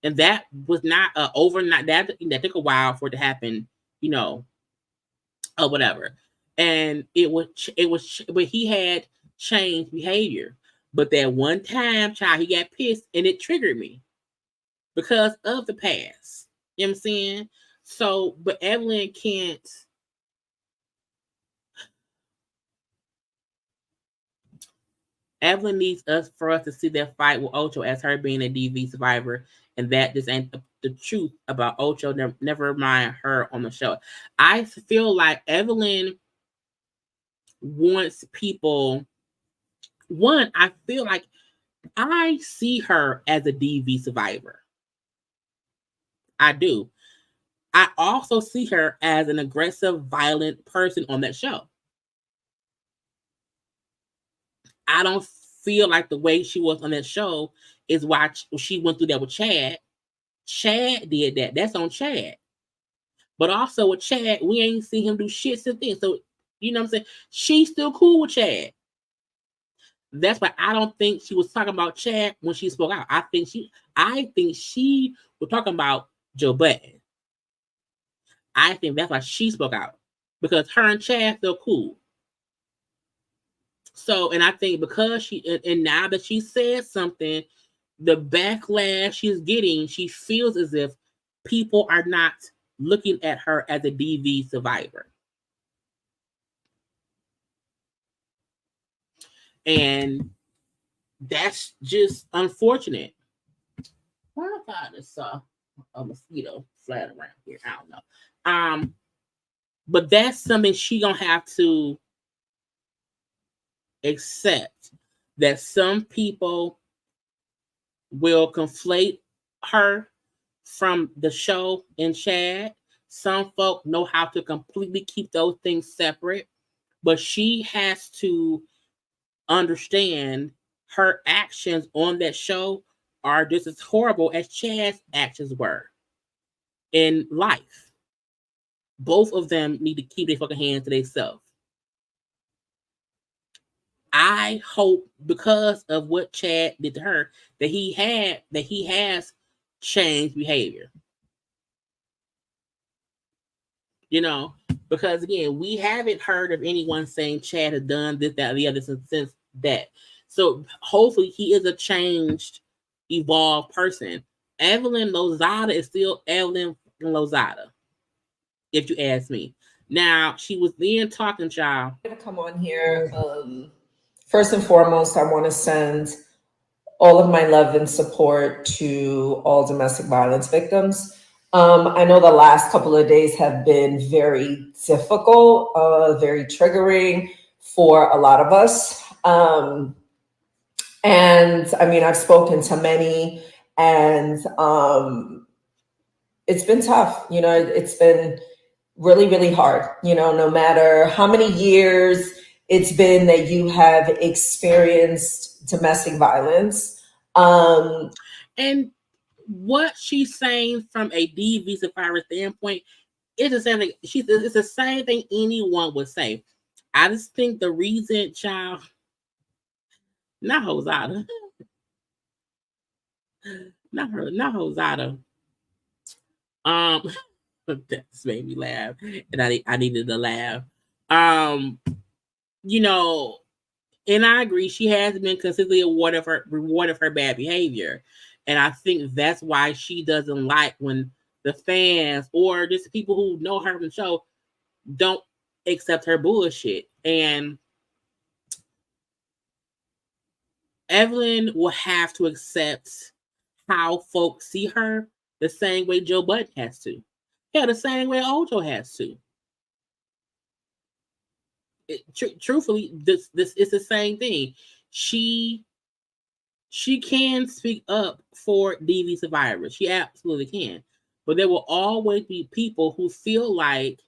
And that was not overnight. That took a while for it to happen, or whatever. And it was, but he had changed behavior. But that one time, child, he got pissed and it triggered me because of the past. You know what I'm saying? So, but Evelyn can't. Evelyn needs for us to see that fight with Ocho as her being a DV survivor. And that this ain't the truth about Ocho, never mind her on the show. I feel like Evelyn wants people. One, I feel like I see her as a DV survivor. I do. I also see her as an aggressive, violent person on that show. I don't feel like the way she was on that show is why she went through that with Chad. Chad did that. That's on Chad. But also with Chad, we ain't seen him do shit since then. So, you know what I'm saying? She's still cool with Chad. That's why I don't think she was talking about Chad when she spoke out. I think she was talking about Joe Budden. I think that's why she spoke out. Because her and Chad still cool. So, and I think because and now that she said something, the backlash she's getting, she feels as if people are not looking at her as a DV survivor. And that's just unfortunate. Why I thought I saw a mosquito flying around here. I don't know. But that's something she gonna have to accept, that some people will conflate her from the show and Chad. Some folk know how to completely keep those things separate, but she has to understand her actions on that show are just as horrible as Chad's actions were in life. Both of them need to keep their fucking hands to themselves. I hope because of what Chad did to her that he has changed behavior. Because again, we haven't heard of anyone saying Chad has done this, that, or the other since that. So hopefully he is a changed, evolved person. Evelyn Lozada is still Evelyn Lozada, if you ask me. Now, she was then talking, child.
I'm going to come on here. First and foremost, I want to send all of my love and support to all domestic violence victims. I know the last couple of days have been very difficult, very triggering for a lot of us. And I mean, I've spoken to many, and it's been tough. You know, it's been really, really hard. You know, no matter how many years it's been that you have experienced domestic violence.
And what she's saying from a DV survivor standpoint is the same thing. It's the same thing anyone would say. I just think the reason, child, not Lozada, not Lozada. That's made me laugh, and I needed to laugh. You know, and I agree, she has been consistently rewarded for her bad behavior, and I think that's why she doesn't like when the fans or just people who know her from the show don't accept her bullshit. And Evelyn will have to accept how folks see her the same way Joe Budden has to. Yeah, the same way Ojo has to. Truthfully, this is the same thing. She can speak up for DV survivors. She absolutely can. But there will always be people who feel like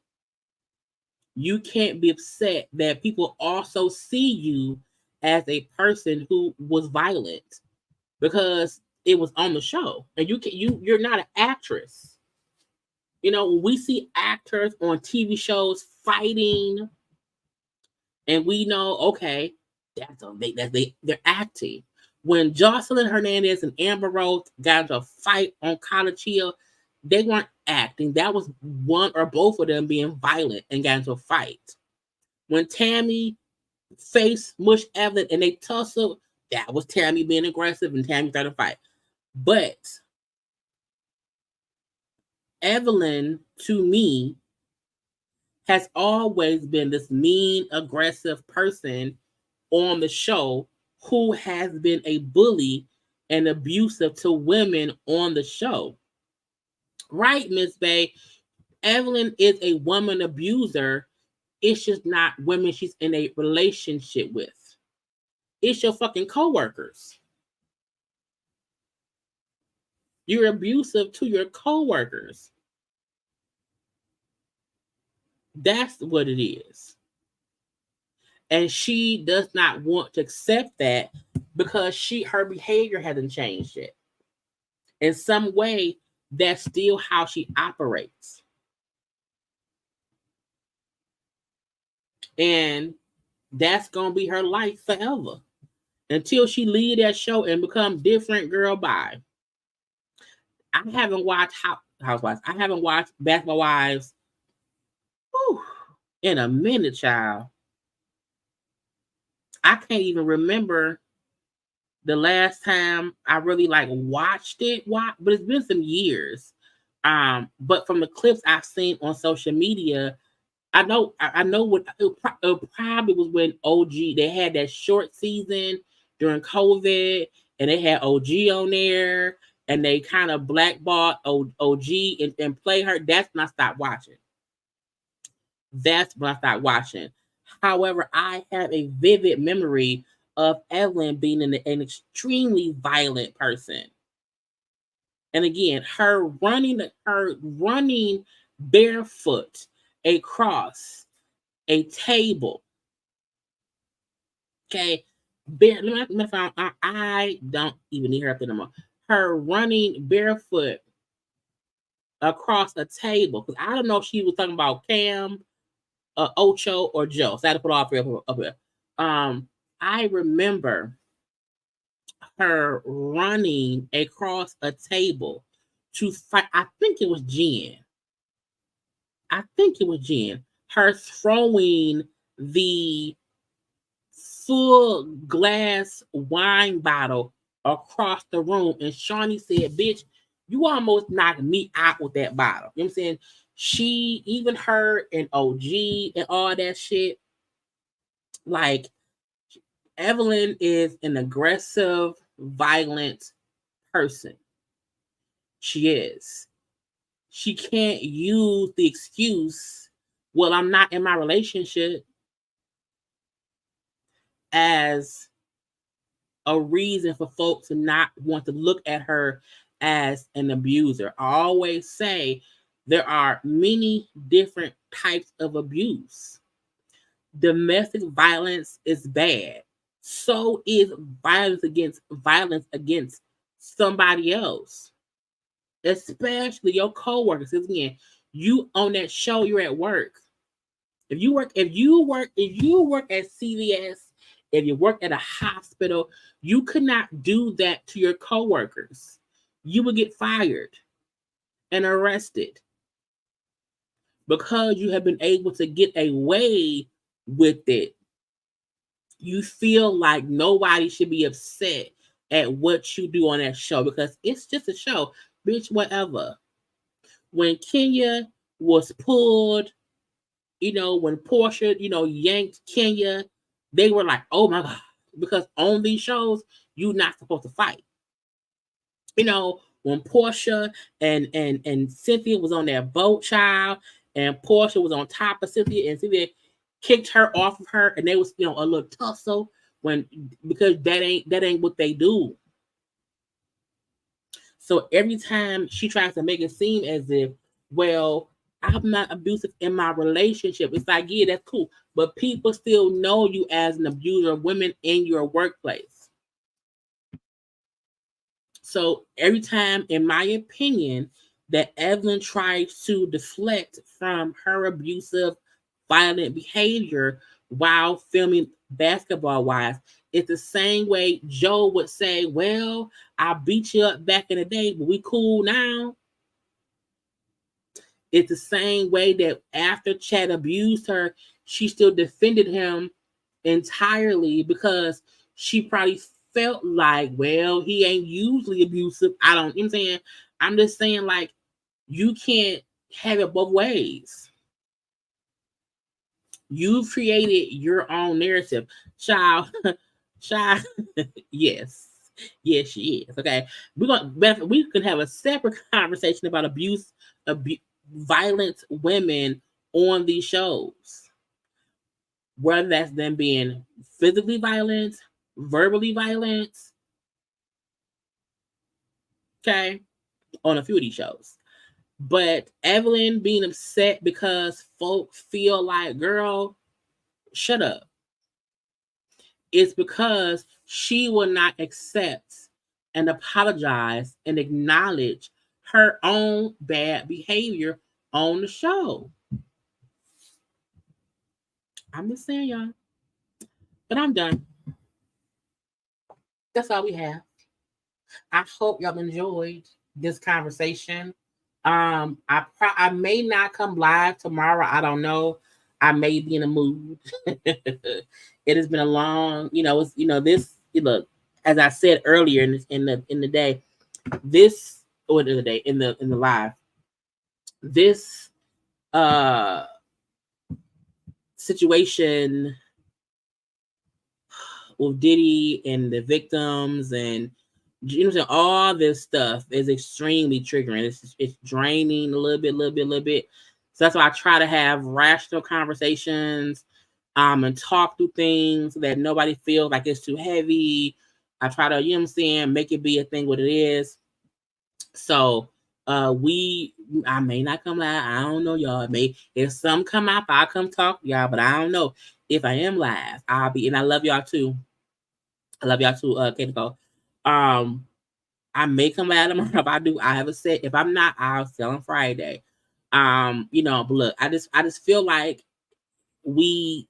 you can't be upset that people also see you as a person who was violent because it was on the show, and you're not an actress. You know, when we see actors on TV shows fighting, and we know, okay, they're acting. When Jocelyn Hernandez and Amber Rose got into a fight on College Hill, they weren't acting. That was one or both of them being violent and got into a fight. When Tammy faced Mush Evelyn and they tussled, that was Tammy being aggressive and Tammy started to fight. But Evelyn, to me, has always been this mean, aggressive person on the show who has been a bully and abusive to women on the show. Right, Miss Bay? Evelyn is a woman abuser. It's just not women she's in a relationship with. It's your fucking coworkers. You're abusive to your coworkers. That's what it is. And she does not want to accept that because her behavior hasn't changed yet. In some way, that's still how she operates. And that's going to be her life forever. Until she leave that show and become different, girl, bye. I haven't watched Housewives. I haven't watched Basketball Wives in a minute, child. I can't even remember the last time I really watched it. But it's been some years. But from the clips I've seen on social media, I know what it probably was when OG, they had that short season during COVID, and they had OG on there, and they kind of blackballed OG and play her. That's when I stopped watching. However, I have a vivid memory of Evelyn being an extremely violent person. And again, her running barefoot across a table. Okay. I don't even need her up there no more. Her running barefoot across a table. Because I don't know if she was talking about Cam, Ocho, or Joe. So I had to put all three up here. I remember her running across a table to fight. I think it was Jen. Her throwing the full glass wine bottle across the room. And Shawnee said, bitch, you almost knocked me out with that bottle. You know what I'm saying? She, even her and OG and all that shit, like, Evelyn is an aggressive, violent person. She is. She can't use the excuse, well, I'm not in my relationship, as a reason for folks to not want to look at her as an abuser. I always say there are many different types of abuse. Domestic violence is bad. So is violence against somebody else, especially your coworkers. Because again, you on that show, you're at work. If you work at CVS, if you work at a hospital, you could not do that to your coworkers. You would get fired and arrested because you have been able to get away with it. You feel like nobody should be upset at what you do on that show because it's just a show, bitch, whatever. When Kenya was pulled, when Portia, yanked Kenya, they were like, oh my God, because on these shows, you're not supposed to fight. When Portia and Cynthia was on that boat, child, and Portia was on top of Cynthia, and Cynthia kicked her off of her, and they was, a little tussle because that ain't what they do. So every time she tries to make it seem as if, well, I'm not abusive in my relationship, it's like, yeah, that's cool, but people still know you as an abuser of women in your workplace. So every time, in my opinion, that Evelyn tries to deflect from her abusive, violent behavior while filming Basketball Wives, it's the same way Joe would say, well, I beat you up back in the day, but we cool now. It's the same way that after Chad abused her, she still defended him entirely because she probably felt like, well, he ain't usually abusive. You know what I'm saying? I'm just saying, like, you can't have it both ways. You've created your own narrative. Child, yes, she is. Okay. We can have a separate conversation about violent women on these shows. Whether that's them being physically violent, verbally violent, okay, on a few of these shows. But Evelyn being upset because folk feel like, girl, shut up. It's because she will not accept and apologize and acknowledge her own bad behavior on the show. I'm just saying, y'all. But I'm done. That's all we have. I hope y'all enjoyed this conversation. I may not come live tomorrow. I don't know. I may be in a mood. It has been a long, look, as I said earlier in the day, this, or in the day, in the live, this situation with Diddy and the victims and all this stuff is extremely triggering. It's draining a little bit. So that's why I try to have rational conversations, and talk through things so that nobody feels like it's too heavy. I try to, make it be a thing what it is. So I may not come live. I don't know, y'all. If some come out, I'll come talk to y'all, but I don't know. If I am live, I'll be, and I love y'all too. Kate Nicole. I may come out tomorrow. If I do, I have a set. If I'm not, I'll sell on Friday. But look, I just feel like we,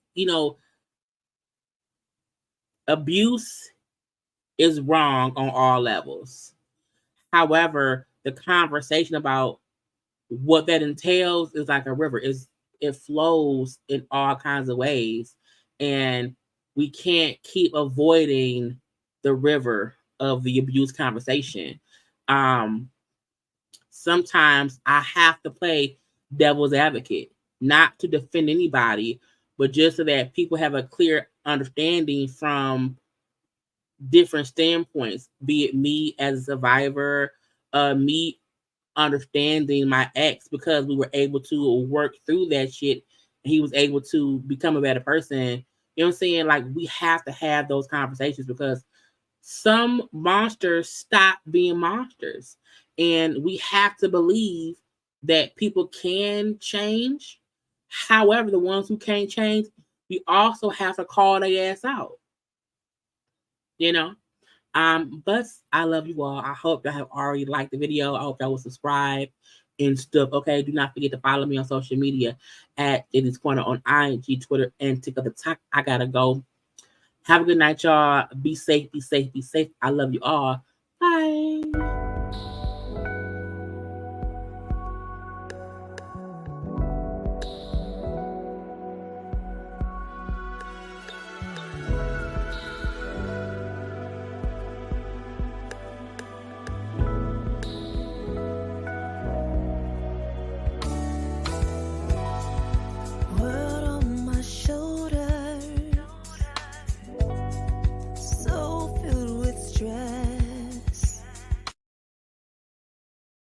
abuse is wrong on all levels. However, the conversation about what that entails is like a river. It flows in all kinds of ways. And we can't keep avoiding the river of the abuse conversation. Sometimes I have to play devil's advocate, not to defend anybody, but just so that people have a clear understanding from different standpoints, be it me as a survivor, me understanding my ex because we were able to work through that shit and he was able to become a better person. You know what I'm saying? Like, we have to have those conversations because some monsters stop being monsters. And we have to believe that people can change. However, the ones who can't change, we also have to call their ass out. You know? But I love you all. I hope y'all have already liked the video. I hope y'all will subscribe and stuff. Okay, do not forget to follow me on social media at JayLeesCorner on IG, Twitter, and TikTok. I gotta go. Have a good night, y'all. Be safe, be safe, be safe. I love you all.